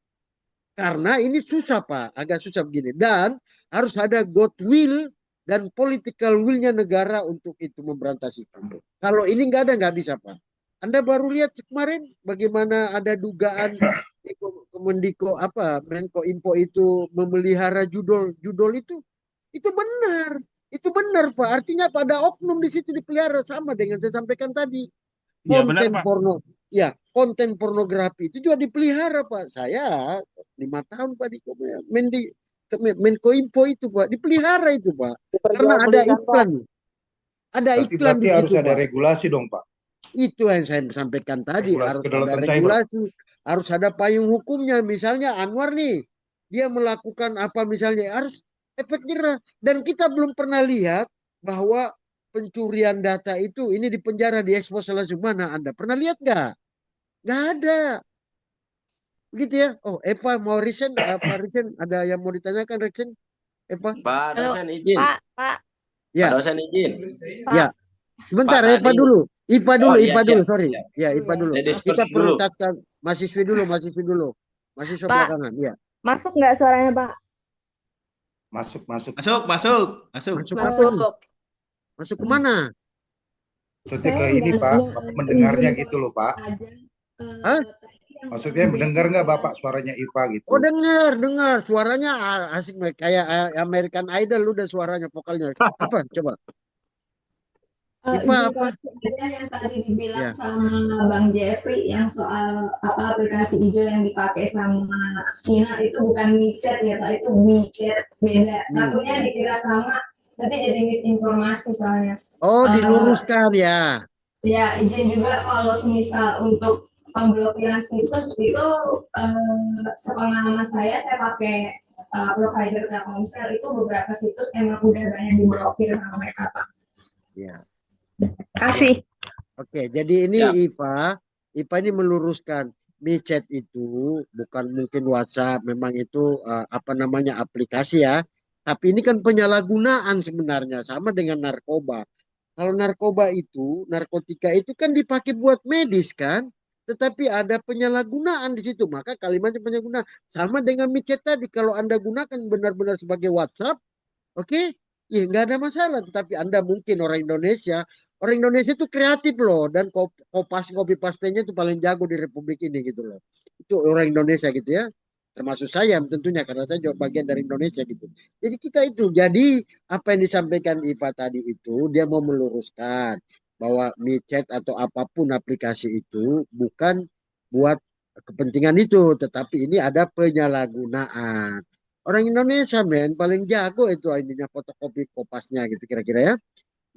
E: Karena ini susah Pak, agak susah begini. Dan harus ada goodwill dan political will-nya negara untuk itu memberantas itu. Kalau ini nggak bisa Pak. Anda baru lihat kemarin bagaimana ada dugaan Menko Info itu memelihara judol itu. Itu benar. Itu benar Pak. Artinya pada oknum di situ dipelihara, sama dengan saya sampaikan tadi.
T: Iya benar Pak.
E: Konten pornografi itu juga dipelihara Pak. Saya 5 tahun Pak di Menko Info itu Pak, dipelihara itu Pak. Karena ada iklan. Ada iklan di situ
P: harus ada
E: Pak.
P: regulasi dong Pak.
E: Itu yang saya sampaikan tadi, harus ada regulasi, harus ada payung hukumnya. Misalnya Anwar nih, dia melakukan apa misalnya, harus efek jerah. Dan kita belum pernah lihat bahwa pencurian data itu ini di penjara, di ekspos langsung. Mana Anda pernah lihat nggak? Nggak ada. Begitu ya. Oh, Eva mau Risen, Pak Risen ada yang mau ditanyakan Risen? Eva?
S: Pak dosen izin.
A: Pak.
S: Ya. Pak dosen izin.
E: Ya. Sebentar,
S: Pak,
E: Eva dulu. Iva dulu,
S: Oh,
E: Iva
S: iya,
E: dulu,
S: iya.
E: sorry.
S: Iya.
E: Ya, Iva dulu.
S: Saya
E: Kita
S: dulu.
E: prioritaskan mahasiswi dulu. Mahasiswa
U: Pak.
E: belakangan, ya.
U: Masuk nggak suaranya Pak?
P: Masuk.
E: Masuk kemana?
P: Maksudnya ke ini Pak, mendengarnya gitu loh Pak.
E: Hah?
P: Maksudnya mendengar nggak Bapak suaranya Iva gitu?
E: Oh dengar. Suaranya asik kayak American Idol udah suaranya, vokalnya. Apa? Coba. Iva apa?
U: Yang tadi dibilang sama Bang Jeffrey yang soal aplikasi hijau yang dipakai sama Cina itu bukan WeChat ya Pak, itu WeChat, beda. Takutnya dikira sama, nanti jadi misinformasi soalnya.
E: Oh diluruskan ya.
U: Ya izin juga kalau misal untuk pemblokiran situs itu sepengalaman saya pakai provider Telkomsel itu beberapa situs emang udah banyak diblokir sama mereka Pak.
E: Ya.
U: Kasih.
E: Oke, jadi ini Iva ini meluruskan WeChat itu bukan mungkin WhatsApp, memang itu aplikasi ya. Tapi ini kan penyalahgunaan sebenarnya, sama dengan narkoba. Kalau narkotika itu kan dipakai buat medis kan, tetapi ada penyalahgunaan di situ. Maka kalimatnya penyalahgunaan. Sama dengan WeChat tadi, kalau Anda gunakan benar-benar sebagai WhatsApp, oke, ya nggak ada masalah. Tetapi Anda mungkin orang Indonesia itu kreatif loh, dan copy paste-nya itu paling jago di Republik ini gitu loh. Itu orang Indonesia gitu ya. termasuk saya tentunya karena saya juga bagian dari Indonesia gitu. Jadi kita itu, jadi apa yang disampaikan Iva tadi itu dia mau meluruskan bahwa micet atau apapun aplikasi itu bukan buat kepentingan itu, tetapi ini ada penyalahgunaan. Orang Indonesia men paling jago itu ininya fotokopi kopasnya gitu kira-kira ya.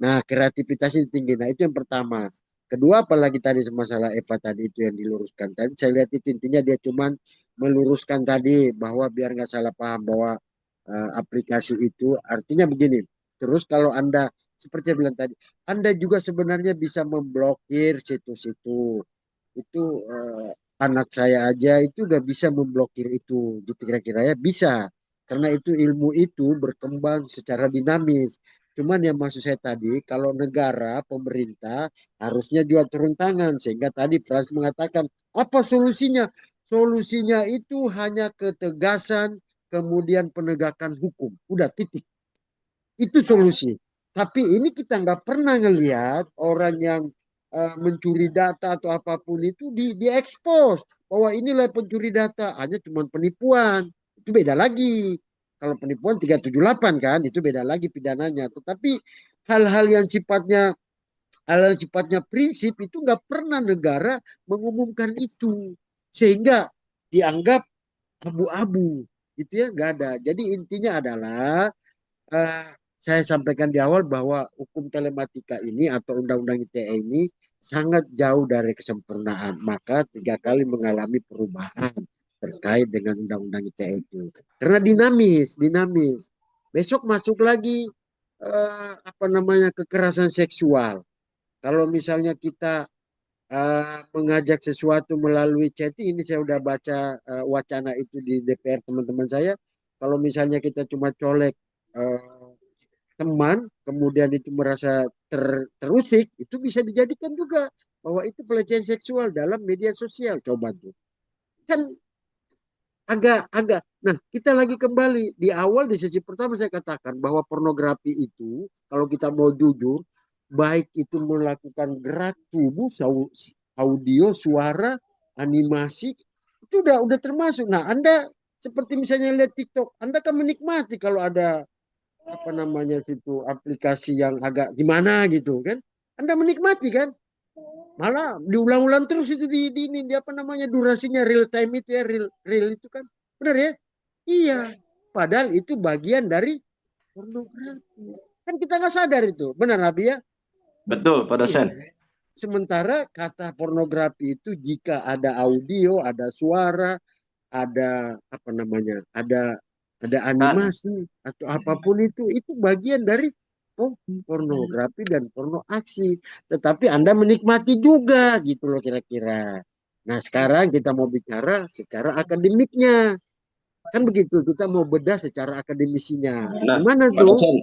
E: Nah, kreativitasnya tinggi. Nah, itu yang pertama. Kedua, apalagi tadi masalah Eva tadi itu yang diluruskan. Tadi saya lihat itu intinya dia cuman meluruskan tadi bahwa biar nggak salah paham bahwa aplikasi itu artinya begini. Terus kalau Anda seperti yang bilang tadi, Anda juga sebenarnya bisa memblokir situs itu. Itu anak saya aja itu udah bisa memblokir itu, gitu kira-kira ya bisa. Karena itu ilmu itu berkembang secara dinamis. Cuman yang maksud saya tadi, kalau negara, pemerintah harusnya juga turun tangan. Sehingga tadi Frans mengatakan, apa solusinya? Solusinya itu hanya ketegasan, kemudian penegakan hukum. Udah titik. Itu solusi. Tapi ini kita nggak pernah ngelihat orang yang mencuri data atau apapun itu diekspos. Bahwa inilah pencuri data. Hanya cuma penipuan. Itu beda lagi. Kalau penipuan 378 kan, itu beda lagi pidananya. Tetapi hal-hal yang sifatnya prinsip itu nggak pernah negara mengumumkan itu, sehingga dianggap abu-abu, itu ya nggak ada. Jadi intinya adalah saya sampaikan di awal bahwa hukum telematika ini atau undang-undang ITE ini sangat jauh dari kesempurnaan, maka 3 kali mengalami perubahan terkait dengan undang-undang ITE itu. Karena dinamis. Besok masuk lagi kekerasan seksual. Kalau misalnya kita mengajak sesuatu melalui chatting, ini saya udah baca wacana itu di DPR teman-teman saya. Kalau misalnya kita cuma colek teman, kemudian itu merasa terusik, itu bisa dijadikan juga bahwa itu pelecehan seksual dalam media sosial. Coba tuh. Kan agak. Nah, kita lagi kembali di awal di sesi pertama saya katakan bahwa pornografi itu kalau kita mau jujur, baik itu melakukan gerak tubuh, audio, suara, animasi, itu udah termasuk. Nah, Anda seperti misalnya lihat TikTok, Anda kan menikmati kalau ada situ aplikasi yang agak gimana gitu kan. Anda menikmati kan? Malah diulang-ulang terus itu di durasinya real time itu ya, real itu kan. Benar ya? Iya. Padahal itu bagian dari pornografi. Kan kita nggak sadar itu. Benar Nabi ya?
S: Betul, Pak dosen.
E: Sementara kata pornografi itu jika ada audio, ada suara, ada ada animasi atau apapun itu bagian dari pornografi dan porno aksi. Tetapi Anda menikmati juga gitu loh kira-kira. Nah sekarang kita mau bicara secara akademiknya. Kan begitu, kita mau bedah secara akademisinya.
S: Nah,
E: gimana
S: Pak
E: tuh?
S: dosen,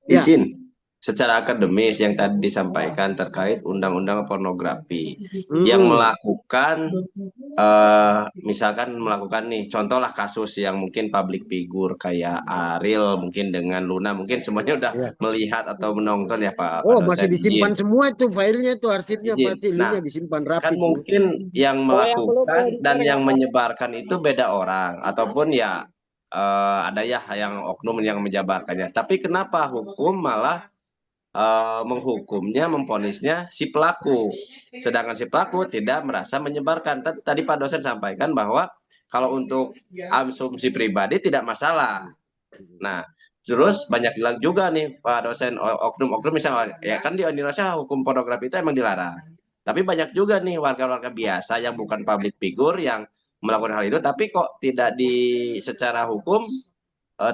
E: Ya.
S: izin. Secara akademis yang tadi disampaikan terkait undang-undang pornografi yang melakukan misalkan melakukan nih contohlah kasus yang mungkin public figure kayak Ariel mungkin dengan Luna mungkin semuanya udah melihat atau menonton ya Pak dosen.
E: Masih disimpan semua tuh filenya tuh arsipnya pasti
S: Nah,
E: disimpan rapi
S: kan mungkin yang melakukan dan yang
E: belum
S: menyebarkan itu beda orang ataupun ya ada ya yang oknum yang menjabarkannya. Tapi kenapa hukum malah menghukumnya, memponisnya si pelaku, sedangkan si pelaku tidak merasa menyebarkan. Tadi Pak dosen sampaikan bahwa kalau untuk asumsi pribadi tidak masalah. Nah, terus banyak bilang juga nih Pak dosen, oknum-oknum misalnya, ya kan di Indonesia hukum pornografi itu emang dilarang. Tapi banyak juga nih warga-warga biasa yang bukan public figure yang melakukan hal itu, tapi kok tidak secara hukum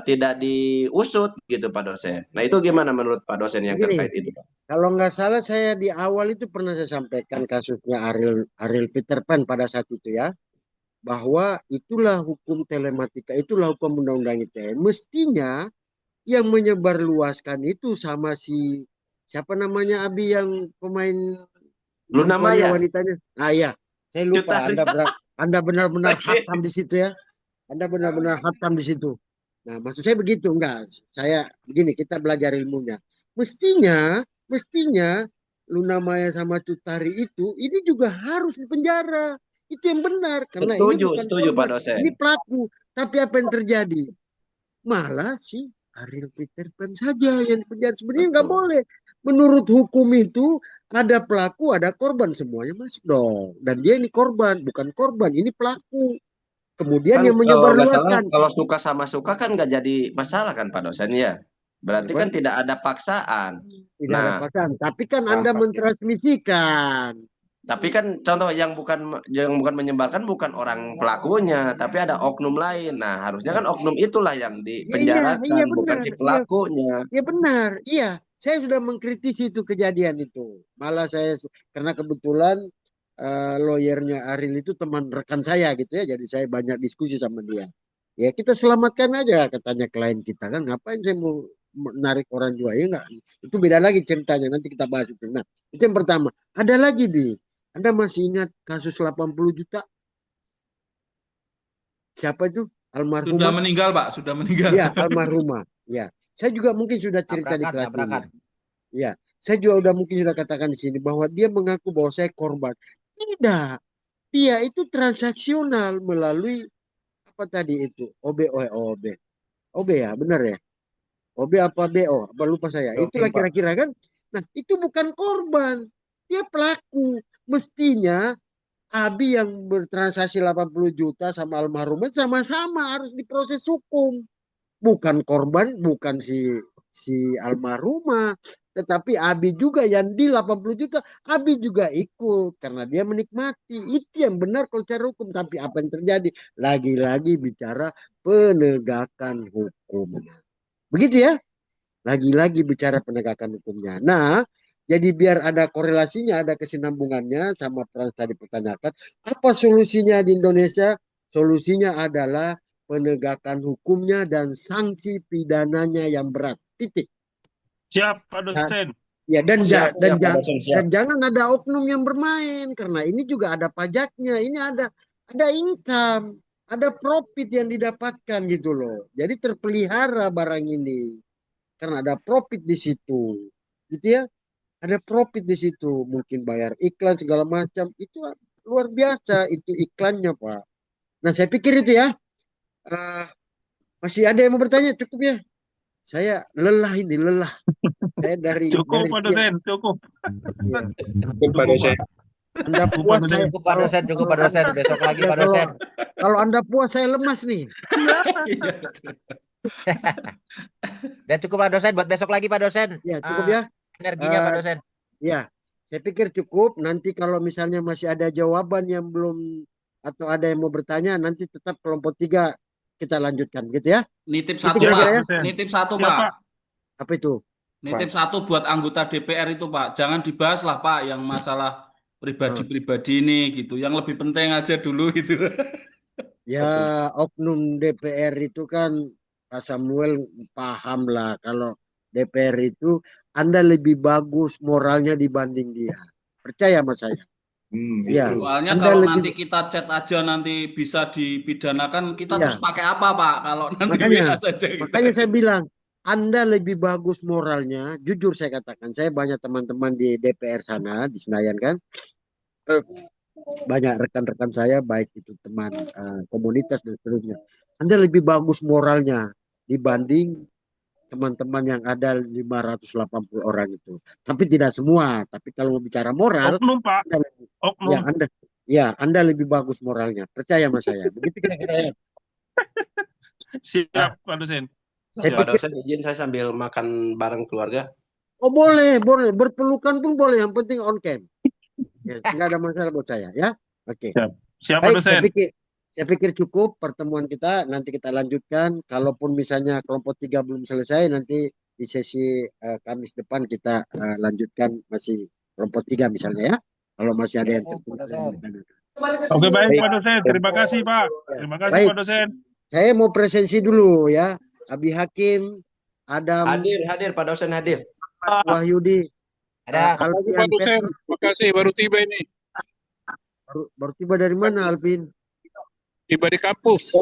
S: tidak diusut gitu Pak dosen. Nah itu gimana menurut Pak dosen yang terkait itu Pak?
E: Kalau nggak salah saya di awal itu pernah saya sampaikan kasusnya Ariel Peter Pan pada saat itu ya, bahwa itulah hukum telematika, itulah hukum undang-undang ITE. Mestinya yang menyebarluaskan itu sama si siapa namanya Abi yang pemain
S: Luna Maya
E: wanitanya. Ah ya, saya lupa. Anda benar-benar hatam di situ ya. Anda benar-benar hatam di situ. Nah, maksud saya begitu enggak? Saya begini, kita belajar ilmunya. Mestinya Luna Maya sama Cut Tari itu ini juga harus dipenjara. Itu yang benar, karena ini bukan
S: Setuju Pak
E: korban,
S: dosen.
E: ini pelaku. Tapi apa yang terjadi? Malah si Ariel Peter Pan saja yang penjara. Sebenarnya nggak boleh. Menurut hukum itu ada pelaku, ada korban, semuanya masuk dong. Dan dia ini korban, bukan korban, ini pelaku. Kemudian
S: Kan
E: yang
S: kalau nggak salah,
E: menyebarluaskan.
S: kalau suka sama suka kan nggak jadi masalah kan Pak dosen ya. Berarti kan tidak ada paksaan.
E: Tidak ada
S: Nah,
E: paksaan. Tapi kan Anda mentransmisikan.
S: tapi kan contoh yang bukan menyebarkan bukan orang pelakunya, tapi ada oknum lain. Nah, harusnya kan oknum itulah yang dipenjarakan,
E: Iya
S: bukan
E: benar.
S: si pelakunya.
E: Iya benar. Iya, saya sudah mengkritisi itu kejadian itu. Malah saya karena kebetulan lawyernya Ariel itu teman rekan saya gitu ya, jadi saya banyak diskusi sama dia. Ya kita selamatkan aja katanya klien kita kan, ngapain saya mau menarik orang juga ya enggak? Itu beda lagi ceritanya, nanti kita bahas itu. Nah, itu yang pertama. Ada lagi Bi. Anda masih ingat kasus 80 juta? Siapa itu? Almarhumah.
J: Sudah meninggal, Pak. Sudah meninggal.
E: Ya, almarhumah. Ya, saya juga mungkin sudah cerita di kelas ini. Ya, saya juga udah mungkin sudah katakan di sini bahwa dia mengaku bahwa saya korban. Tidak, dia itu transaksional melalui apa tadi itu? OB ya, benar ya? OB apa BO? Apa lupa saya. Itulah kira-kira kan. Nah, itu bukan korban. Dia pelaku. Mestinya Abi yang bertransaksi 80 juta sama almarhumah sama-sama harus diproses hukum. Bukan korban, bukan si almarhumah, tetapi Abi juga yang di 80 juta, Abi juga ikut karena dia menikmati. Itu yang benar kalau cara hukum. Tapi apa yang terjadi? Lagi-lagi bicara penegakan hukum. Begitu ya? Lagi-lagi bicara penegakan hukumnya. Nah, jadi biar ada korelasinya, ada kesinambungannya sama Frans tadi pertanyakan. Apa solusinya di Indonesia? Solusinya adalah penegakan hukumnya dan sanksi pidananya yang berat. Titik.
T: Siap, Pak dosen.
E: Ya dan
S: Siap.
E: jangan ada oknum yang bermain karena ini juga ada pajaknya. Ini ada income, ada profit yang didapatkan gitu loh. Jadi terpelihara barang ini karena ada profit di situ. Gitu ya. Ada profit di situ, mungkin bayar iklan segala macam, itu luar biasa itu iklannya Pak. Nah saya pikir itu ya, masih ada yang mau bertanya, cukup ya. Saya lelah ini, lelah. Saya dari
T: Cukup Pak dosen, cukup.
Q: Cukup Pak dosen.
E: Anda puas saya.
K: Cukup Pak dosen, cukup Pak dosen. Besok lagi Pak dosen.
E: Kalau Anda puas saya lemas nih.
K: Dan cukup Pak dosen buat besok lagi Pak dosen.
E: Ya cukup ya.
K: Energinya Pak dosen.
E: Ya, saya pikir cukup. Nanti kalau misalnya masih ada jawaban yang belum atau ada yang mau bertanya, nanti tetap kelompok 3 kita lanjutkan gitu ya.
J: Nitip
E: Itu
J: satu
E: kira-kira
J: Pak.
E: ya?
J: Nitip satu
T: Siap,
J: Pak.
T: Pak.
E: Apa itu?
J: Nitip satu buat anggota DPR itu Pak. Jangan dibahas lah Pak yang masalah pribadi-pribadi ini gitu. Yang lebih penting aja dulu gitu.
E: Ya oknum DPR itu kan Pak Samuel paham lah kalau DPR itu Anda lebih bagus moralnya dibanding dia. Percaya sama saya. Ya.
J: Soalnya
E: Anda
J: kalau
E: lebih,
J: nanti kita chat aja nanti bisa dipidanakan, kita
E: Iya.
J: terus pakai apa Pak? Kalau nanti
E: makanya
J: WA saja gitu.
E: makanya saya bilang Anda lebih bagus moralnya. Jujur saya katakan, saya banyak teman-teman di DPR sana di Senayan kan. Banyak rekan-rekan saya baik itu teman komunitas dan seterusnya. Anda lebih bagus moralnya dibanding teman-teman yang ada 580 orang itu. Tapi tidak semua. Tapi kalau mau bicara moral,
T: Oknum Pak. Oknum.
E: Anda lebih bagus moralnya. Percaya sama saya. Begitu kira-kira ya.
T: Siap Pak dosen.
S: Pak dosen izin saya sambil makan bareng keluarga.
E: Oh boleh. Berpelukan pun boleh. Yang penting on cam. Ya, nggak ada masalah buat saya ya. Oke.
T: Siap Pak dosen.
E: Saya pikir cukup pertemuan kita. Nanti kita lanjutkan. Kalaupun misalnya kelompok 3 belum selesai, nanti di sesi Kamis depan kita lanjutkan masih kelompok 3 misalnya ya. Kalau masih ada yang tertunda.
T: Oke baik Pak dosen. Terima kasih Pak. Terima kasih
E: Baik.
T: Pak dosen.
E: Saya mau presensi dulu ya. Abi Hakim, Adam.
S: Hadir Pak dosen hadir.
E: Wahyudi.
K: Ada.
Q: Pak dosen, terima kasih baru tiba ini.
E: Baru tiba dari mana Alvin?
Q: Tiba di kampus.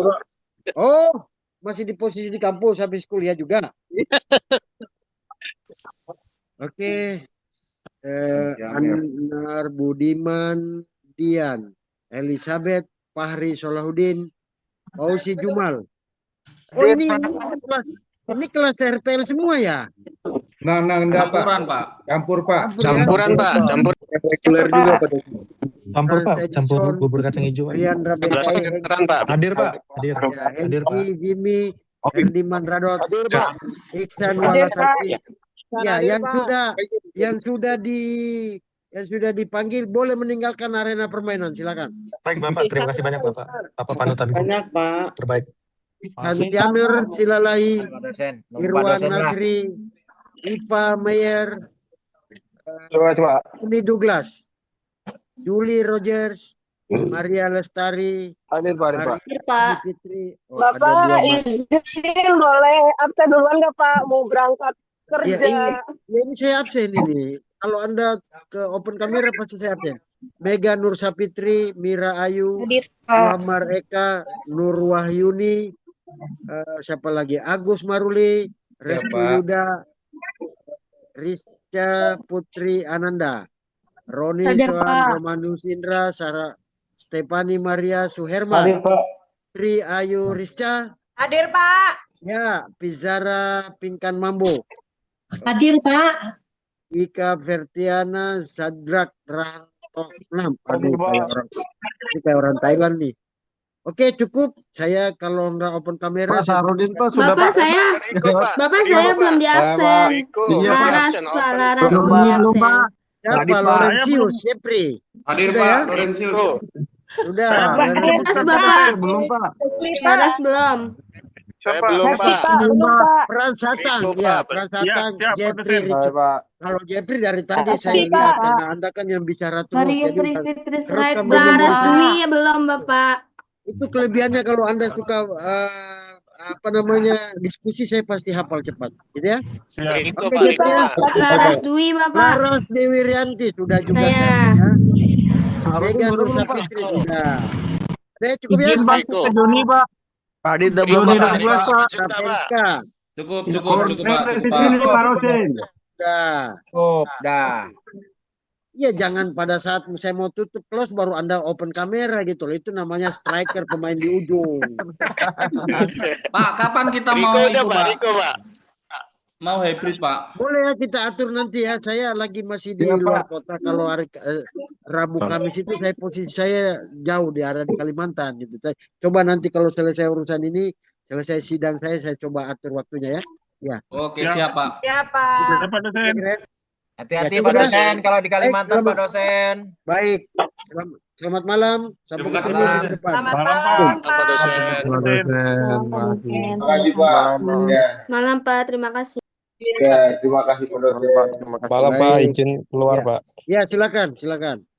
E: Oh, masih di posisi di kampus habis kuliah juga. Oke. Anar Budiman Dian. Elizabeth, Fahri Solahuddin, Fauzi Jumal. Oh ini kelas RTL semua ya?
P: Enggak Pak.
J: Campuran, Pak.
P: Campur Pak.
S: Campuran Pak, campur.
C: Reguler juga Pak. Campur Pak,
E: Franz
C: campur
E: Edison,
C: bubur kacang hijau.
E: Riandra Bekai,
S: Pak.
C: Hadir Pak, hadir.
E: ya,
C: Hadir Pak.
E: Hengki, Jimmy, Herdiman Radot, Iksan
L: Hadir,
E: Walasati.
L: Pak.
E: Ya,
L: Hadir,
E: yang sudah dipanggil boleh meninggalkan arena permainan, silakan.
C: Baik Bapak, terima kasih banyak Bapak. Bapak panutanku.
E: Banyak, Pak.
C: Terbaik.
E: Hanti Amir, Silalahi,
K: Pak dosen. Nunggu Pak
E: Irwan
K: dosen lah.
E: Nasri, Iva Meyer,
Q: Coba.
E: Uni Douglas, Julie Rogers, Maria Lestari,
Q: Hadir Pak.
L: Hadir, Pak.
E: Fitri. Oh, ada
L: Bapak
E: dua,
L: izin boleh absen duluan nggak Pak? Mau berangkat
E: Ya,
L: kerja.
E: ini saya absen ini. Kalau Anda ke open kamera pasti saya absen. Mega Nur Sapitri, Mira Ayu,
O: Hadir, Pak.
E: Muhammad Eka, Nur Wahyuni, siapa lagi? Agus Maruli, Restu
P: Pak.
E: Yuda, Rizka Putri Ananda, Roni
L: Hadir,
E: Soan,
L: Pak.
E: Romanus Indra, Sarah Stefani Maria Suherman,
Q: Pak.
E: Tri Ayu Rizka,
O: Hadir Pak.
E: ya, Pizara Pinkan Mambo,
L: Hadir, Pak.
E: Ika Vertiana Zadrak Ranto 6.
Q: Hadir,
E: Aduh,
Q: Pak.
E: kayak orang Thailand nih. Oke, cukup. Saya kalau nggak open kamera.
P: Pak Sarudin Pak sudah
O: Bapak
P: Pak.
O: saya, Bapak saya belum di absen.
P: Iya, Pak.
O: Laras, Pak Laras
P: Belum,
O: belum di
P: belum,
O: absen.
P: Pak.
E: Siapa?
J: Tadi, Pak.
E: Laurentius, Jepri.
J: Hadir
E: Sudah
J: Pak,
E: ya?
J: Lorenzius.
E: Sudah.
O: Laras Bapak.
P: Belum Pak.
O: Laras belum.
S: Saya belum Pak.
E: Peran Satang, ya, Peran Satang,
T: siap,
E: Jepri,
T: Pak.
E: Richard.
Q: Pak.
E: Kalau Jepri dari tadi
L: Pak.
E: saya lihat, karena Anda kan yang bicara terus.
L: Maria
E: jadi
L: Sri Fitri
E: rekam
L: Sirait
E: belum,
L: belum,
O: Laras
E: Pak.
O: Dwi belum Bapak.
E: Itu kelebihannya kalau Anda suka diskusi, saya pasti hafal cepat, gitu ya.
S: Riko
E: Oke,
S: Pak, Riko
E: gitu ya.
S: Pak.
O: Laras Dwi Bapak.
E: Laras Dewi Rianti sudah juga
O: Saya.
E: saya punya.
P: Sarudin
E: Mega
P: belum
E: Nur
P: Pak.
E: Sapitri sudah. Oke, cukup ya.
P: Izin Pak
S: Riko.
P: ke Joni Pak.
Q: Hadir
S: Riko
Q: belum
P: Joni
S: Pak,
P: 12
S: Riko
P: Pak.
S: Juta Pak.
E: Sapeka
J: Cukup
P: Iya,
J: Pak, cukup Pak.
P: Pak dosen.
E: sudah.
K: Dah.
E: Ya jangan pada saat saya mau tutup close baru Anda open kamera gitu loh. Itu namanya striker pemain di ujung.
J: Pak, kapan kita mau
S: Riko udah
J: itu
S: Pak,
J: Pak?
S: Riko Pak.
J: Mau hybrid Pak?
E: Boleh ya kita atur nanti ya. Saya lagi masih di
P: Iya,
E: luar
P: Pak.
E: kota. Kalau hari Rabu Kamis itu posisi saya jauh di area di Kalimantan gitu. Saya coba nanti kalau selesai urusan ini, selesai sidang saya coba atur waktunya ya. Ya.
J: Oke,
T: Ya.
J: siap Pak.
O: Siapa?
T: Pak dosen.
K: Hati-hati
E: Ya,
K: Pak
E: cukup ya.
K: dosen kalau di Kalimantan
E: Selamat.
K: Pak dosen.
E: Baik. Selamat malam. Sampai
J: Terima kasih,
E: ketemu
J: Pak.
E: minggu depan.
O: Selamat
T: Malam,
O: malam
S: Pak
O: Pak.
S: dosen.
P: Pak dosen.
L: Terima
P: kasih Pak. Ya,
O: Malam Pak, terima kasih.
P: terima kasih Pak dosen.
Q: Terima kasih.
C: Malam Pak,
E: Baik.
C: izin keluar
E: Ya.
C: Pak.
E: Ya silakan.